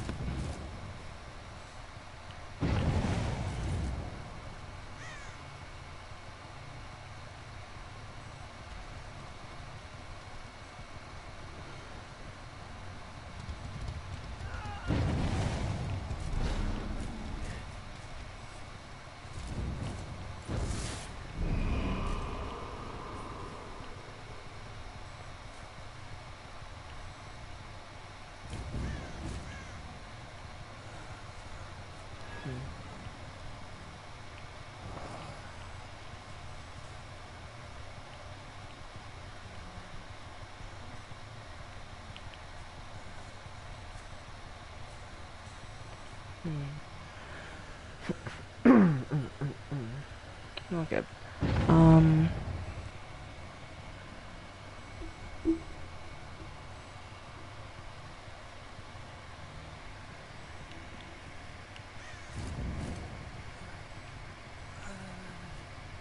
Okay.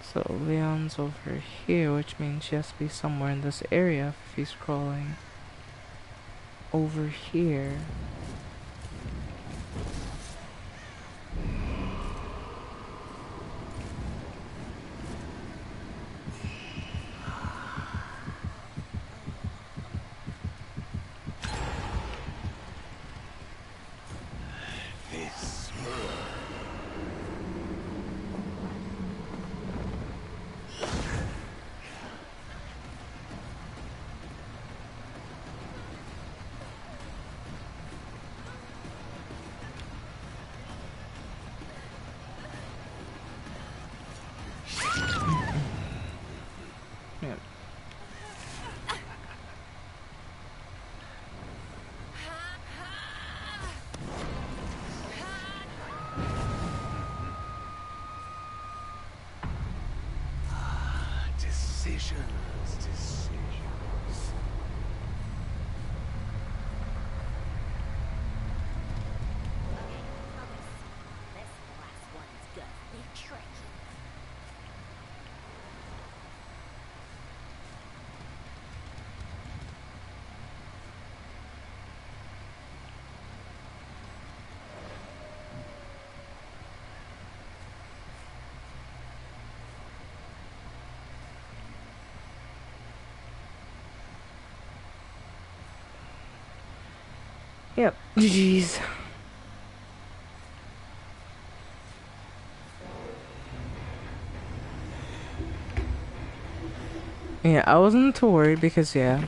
So Leon's over here, which means she has to be somewhere in this area if he's crawling over here. Yep. GG's. Yeah, I wasn't too worried because yeah.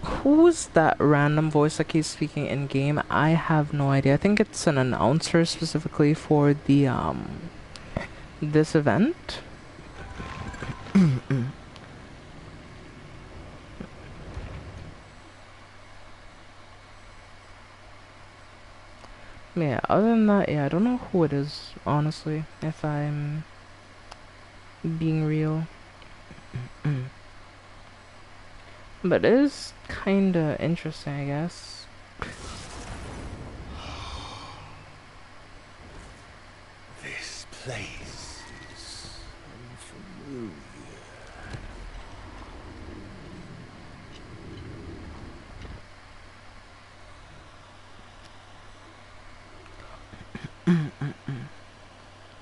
Who's that random voice that keeps speaking in game? I have no idea. I think it's an announcer specifically for the this event. Yeah, other than that, yeah, I don't know who it is, honestly, if I'm being real. But it is kinda interesting, I guess. This place is unfamiliar.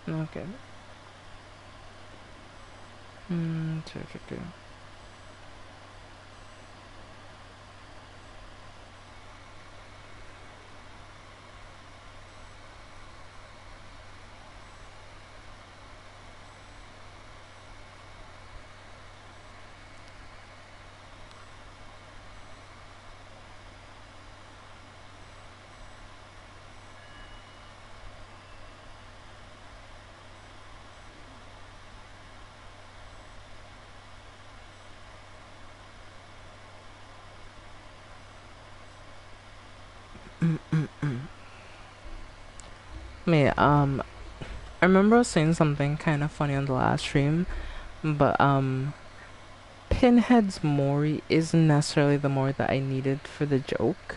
Okay. Two. Yeah, I remember I was saying something kind of funny on the last stream, but Pinhead's Mori isn't necessarily the Mori that I needed for the joke.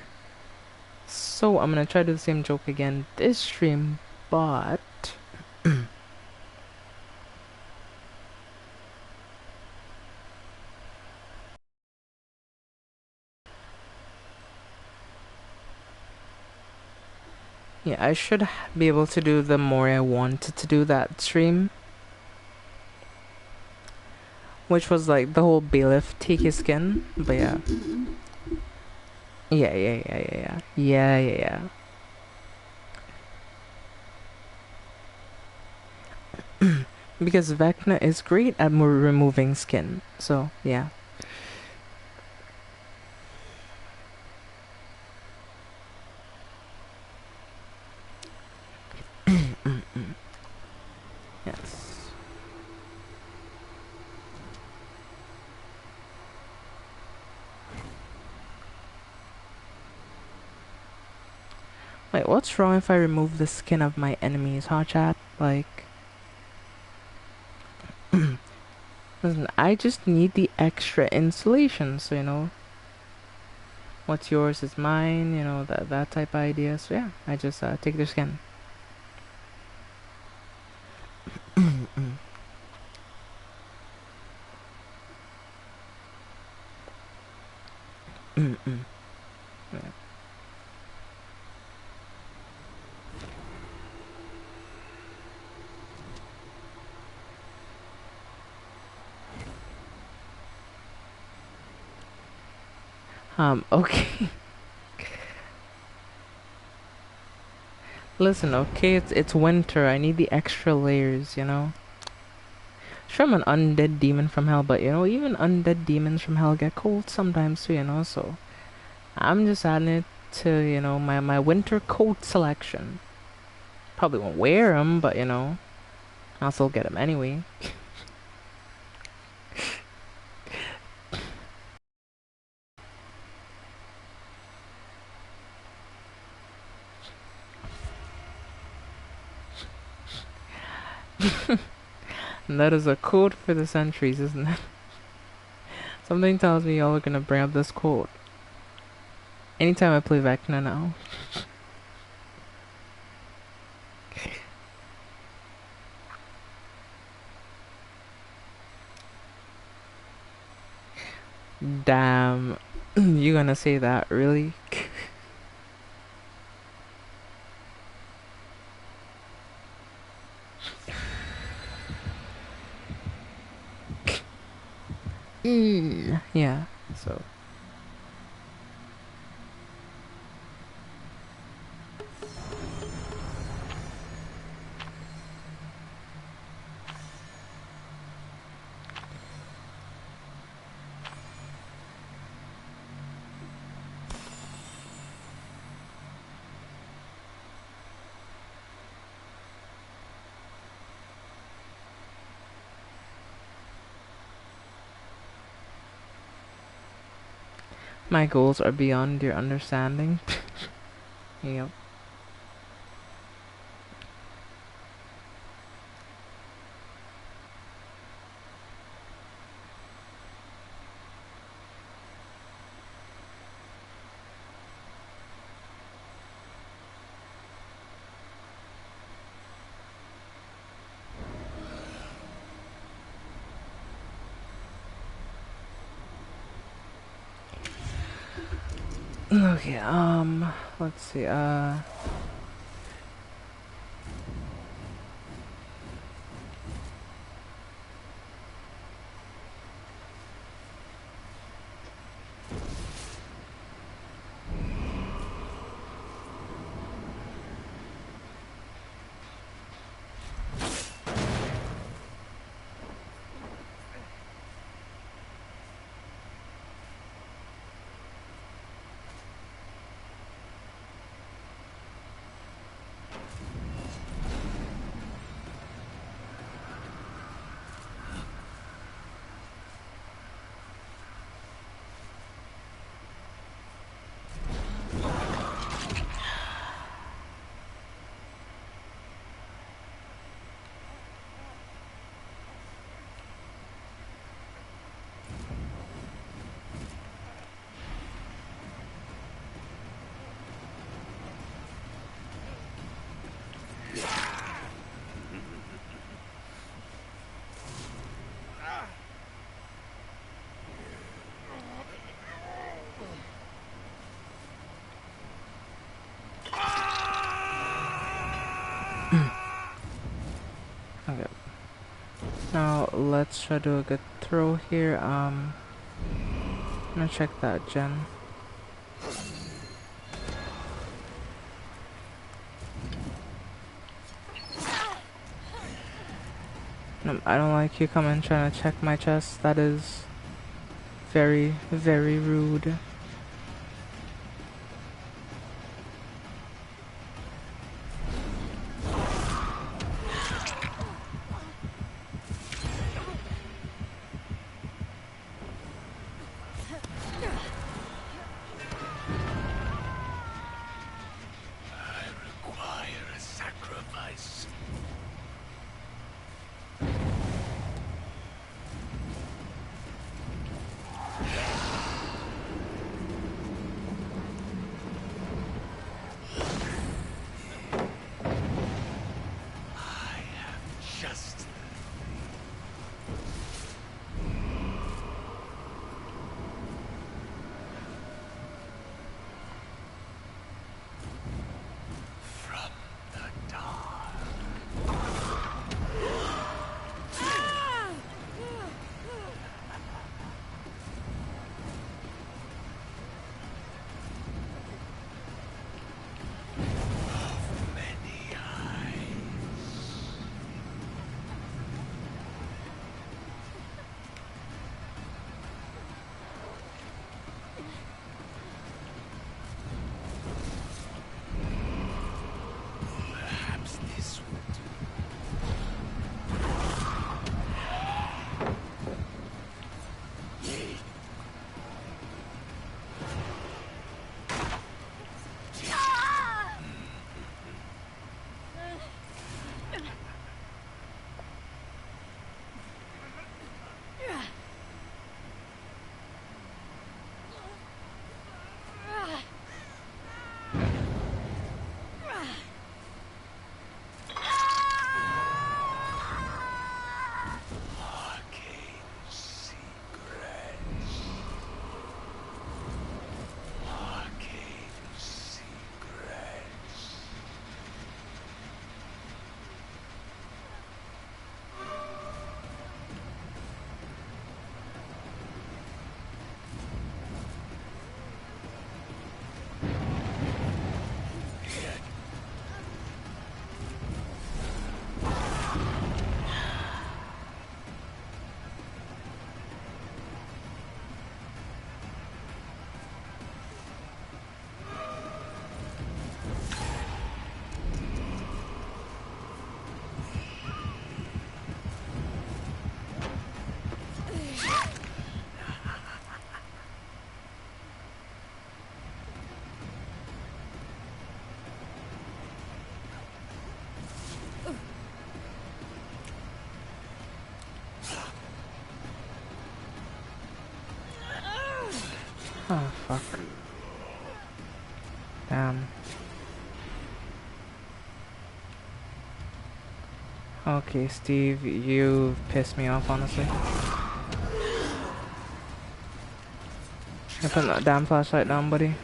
So I'm gonna try to do the same joke again this stream, but yeah, I should be able to do the Mori I wanted to do that stream, which was like the whole bailiff take his skin. But yeah, yeah. Because Vecna is great at removing skin. So yeah. Yes. Wait, what's wrong if I remove the skin of my enemies, huh, chat? Like, listen, I just need the extra insulation, so you know, what's yours is mine, you know, that type of idea. So yeah, I just take their skin. Yeah. Okay. Listen, okay, it's winter. I need the extra layers, you know. Sure, I'm an undead demon from hell, but you know, even undead demons from hell get cold sometimes too, you know. So I'm just adding it to you know my winter coat selection. Probably won't wear them, but you know, I'll still get them anyway. And that is a code for the centuries, isn't it? Something tells me y'all are gonna bring up this quote anytime I play Vecna now. Damn, you gonna say that really? Yeah. So My goals are beyond your understanding. Yep. Okay, let's see, okay. Now let's try to do a good throw here. I'm gonna check that gen. No, I don't like you coming trying to check my chest. That is very, very rude. I require a sacrifice. Oh, fuck. Damn. Okay, Steve, you've pissed me off, honestly. You put that damn flashlight down, buddy.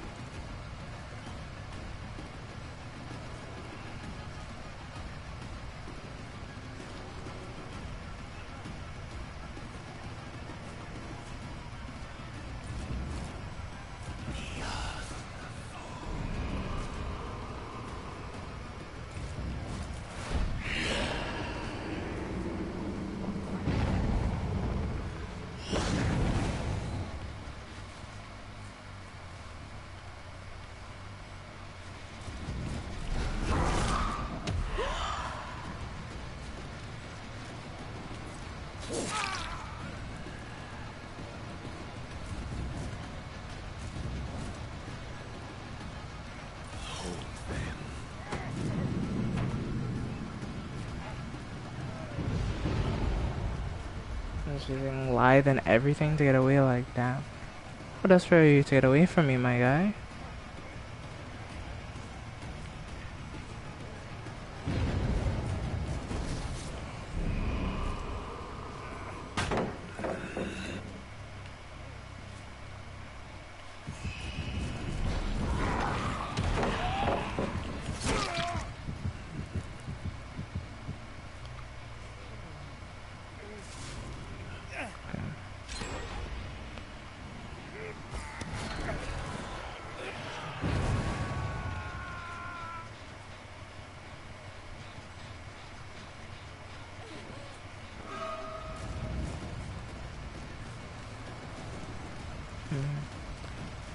Just using lithe and everything to get away like that. What else for you to get away from me, my guy?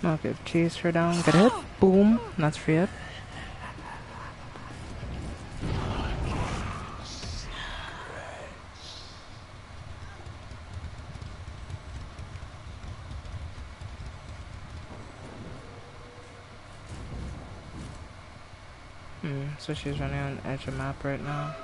Okay, chase her down, get a hit, boom, that's free it. So she's running on the edge of map right now.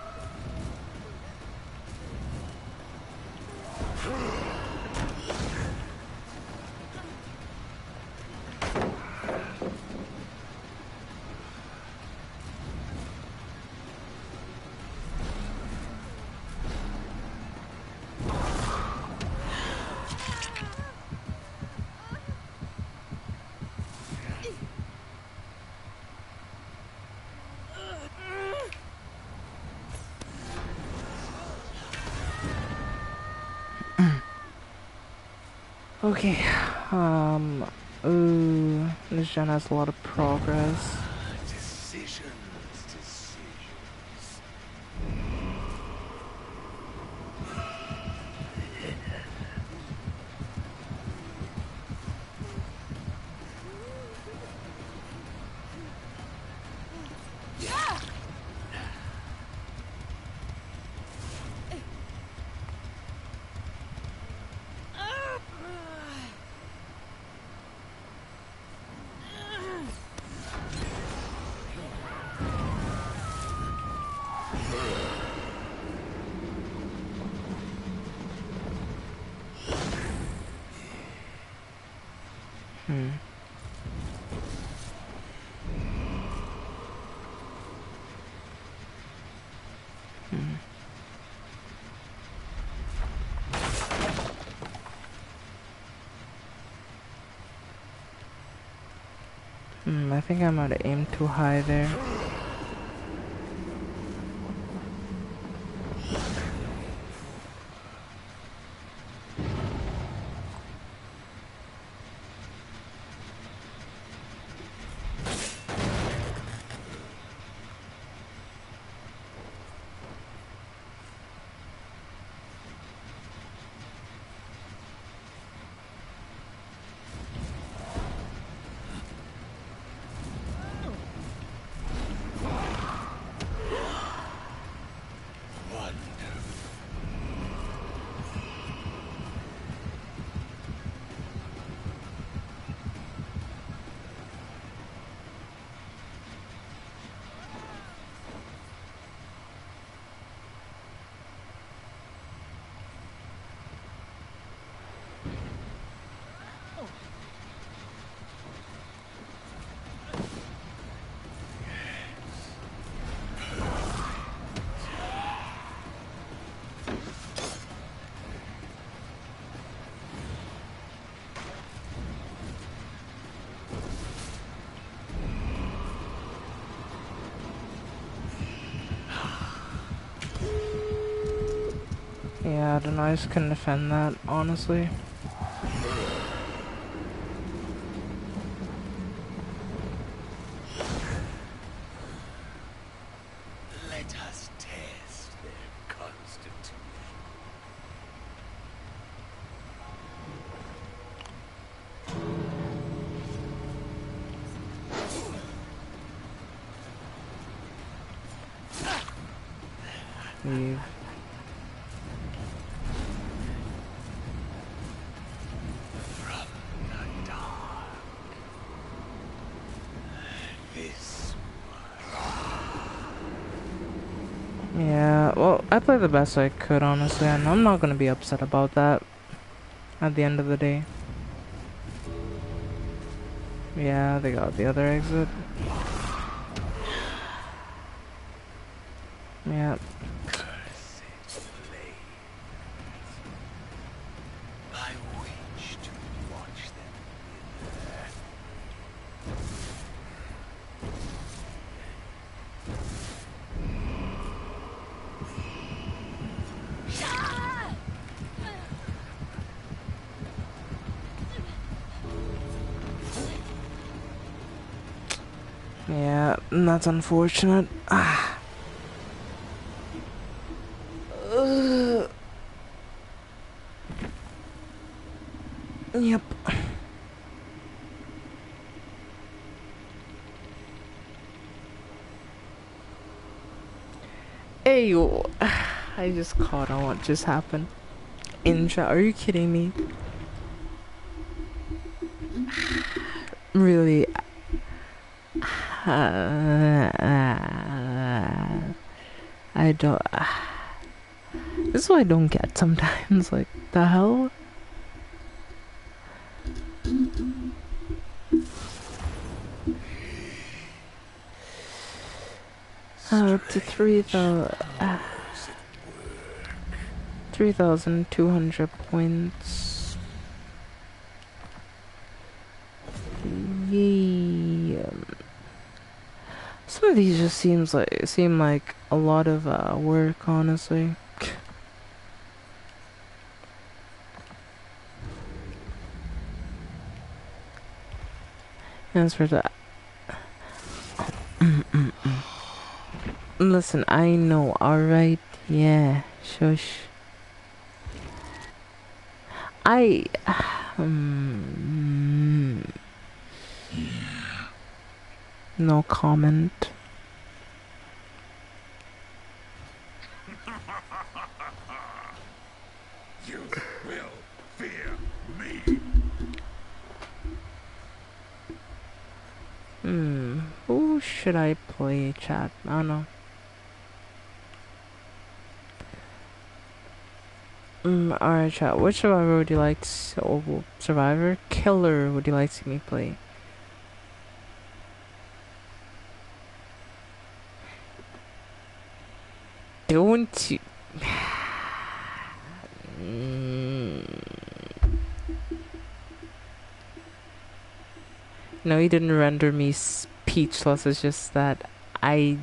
Okay, this gen has a lot of progress. Decisions, decisions. I think I might have aimed too high there. don't know, I just couldn't defend that, honestly. Let us test their constitution. Leave. From the dark. This Yeah, well, I played the best I could, honestly, and I'm not gonna be upset about that at the end of the day. Yeah, they got the other exit. Yeah. cursed blade. I wish to watch them wither. Yeah, that's unfortunate. Ah. Yep. Hey, yo. I just caught on what just happened. In chat, are you kidding me? Really? I don't. This is what I don't get sometimes. Like, the hell? Up to 3,200 points. Yeah. Some of these just seem like a lot of work, honestly. As for that, listen, I know, alright? Yeah, shush. No comment. You will fear me. Who should I play, chat? I don't know. Alright, chat. Which survivor would you like to, oh, survivor? Killer would you like to see me play? Don't you... No, he didn't render me speechless. It's just that I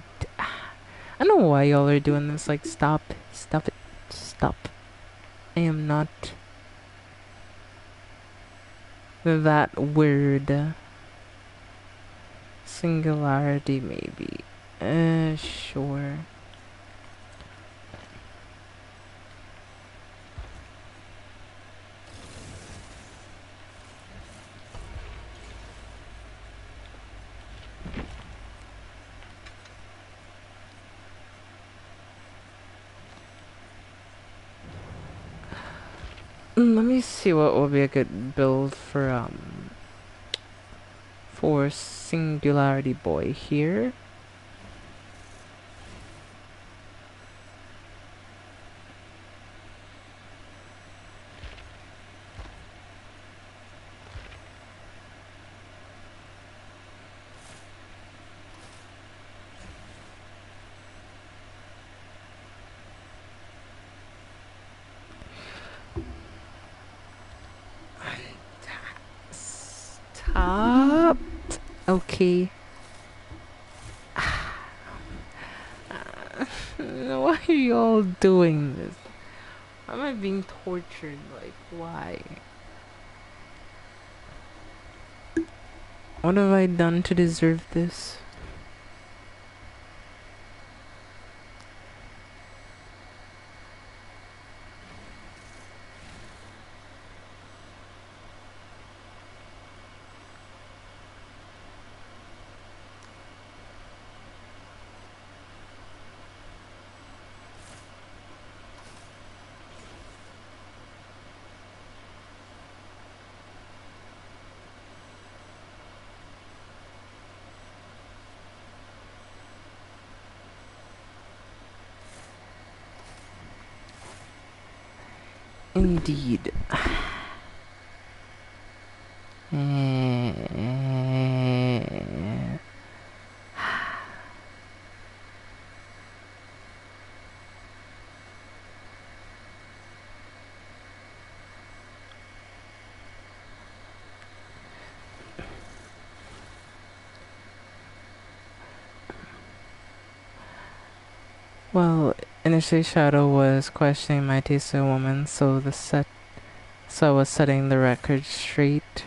don't know why y'all are doing this. Like, stop it. Stop. I am not that word. Singularity, maybe. Sure. Let me see what will be a good build for Singularity Boy here. Stop. Okay. Why are you all doing this? am I being tortured? Like, why? What have I done to deserve this? Indeed. Well, initially Shadow was questioning my taste in women, so I was setting the record straight.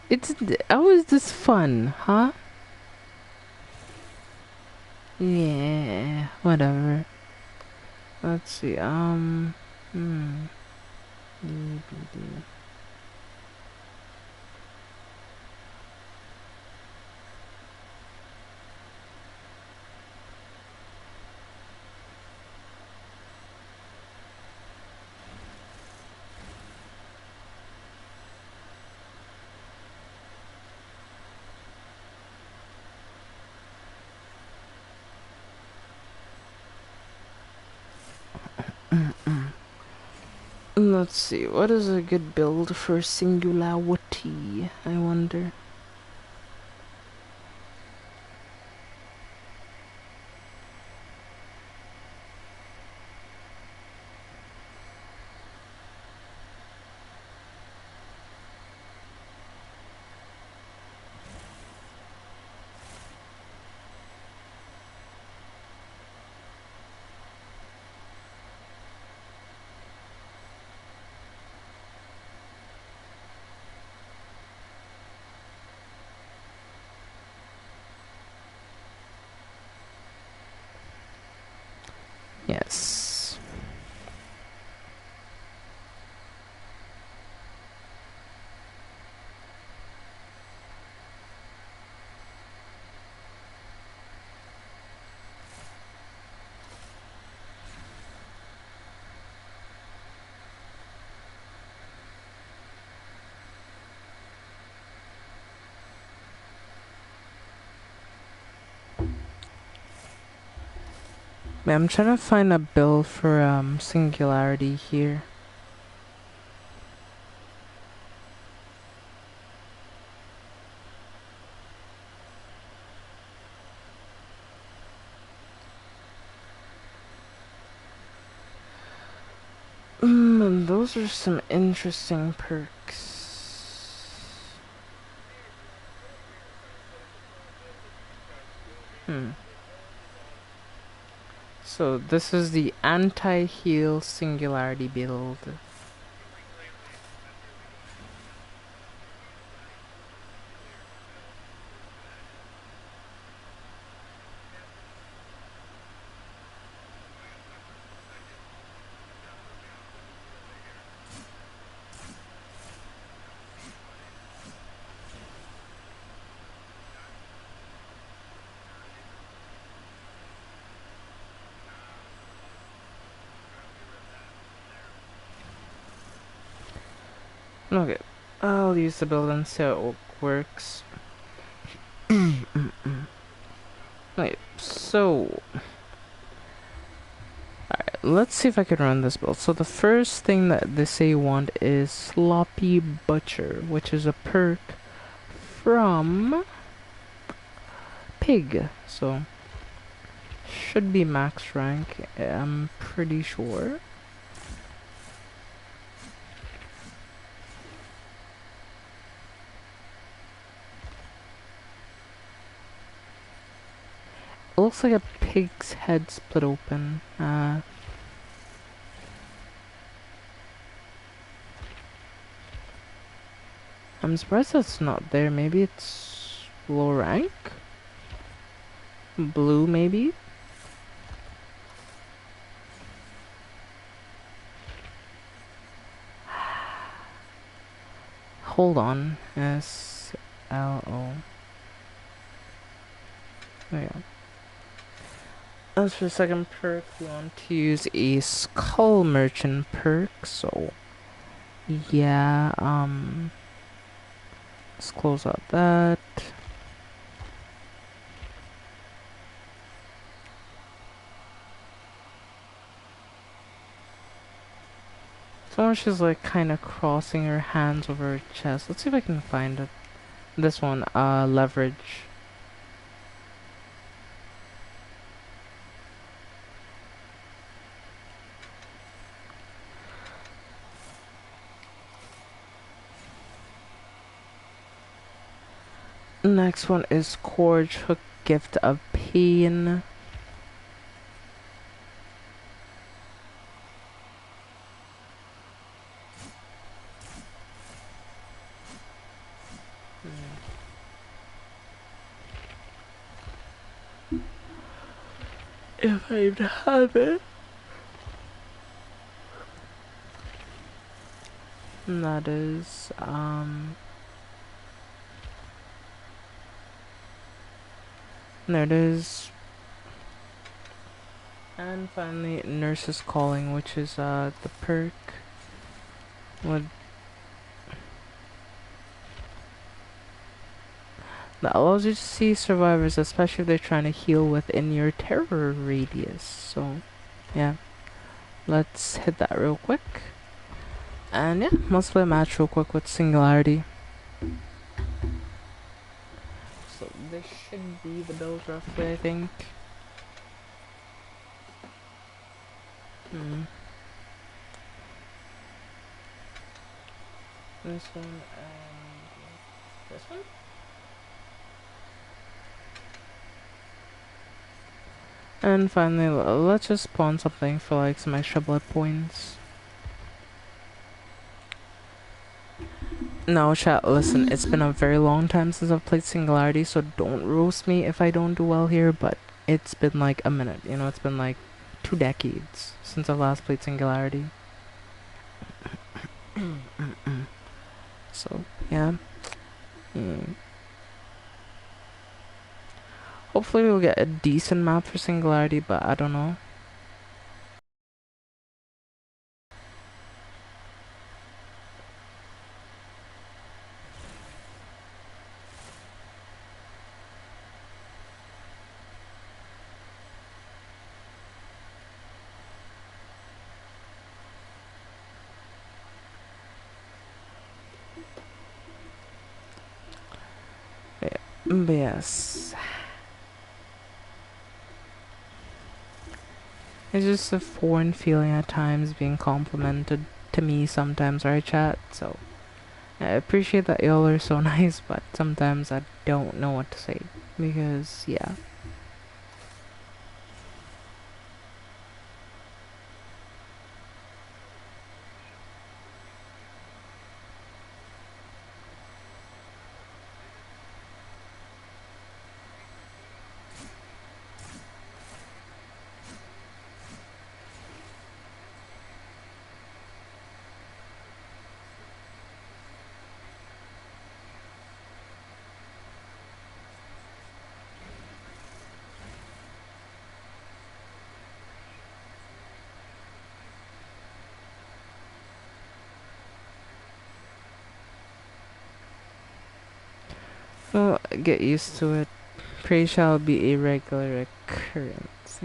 It's how is this fun, huh? Yeah, whatever. Let's see. DBD. Let's see. What is a good build for singularity? I wonder. Yes. I'm trying to find a build for singularity here. Those are some interesting perks. So this is the anti-heal singularity build. Okay, I'll use the build and see how it works. Okay, so alright, let's see if I can run this build. So the first thing that they say you want is Sloppy Butcher, which is a perk from Pig. So should be max rank, I'm pretty sure. It looks like a pig's head split open. I'm surprised that's not there. Maybe it's low rank? Blue, maybe? Hold on. SLO. There you go. As for the second perk, we want to use a Skull Merchant perk, so yeah, let's close out that. So she's like kind of crossing her hands over her chest. Let's see if I can find it. This one, leverage. Next one is Scourge Hook, Gift of Pain. If I have it. And that is, there it is. And finally, Nurse's Calling, which is, the perk. Would that allows you to see survivors, especially if they're trying to heal within your terror radius. So, yeah. Let's hit that real quick. And yeah, let's play a match real quick with Singularity. So this should be the build roughly, I think. This one and this one. And finally, let's just spawn something for like some extra blood points. No, chat, listen, it's been a very long time since I've played Singularity, so don't roast me if I don't do well here, but it's been like a minute, you know, it's been like 2 decades since I last played Singularity. So, yeah. Hopefully we'll get a decent map for Singularity, but I don't know. But yes. It's just a foreign feeling at times being complimented to me sometimes, right, chat? So, I appreciate that y'all are so nice, but sometimes I don't know what to say. Because, yeah. Well, get used to it. Pray shall be a regular occurrence.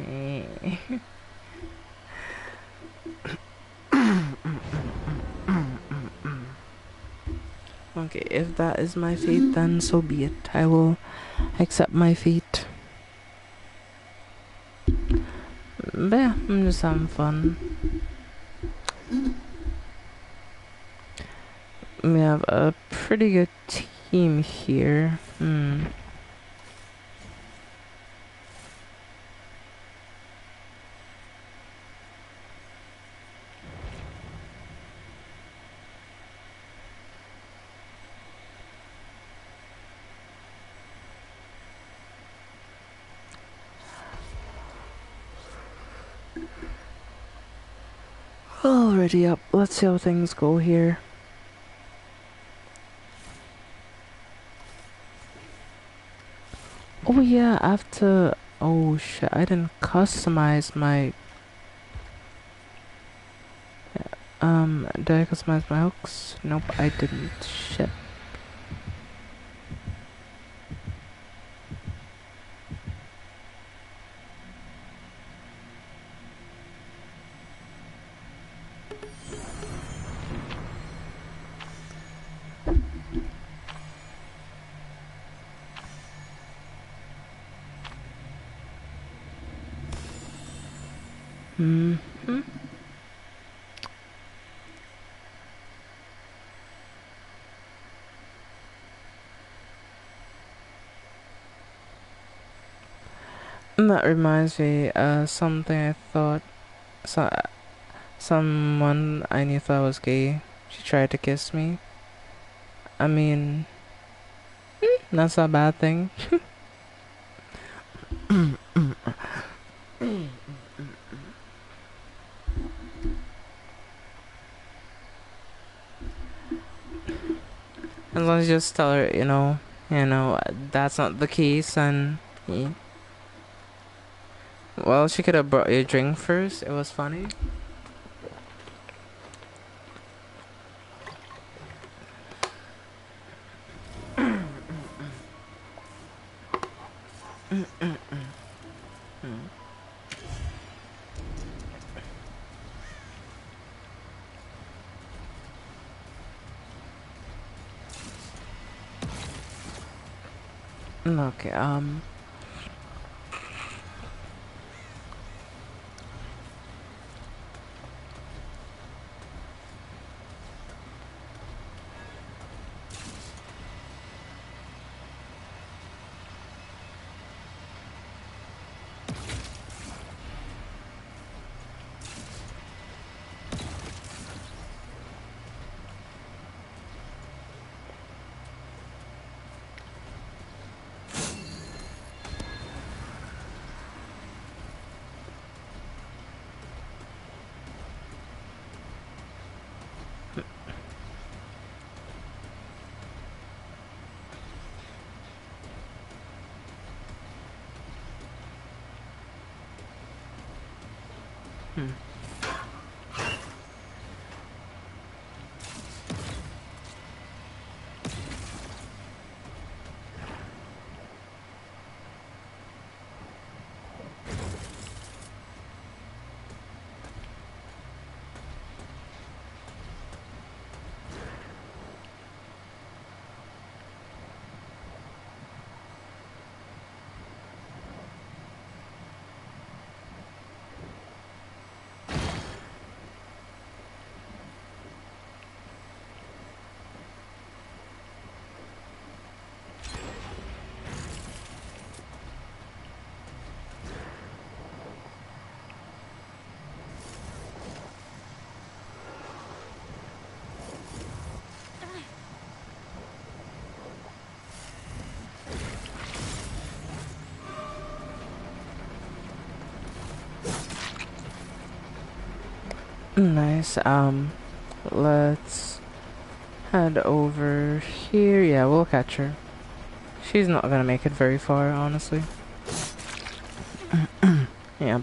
Okay, if that is my fate, then so be it. I will accept my fate. But yeah, I'm just having fun. We have a pretty good team here. Already up. Let's see how things go here. Oh yeah, I have to... Oh shit, I didn't customize my... Did I customize my hooks? Nope, I didn't. Shit. Hmm. That reminds me, something I thought... So, someone I knew thought was gay. She tried to kiss me. I mean... That's a bad thing. As long as you just tell her, that's not the case, and yeah. Well, she could have brought you a drink first. It was funny. Okay, nice. Let's head over here. Yeah, we'll catch her. She's not gonna make it very far, honestly. Yep.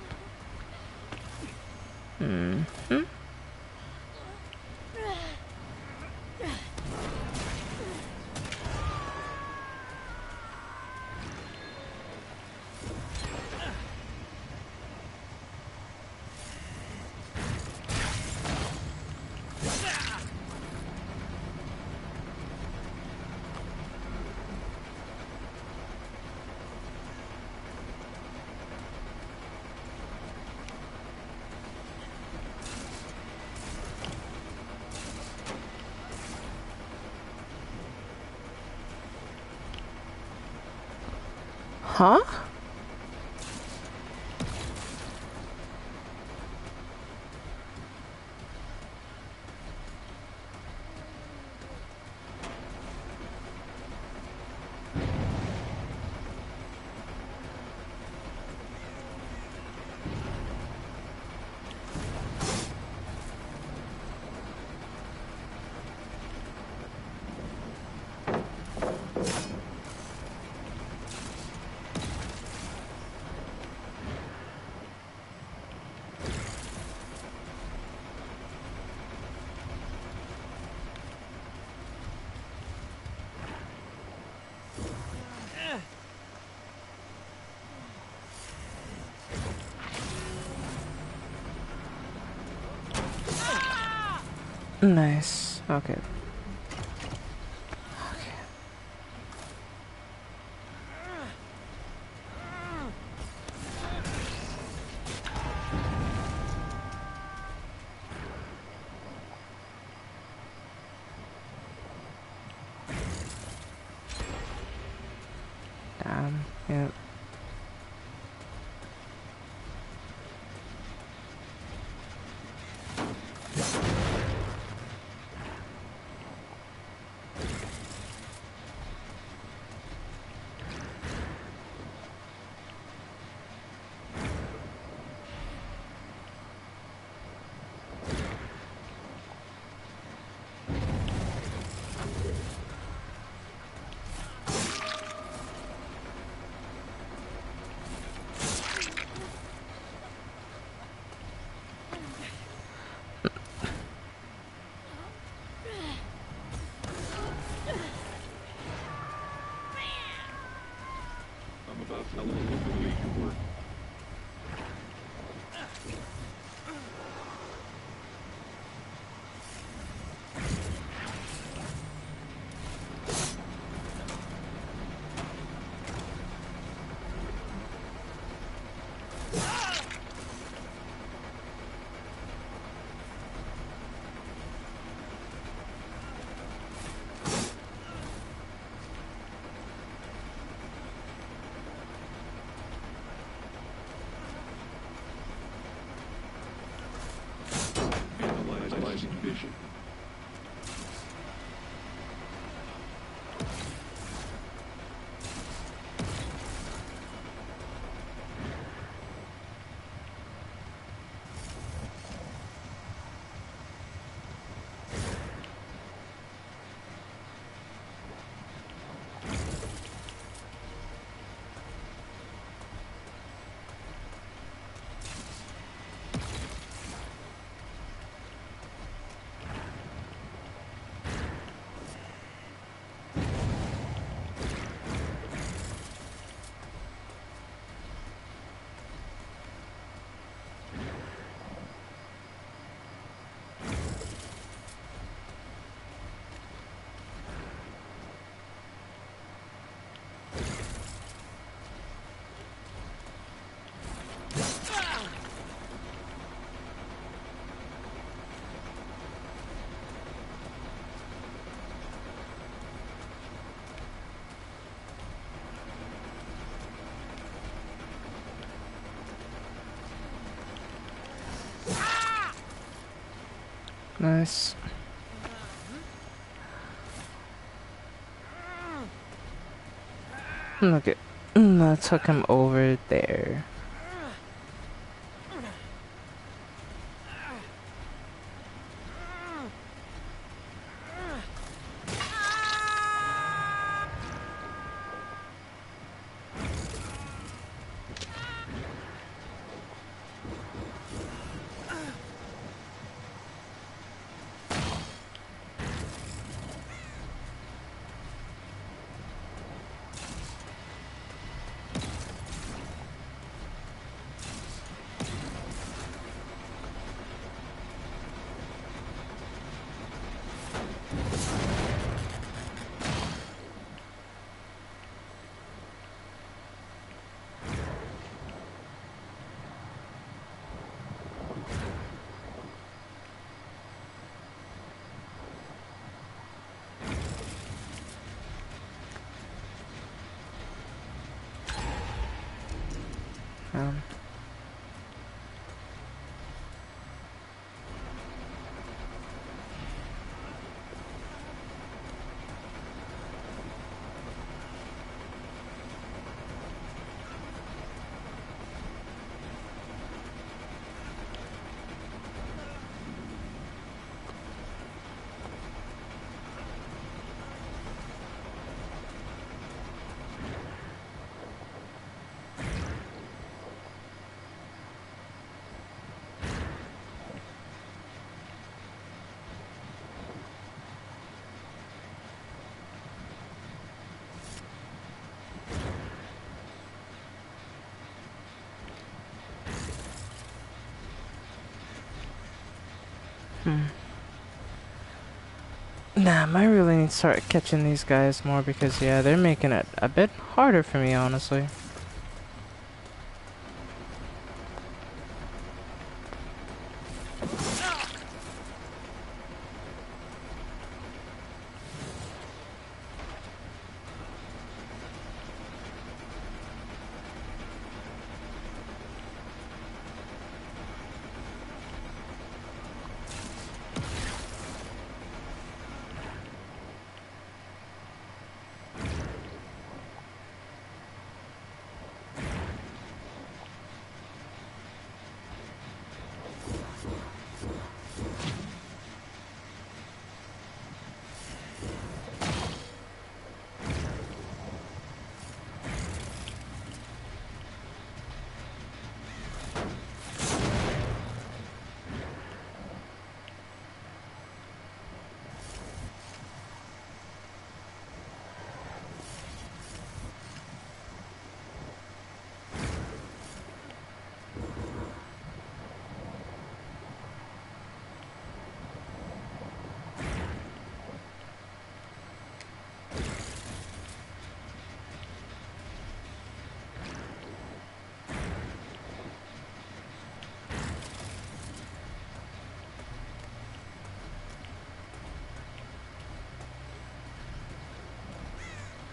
Huh? Nice. Okay. Damn. Yeah. I'm about to look the way you work. Analyzing vision. Nice. Okay. I took him over there. man. Damn, I really need to start catching these guys more because, yeah, they're making it a bit harder for me, honestly.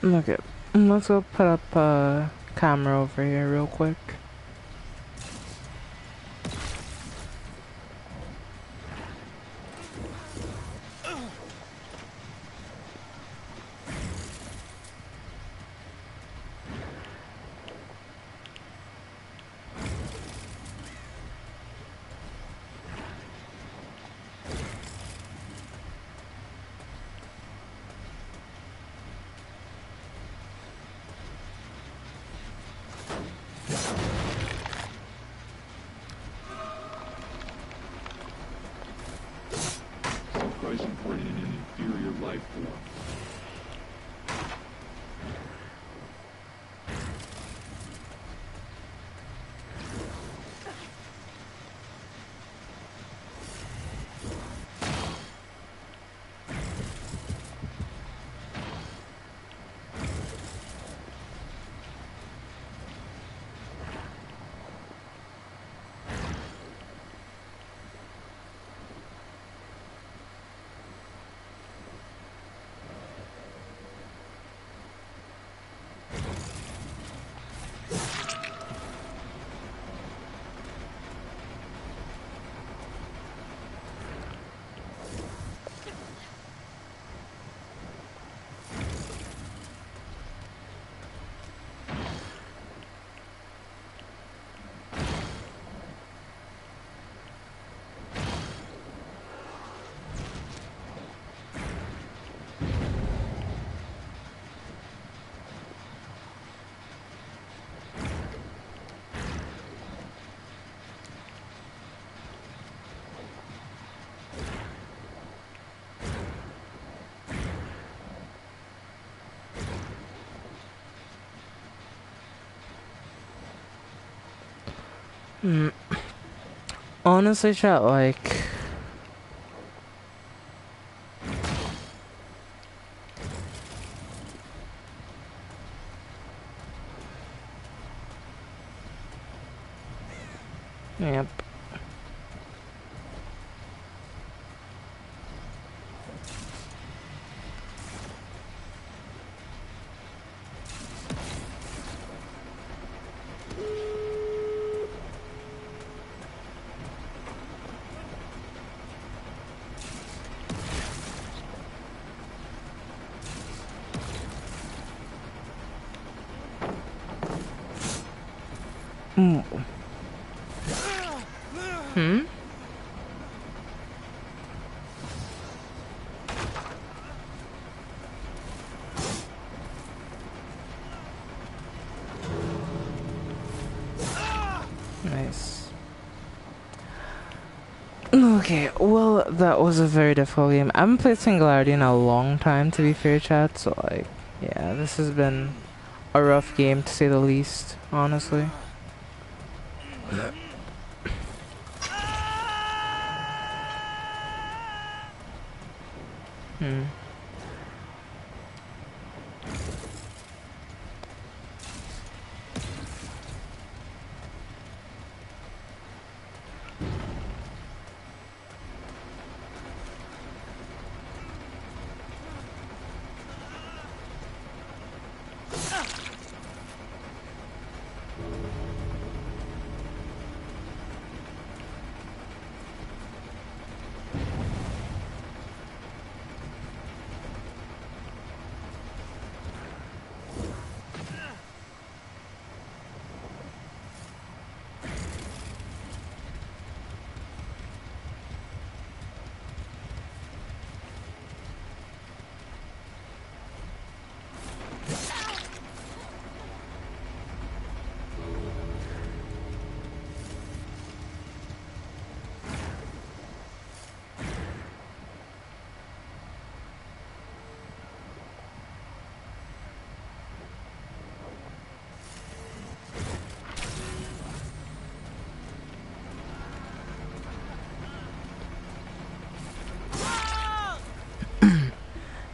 Okay, let's go put up a camera over here real quick. Sacrificing for an inferior life form. Honestly, chat, like, yep. Hmm? Hmm? Nice. Okay, well, that was a very difficult game. I haven't played Singularity in a long time, to be fair, chat, so, like, yeah, this has been a rough game, to say the least, honestly. Hmm.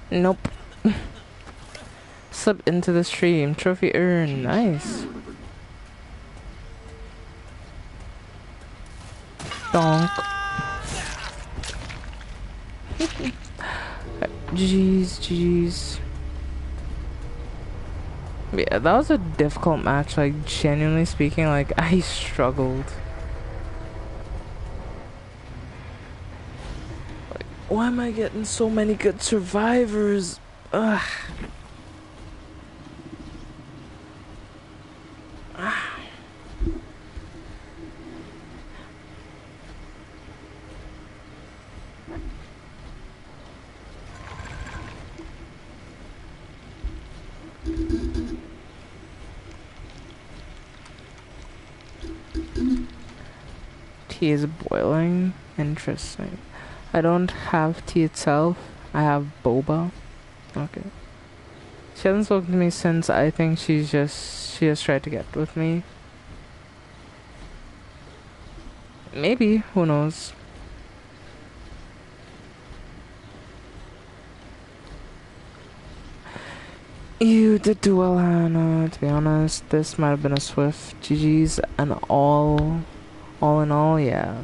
Nope. Slip into the stream. Trophy earned. Nice. Donk. GG's, GG's. Yeah, that was a difficult match, like, genuinely speaking, like, I struggled. Like, why am I getting so many good survivors? Ugh. Tea is boiling. Interesting. I don't have tea itself. I have boba. Okay. She hasn't spoken to me since. I think she just tried to get with me. Maybe. Who knows? You did do well, Hannah. To be honest, this might have been a swift GG's, and all in all, yeah.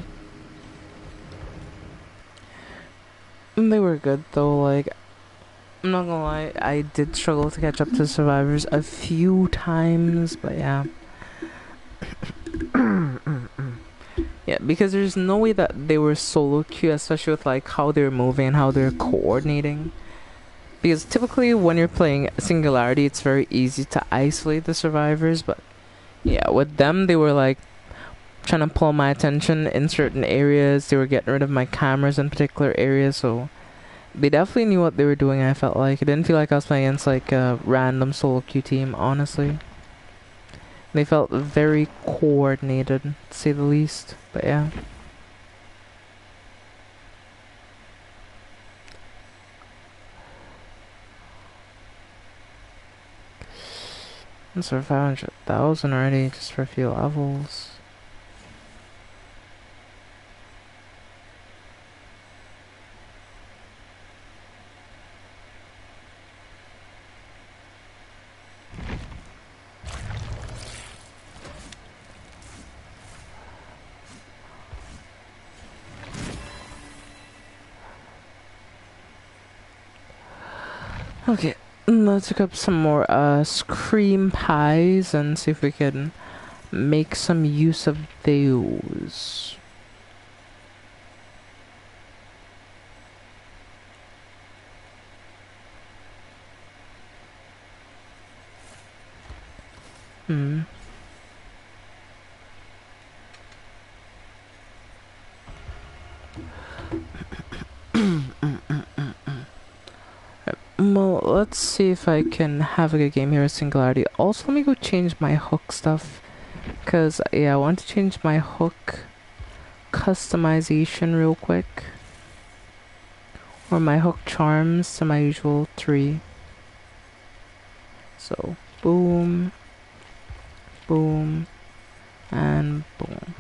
They were good though. Like, I'm not gonna lie, I did struggle to catch up to survivors a few times, but yeah. Yeah, because there's no way that they were solo queue, especially with like how they're moving and how they're coordinating. Because typically when you're playing Singularity, it's very easy to isolate the survivors, but yeah, with them they were like trying to pull my attention in certain areas. They were getting rid of my cameras in particular areas, so they definitely knew what they were doing. I felt like it didn't feel like I was playing against like a random solo queue team, honestly. They felt very coordinated, to say the least. But yeah. It's for 500,000 already, just for a few levels. Okay, let's look up some more scream pies and see if we can make some use of those. Hmm. Well, let's see if I can have a good game here with Singularity. Also, let me go change my hook stuff. Because, yeah, I want to change my hook customization real quick. Or my hook charms to my usual 3. So, boom, boom, and boom.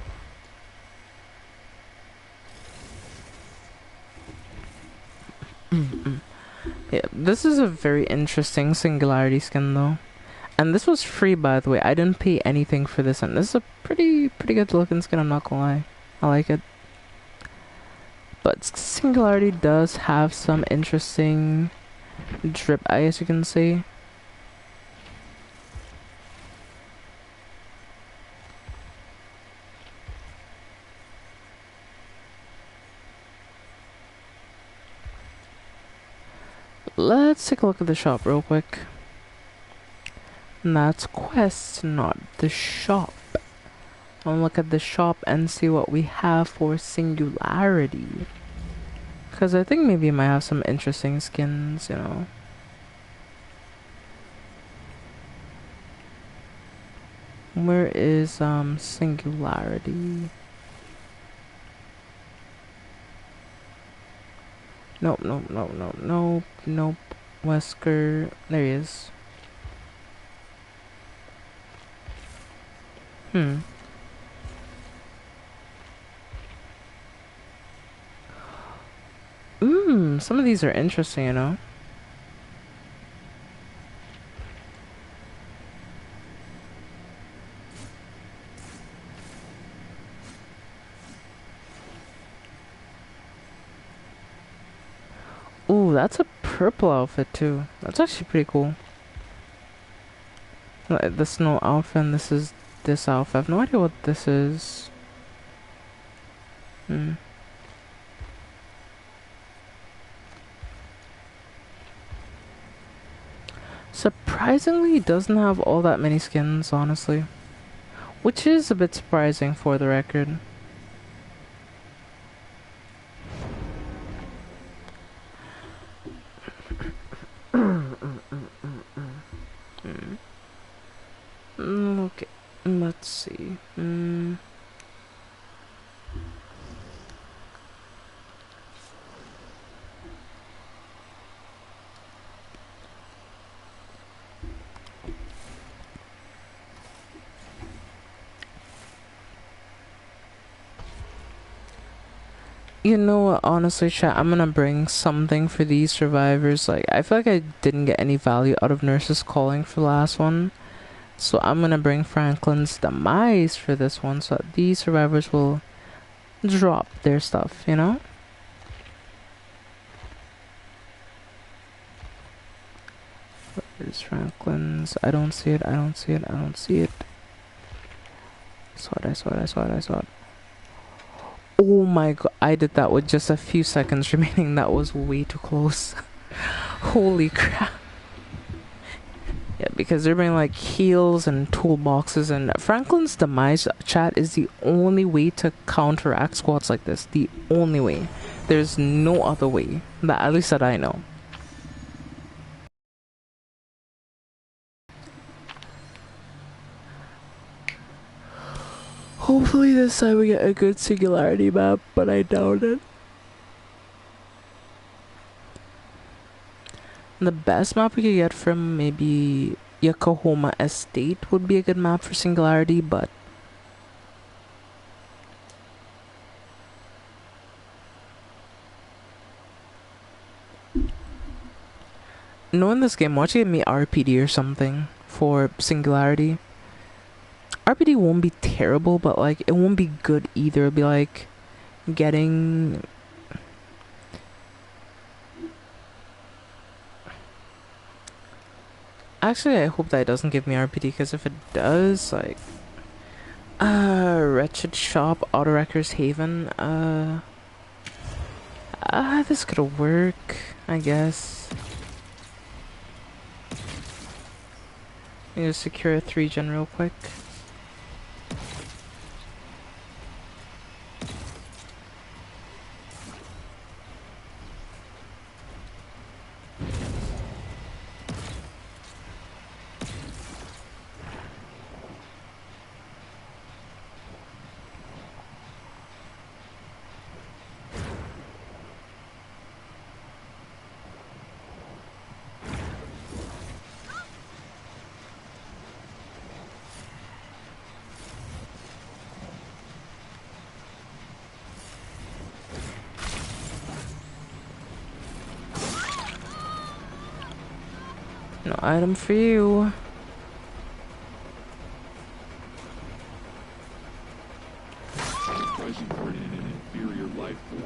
Yeah, this is a very interesting Singularity skin though. And this was free, by the way. I didn't pay anything for this, and this is a pretty good looking skin, I'm not gonna lie. I like it. But Singularity does have some interesting drip, I guess you can say. Let's take a look at the shop real quick. And that's quest, not the shop. I'll look at the shop and see what we have for Singularity. Because I think maybe it might have some interesting skins, you know. Where is Singularity? Nope. Wesker. There he is. Some of these are interesting, you know. Ooh, that's a purple outfit too. That's actually pretty cool. Like the snow outfit, and this is this outfit. I have no idea what this is. Surprisingly, it doesn't have all that many skins, honestly. Which is a bit surprising for the record. Okay, let's see. You know what, honestly, chat, I'm gonna bring something for these survivors. Like, I feel like I didn't get any value out of Nurse's Calling for the last one. So I'm gonna bring Franklin's Demise for this one, so that these survivors will drop their stuff, you know? Where's Franklin's? I don't see it. I saw it. Oh my god, I did that with just a few seconds remaining. That was way too close. Holy crap. Yeah, because they're bringing like heals and toolboxes, and Franklin's Demise, chat, is the only way to counteract squads like this. The only way. There's no other way. At least that I know. Hopefully this time we get a good Singularity map, but I doubt it. The best map we could get from maybe Yokohama Estate would be a good map for Singularity, but knowing this game, watch it give me RPD or something for Singularity. RPD won't be terrible, but like it won't be good either. It'll be like getting actually, I hope that it doesn't give me RPD, because if it does, like Wretched Shop, Auto Wreckers Haven, this could work, I guess. Let me just secure a 3 gen real quick. No item for you. Sacrificing for an inferior life form.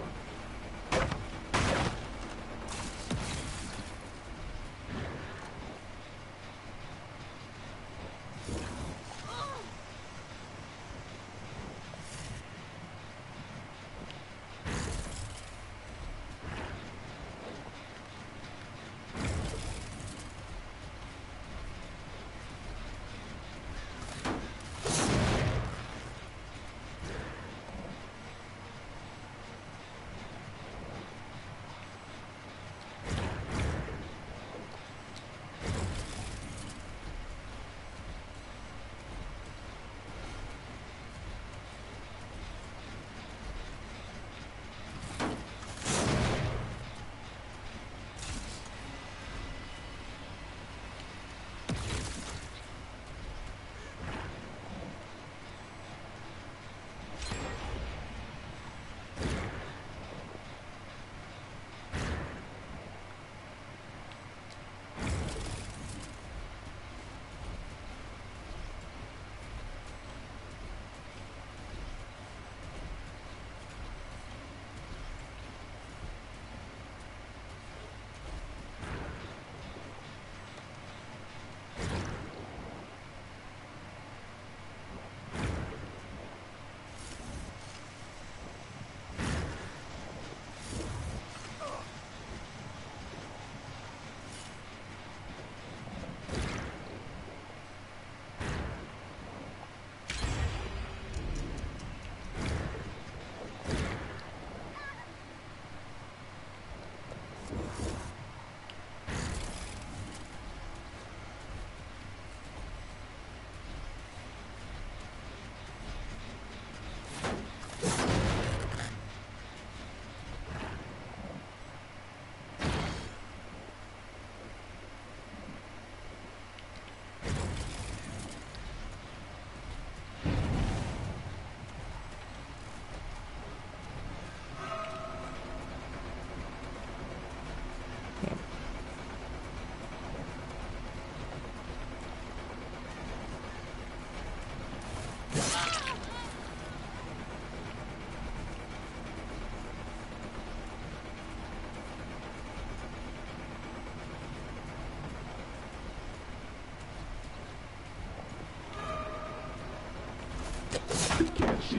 Can't see.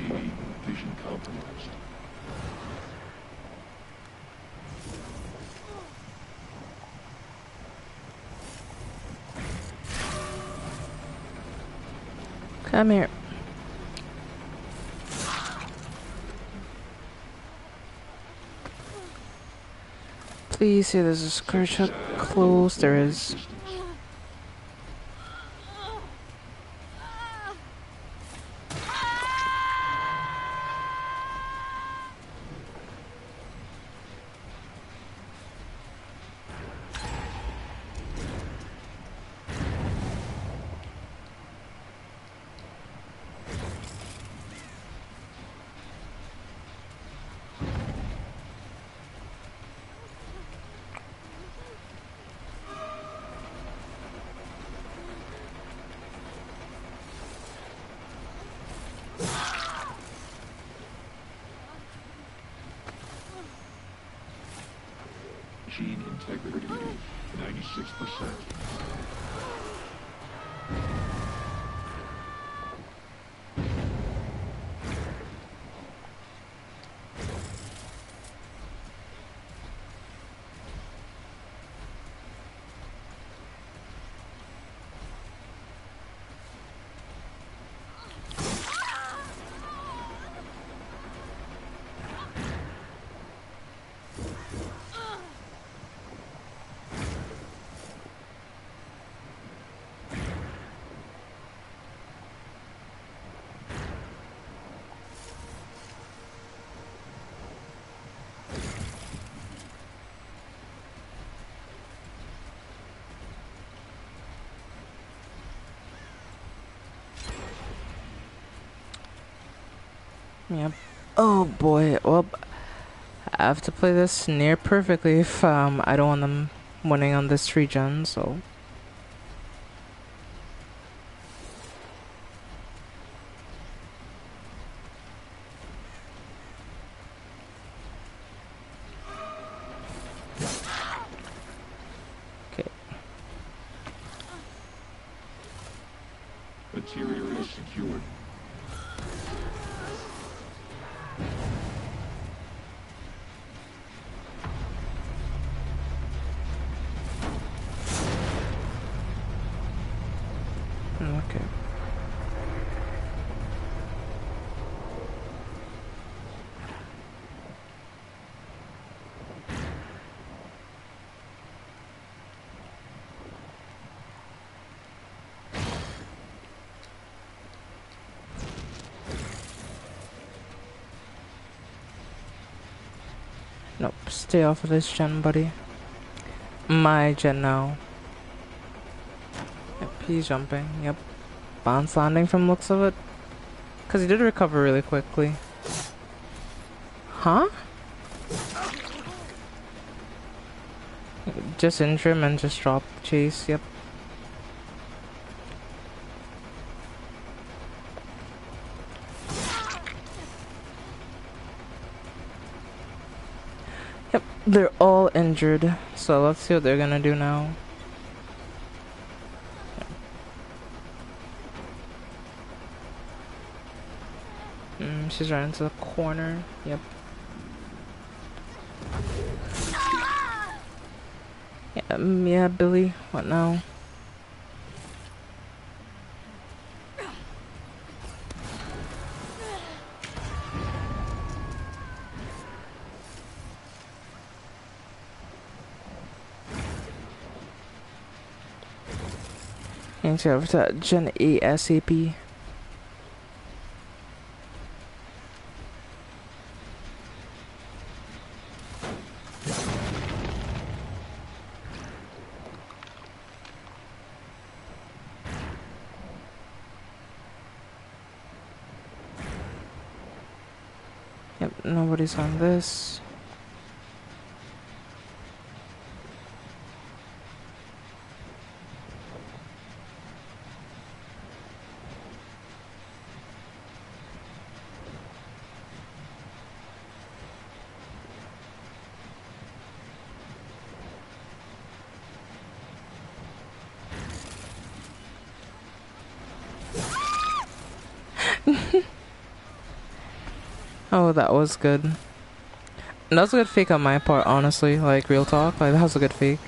Vision compromised. Come here. Please say there's a scourge up close. There is. Gene integrity, 96%. Yep. Oh boy. Well, I have to play this near perfectly if I don't want them winning on this regen. So Stay off of this gen, buddy. My gen now. Yep, he's jumping. Yep. Bounce landing from looks of it. Because he did recover really quickly. Huh? Just injure him and just drop chase, yep. Yep, they're all injured. So let's see what they're gonna do now. She's right into the corner, yep. Yeah, Billy, what now? Need to over to Gen 8 SAP. Yep, nobody's on this. Oh, that was good. That was a good fake on my part, honestly. Like, real talk. Like, that was a good fake.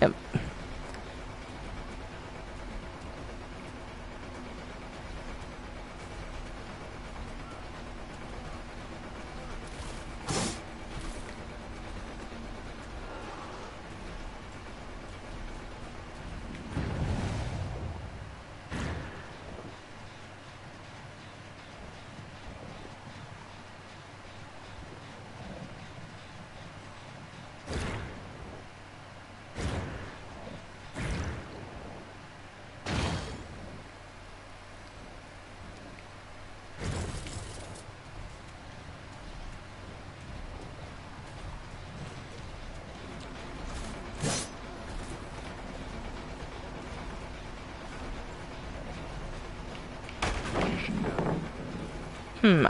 Yep.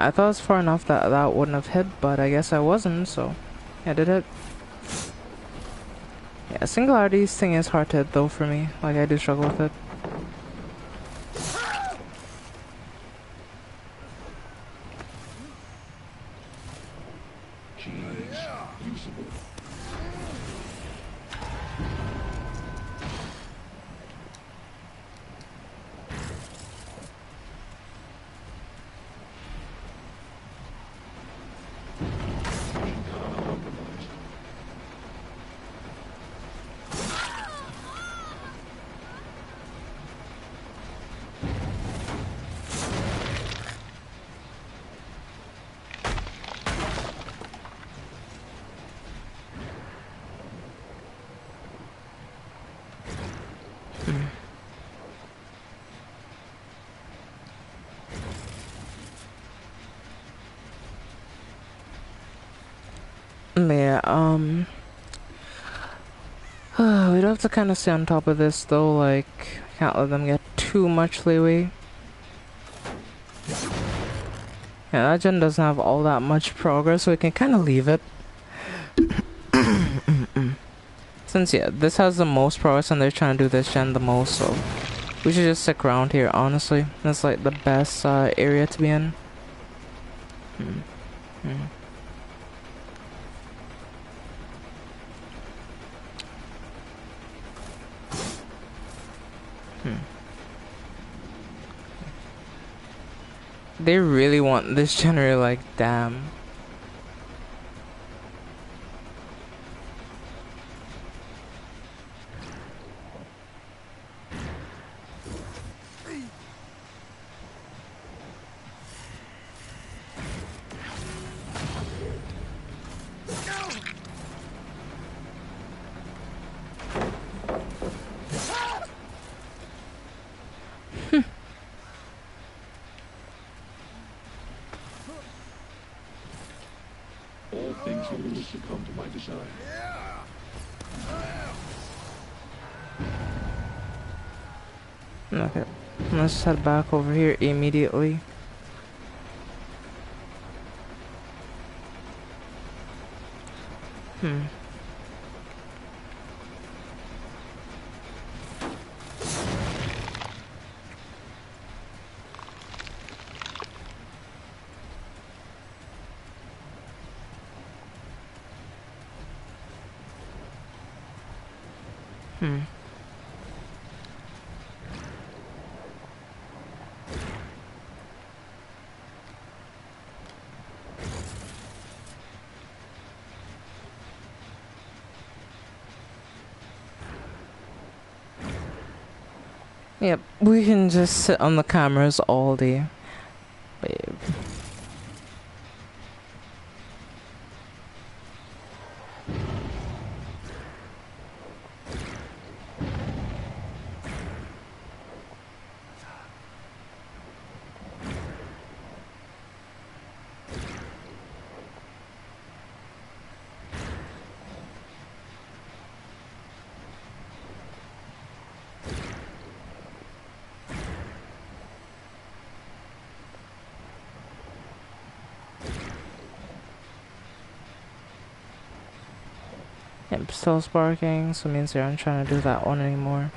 I thought it was far enough that that wouldn't have hit, but I guess I wasn't, so yeah, did it. Yeah, Singularity's thing is hard to hit though for me. Like, I do struggle with it. Yeah, we'd have to kind of stay on top of this though, like, can't let them get too much leeway. Yeah, that gen doesn't have all that much progress, so we can kind of leave it. Since, yeah, this has the most progress and they're trying to do this gen the most, so We should just stick around here, honestly. That's like the best area to be in. Hmm. Hmm. Hmm. They really want this generator, like, damn. All things will succumb to my design. Okay, let's head back over here immediately. Hmm. Hmm. Yep, we can just sit on the cameras all day, babe. Yep, still sparking, so it means they aren't trying to do that one anymore.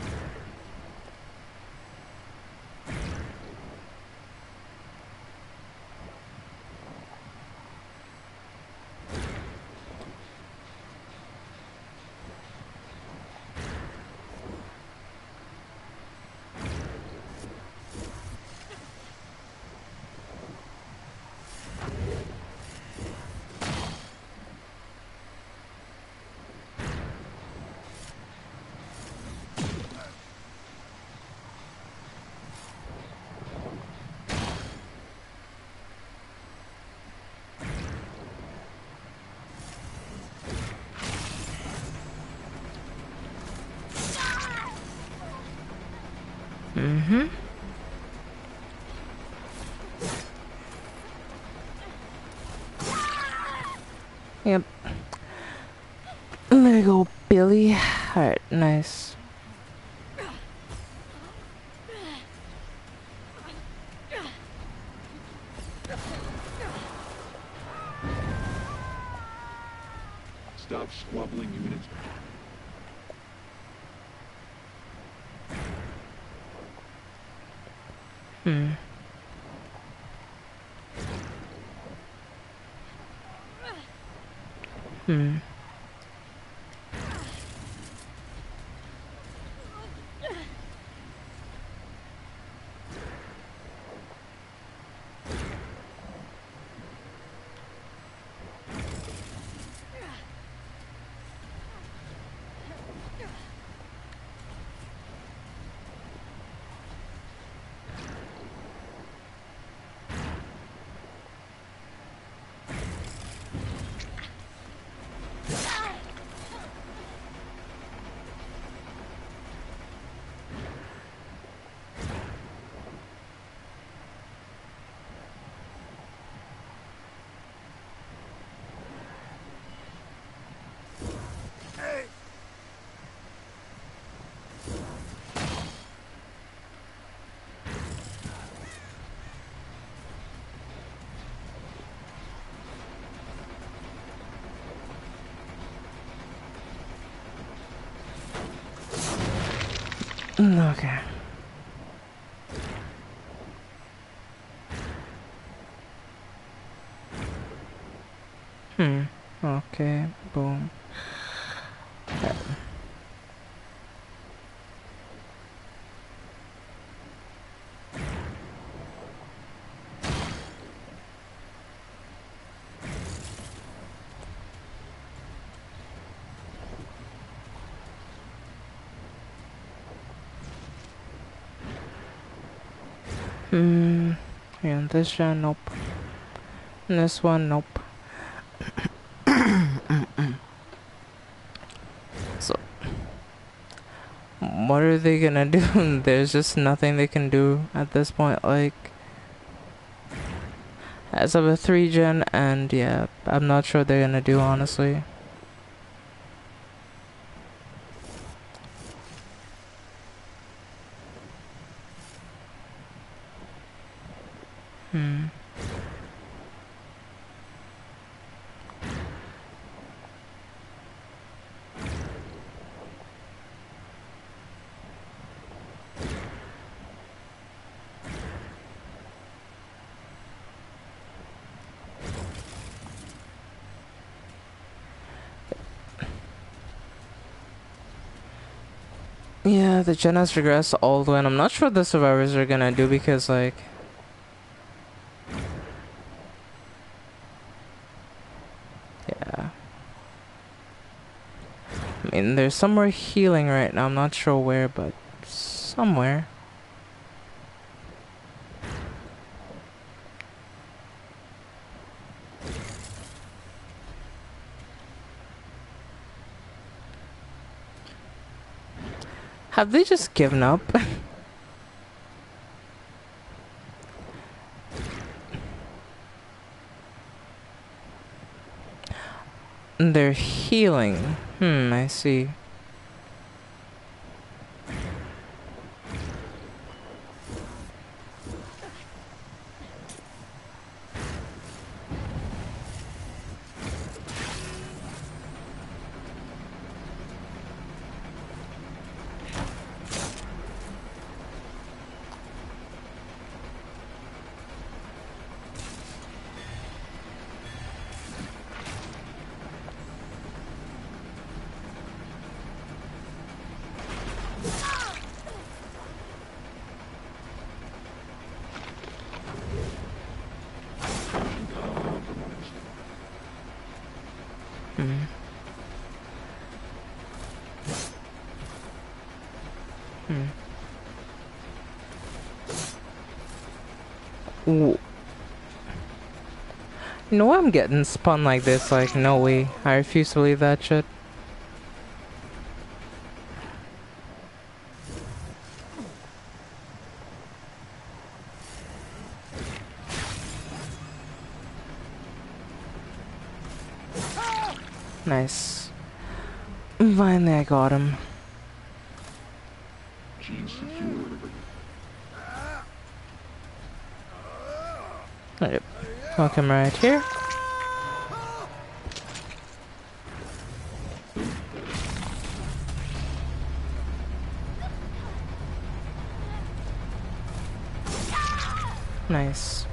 Mm-hmm. Yep. There you go, Billy. Alright, nice. Stop squabbling, units. Hmm. Hmm. Okay. Okay, boom. Yeah, this one, nope. This one, nope. So, what are they gonna do? There's just nothing they can do at this point, like... As of a 3 gen, and yeah, I'm not sure what they're gonna do, honestly. Yeah, the gen has regressed all the way, and I'm not sure what the survivors are gonna do because, like... Yeah. I mean, there's somewhere healing right now, I'm not sure where, but somewhere. Have they just given up? They're healing. I see. Ooh. You know I'm getting spun like this, like, no way. I refuse to believe that shit. Nice. Finally I got him. Yep. Welcome right here. Nice.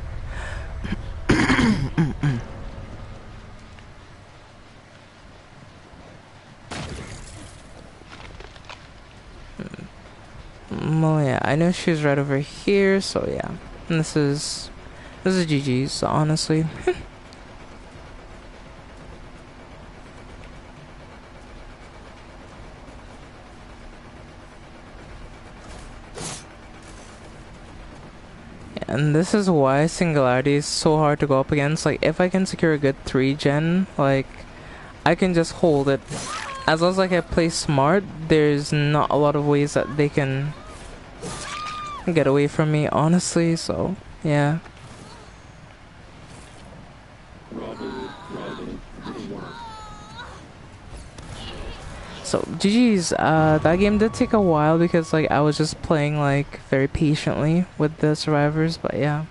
Well, yeah, I know she's right over here, so yeah. And this is GG's, honestly. And this is why Singularity is so hard to go up against. Like, if I can secure a good 3 gen, like, I can just hold it. As long as I can play smart, there's not a lot of ways that they can get away from me, honestly, so, yeah. So, GG's, that game did take a while because, like, I was just playing, like, very patiently with the survivors, but yeah.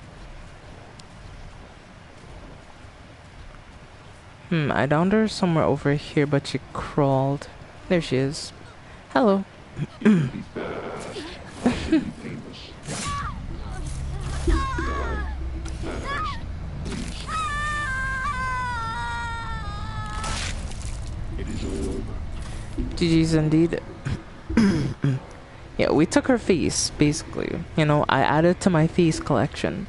I downed her somewhere over here, but she crawled. There she is. Hello. GG's indeed. Yeah, we took her face, basically. You know, I added to my face collection.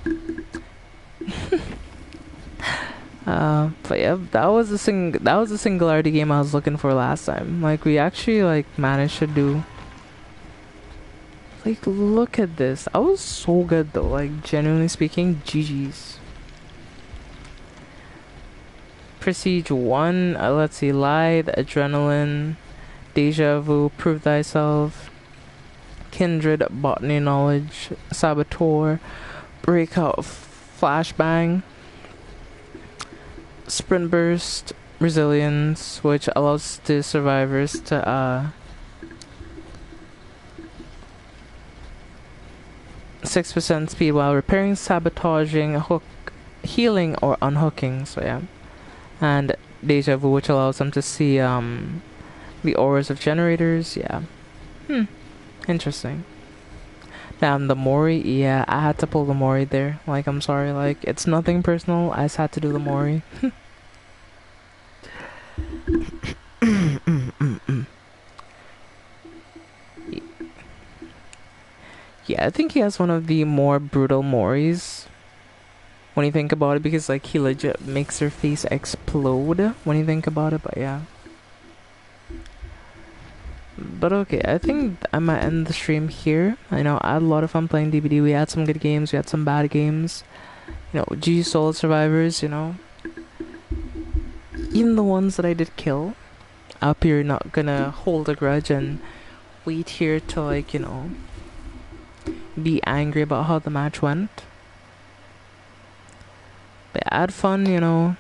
But yeah, that was the singularity game I was looking for last time. Like we actually like managed to do. Like look at this. I was so good though. Like genuinely speaking, GG's. Prestige 1, let's see, Light, Adrenaline, Deja Vu, Prove Thyself, Kindred, Botany Knowledge, Saboteur, Breakout, Flashbang, Sprint Burst, Resilience, which allows the survivors to 6% speed while repairing, sabotaging, hook, healing, or unhooking. So yeah, and Deja Vu, which allows them to see the auras of generators. Yeah, interesting. Damn, the Mori. Yeah, I had to pull the Mori there. Like, I'm sorry. Like, it's nothing personal. I just had to do the Mori. Yeah, I think he has one of the more brutal Moris when you think about it, because like he legit makes her face explode when you think about it. But yeah. But okay, I think I might end the stream here. I know I had a lot of fun playing DBD. We had some good games, we had some bad games. You know, G Soul Survivors, you know. Even the ones that I did kill, I hope you're not gonna hold a grudge and wait here to like, you know, be angry about how the match went. But I had fun, you know.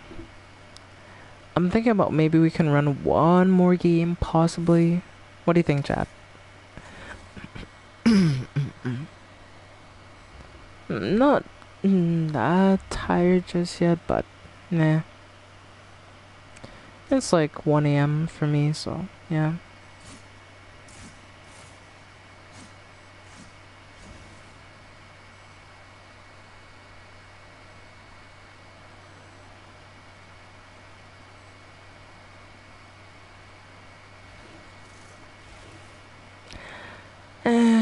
I'm thinking about maybe we can run one more game, possibly. What do you think, chat? Not that tired just yet, but nah. It's like 1 a.m. for me, so yeah.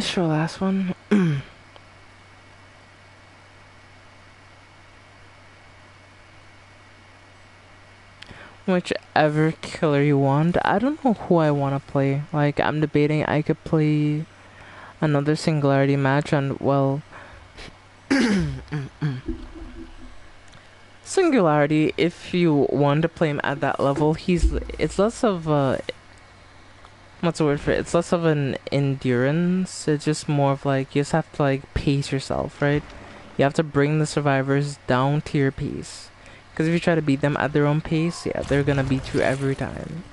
Sure, last one. Whichever killer you want. I don't know who I want to play. Like, I'm debating I could play another Singularity match, and well, Singularity, if you want to play him at that level, it's less of a, what's the word for it? It's less of an endurance. It's just more of like you just have to like pace yourself, right? You have to bring the survivors down to your pace. Because if you try to beat them at their own pace, yeah, they're gonna beat you every time.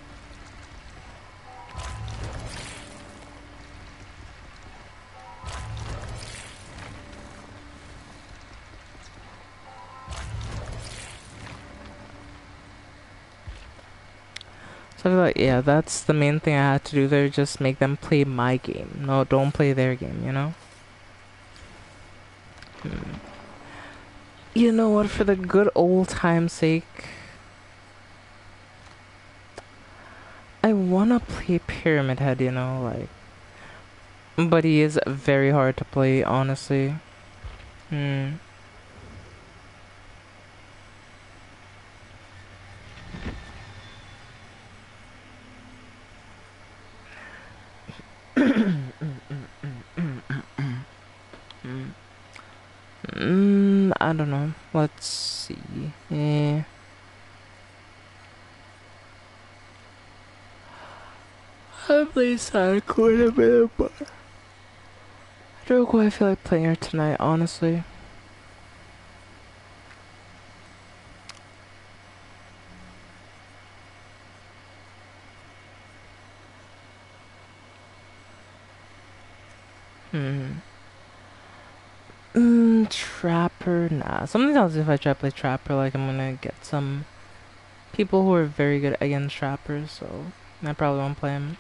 So I feel like, yeah, that's the main thing I had to do there. Just make them play my game. No, don't play their game, you know? You know what, for the good old time's sake, I wanna play Pyramid Head, you know, like, but he is very hard to play, honestly. I don't know. Let's see. I played Sonic quite a bit, but I don't know who I feel like playing her tonight, honestly. Trapper, nah. Something else if I try to play Trapper, like I'm gonna get some people who are very good against Trappers, so I probably won't play him.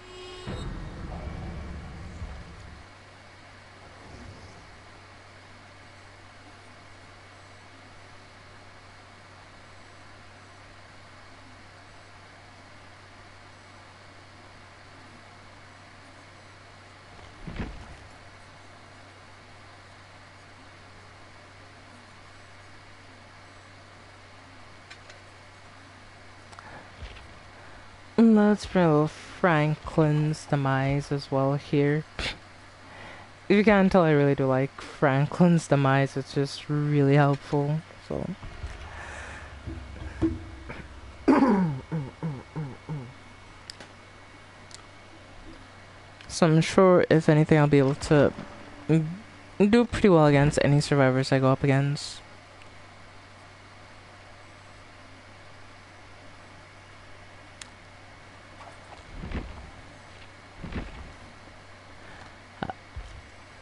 Let's bring a little Franklin's demise as well here. If you can't tell, I really do like Franklin's demise. It's just really helpful. So. So I'm sure, if anything, I'll be able to do pretty well against any survivors I go up against.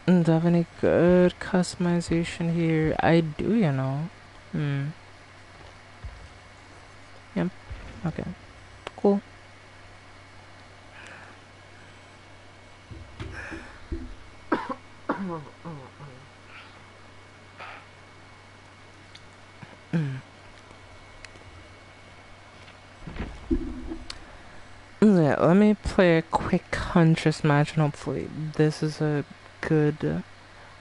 Do I have any good customization here? I do, you know. Yep. Okay. Cool. Yeah, let me play a quick Huntress match, and hopefully this is a good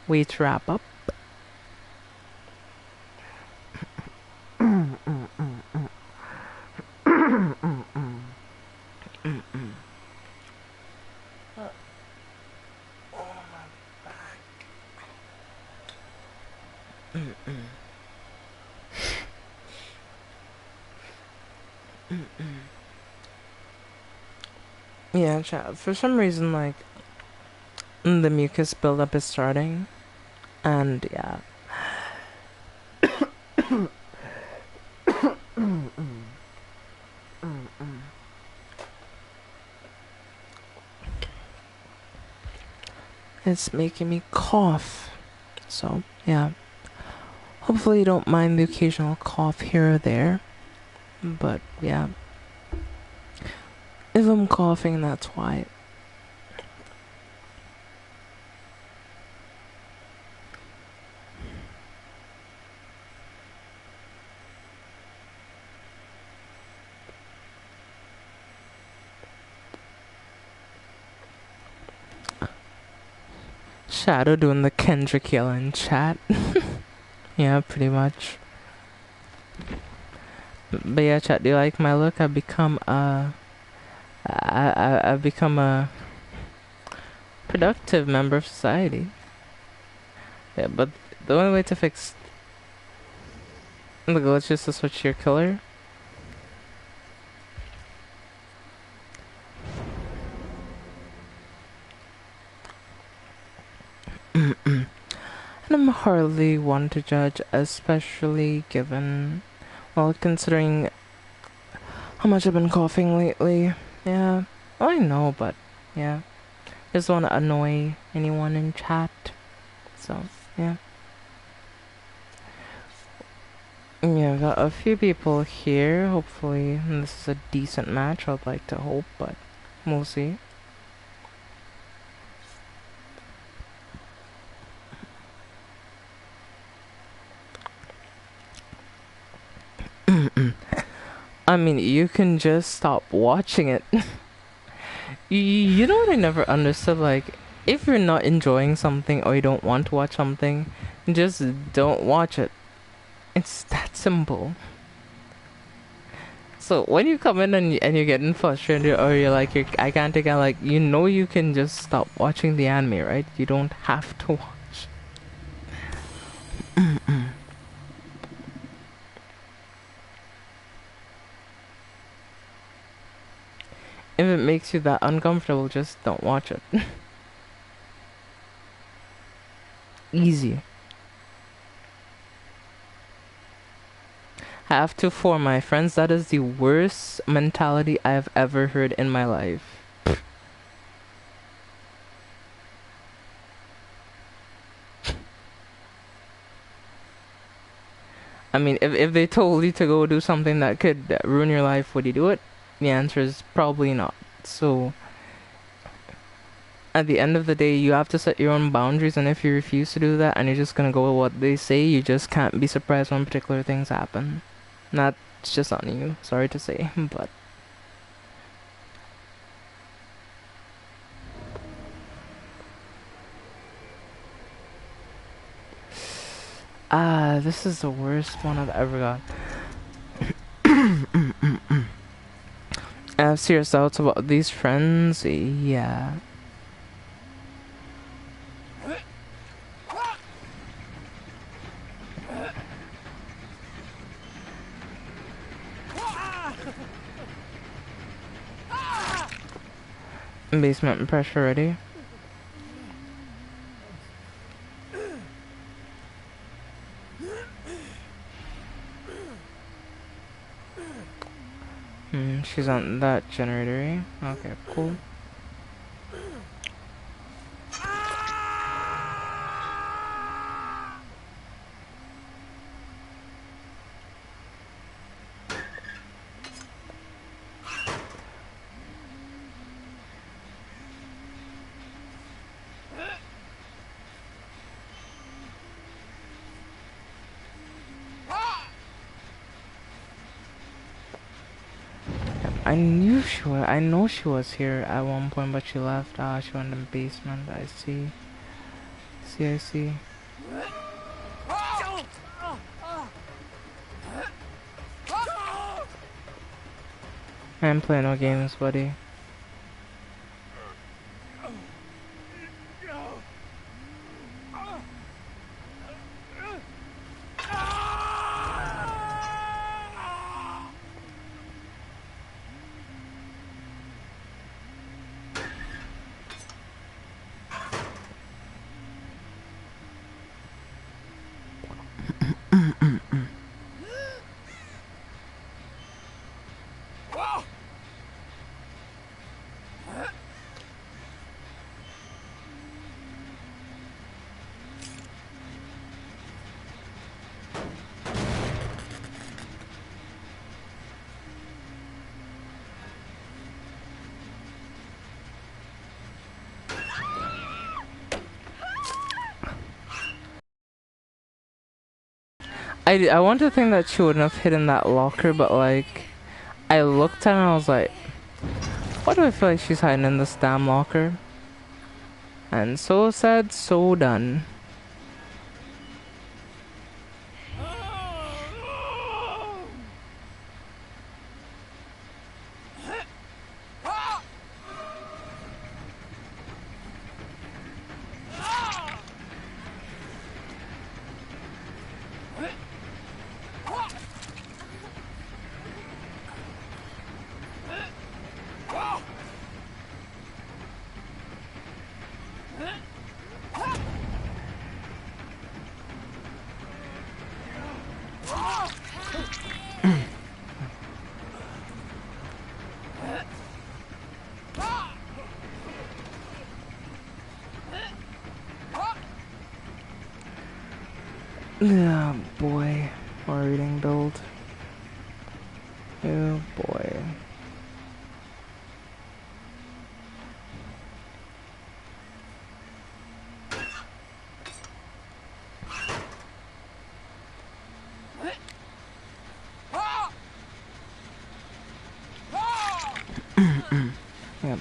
way to wrap up. Yeah, chat. For some reason, like, the mucus buildup is starting, and yeah. It's making me cough. So, yeah. Hopefully you don't mind the occasional cough here or there. But, yeah. If I'm coughing, that's why. Shadow doing the Kendrick yell in chat. Yeah, pretty much. But yeah, chat, do you like my look? I've become I've become a productive member of society. Yeah, but the only way to fix the glitch is to switch your killer. And I'm hardly one to judge, especially given, well, considering how much I've been coughing lately. Yeah, well, I know, but yeah, just want to annoy anyone in chat. So yeah. Yeah, got a few people here. Hopefully, this is a decent match. I'd like to hope, but we'll see. I mean, you can just stop watching it. You know what I never understood? Like, if you're not enjoying something or you don't want to watch something, just don't watch it. It's that simple. So when you come in and you're getting frustrated, or you're like, I can't take it, like, you know you can just stop watching the anime, right? You don't have to watch. If it makes you that uncomfortable, just don't watch it. Easy. Have to, for my friends, that is the worst mentality I've ever heard in my life. I mean, if they told you to go do something that could ruin your life, would you do it? The answer is probably not. So, at the end of the day, you have to set your own boundaries, and if you refuse to do that and you're just gonna go with what they say, you just can't be surprised when particular things happen. That's just on you, sorry to say, but... this is the worst one I've ever got. have serious doubts about these friends. Yeah. Basement pressure ready. She's on that generator. Okay, cool. I know she was here at one point, but she left. She went in the basement. I see. I see. I ain't playing no games, buddy. I want to think that she wouldn't have hidden that locker, but like, I looked at her and I was like, why do I feel like she's hiding in this damn locker? And so said, so done. Oh boy, more reading build. Oh boy. Yep.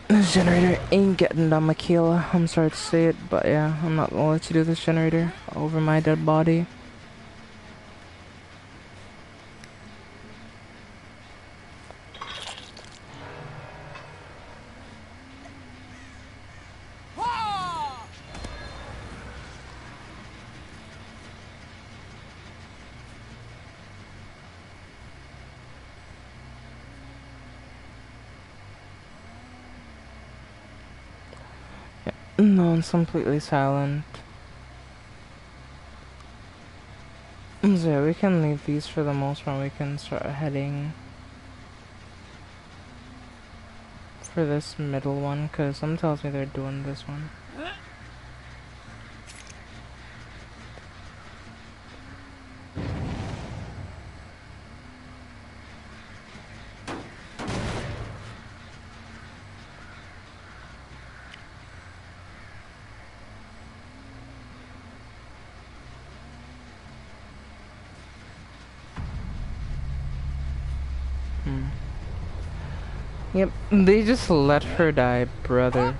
This generator ain't getting done, Michaela. I'm sorry to say it, but yeah, I'm not gonna let you do this generator over my dead body. No, it's completely silent. So yeah, we can leave these for the most part. We can start heading for this middle one, because something tells me they're doing this one. Yep, they just let her die, brother.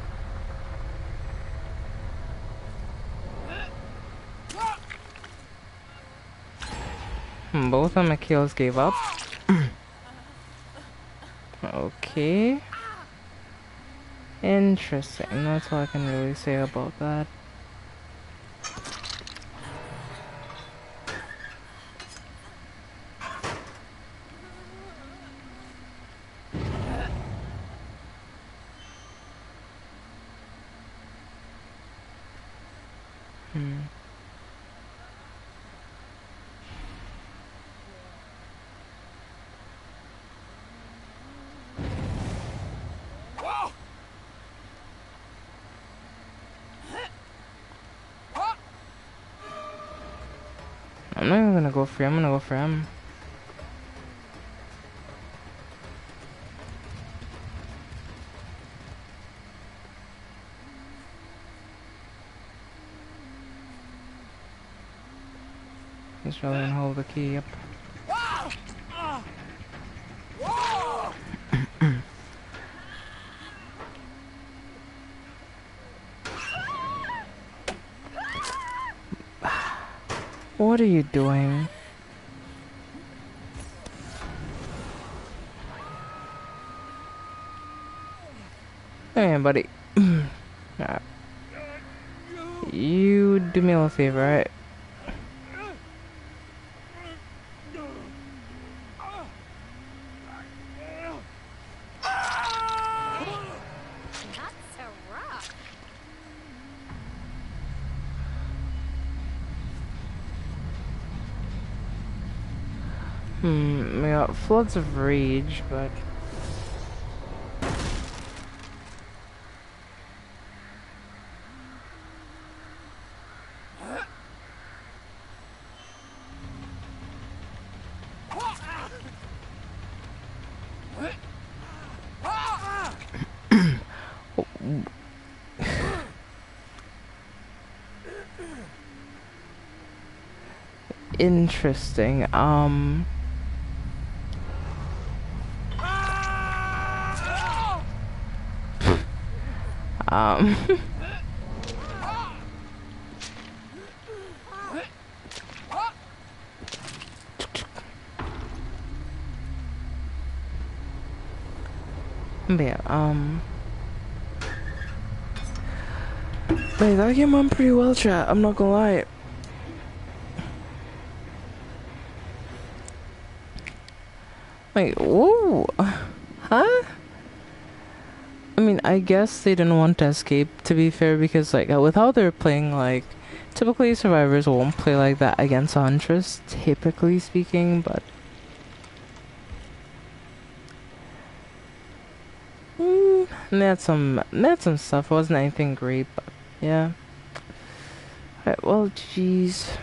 Both of my kills gave up. Okay. Interesting. That's all I can really say about that. Hmm. I'm not even gonna go for him. I'm gonna go for him. He's rather gonna hold the key. Yep. What are you doing? Hey, buddy. Alright. You do me a little favor, right? Not so rough. We got floods of rage, but interesting. But yeah, wait, that came on pretty well, chat. I'm not gonna lie. Wait, whoa, huh? I mean, I guess they didn't want to escape, to be fair, because like with how they're playing, like typically survivors won't play like that against Huntress, typically speaking, but they had some stuff. It wasn't anything great, but yeah. Alright, well, jeez.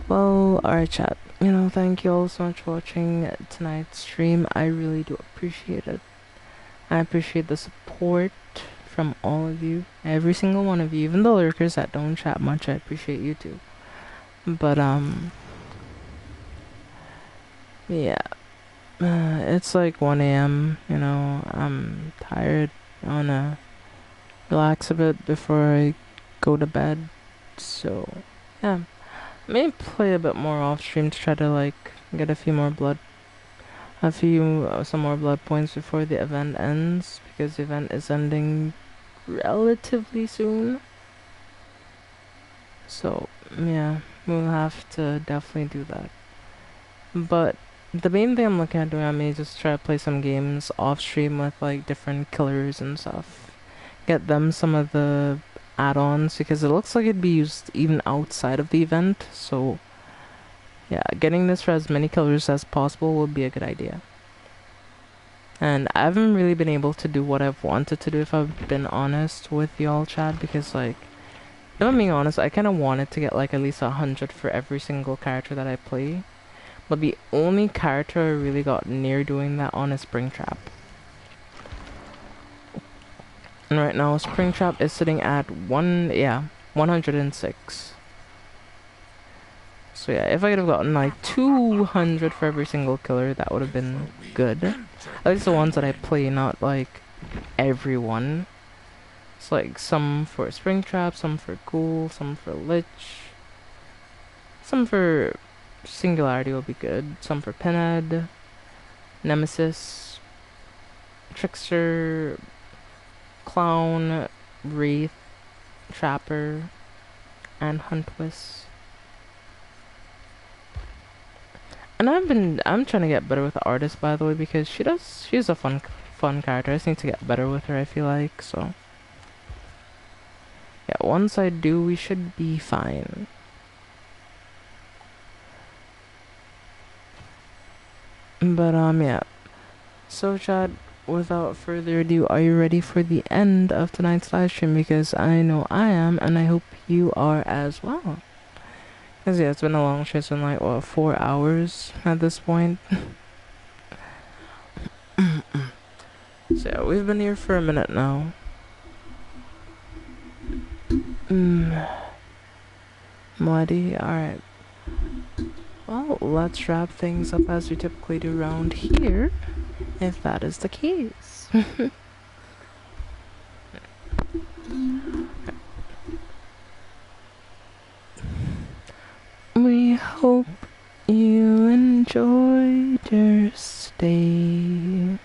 Well, alright, chat. You know, thank you all so much for watching tonight's stream. I really do appreciate it. I appreciate the support from all of you, every single one of you, even the lurkers that don't chat much. I appreciate you too. But yeah, it's like 1 a.m. You know, I'm tired. I wanna relax a bit before I go to bed. So yeah, maybe play a bit more off stream to try to like get a few more blood. Some more blood points before the event ends, because the event is ending relatively soon. So yeah, we'll have to definitely do that. But the main thing I'm looking at doing, I may just try to play some games off stream with like different killers and stuff. Get them some of the add-ons, because it looks like it'd be used even outside of the event. So yeah, getting this for as many killers as possible would be a good idea. And I haven't really been able to do what I've wanted to do, if I've been honest with y'all, chat, because like, if I'm being honest, I kind of wanted to get like at least 100 for every single character that I play. But the only character I really got near doing that on is Springtrap. And right now, Springtrap is sitting at 106. So yeah, if I could have gotten like 200 for every single killer, that would have been good. At least the ones that I play, not like everyone. It's like some for Springtrap, some for Ghoul, some for Lich, some for Singularity will be good. Some for Pinhead, Nemesis, Trickster, Clown, Wraith, Trapper, and Huntwist. And I'm trying to get better with the artist, by the way, because she's a fun character. I just need to get better with her, I feel like, so. Yeah, once I do, we should be fine. But, yeah. So, Chad, without further ado, are you ready for the end of tonight's live stream? Because I know I am, and I hope you are as well. Because, yeah, it's been a long stream. It's been like, what, 4 hours at this point? So, yeah, we've been here for a minute now. Muddy, alright. Well, let's wrap things up as we typically do around here, if that is the case. We hope you enjoyed your stay.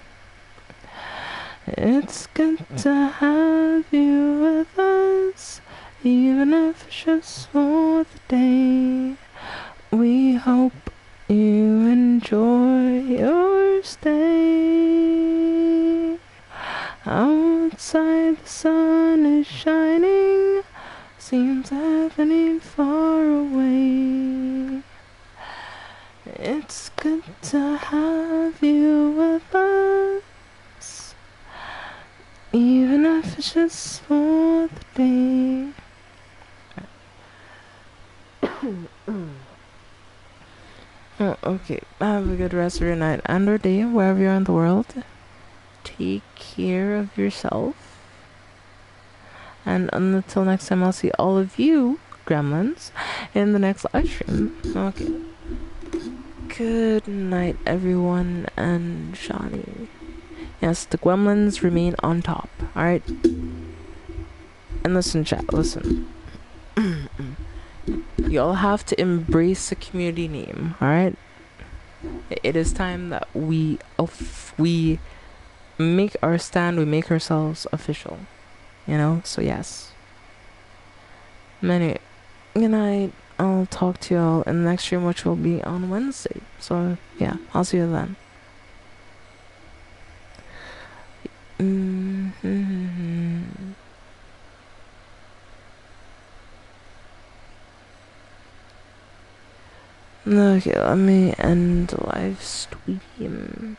It's good to have you with us, even if it's just for the day. We hope you enjoy your stay. Outside the sun is shining, seems heaven ain't far away. It's good to have you with us, even if it's just for the day. Oh, okay, have a good rest of your night and or day, wherever you are in the world. Take care of yourself. And until next time, I'll see all of you, gremlins, in the next live stream. Okay. Good night, everyone, and Shawnee. Yes, the gremlins remain on top, alright? And listen, chat, listen. Y'all have to embrace the community name, alright? It is time that we make our stand, we make ourselves official. You know? So yes. Anyway, good night. I'll talk to y'all in the next stream, which will be on Wednesday. So yeah, I'll see you then. Okay, let me end the live stream.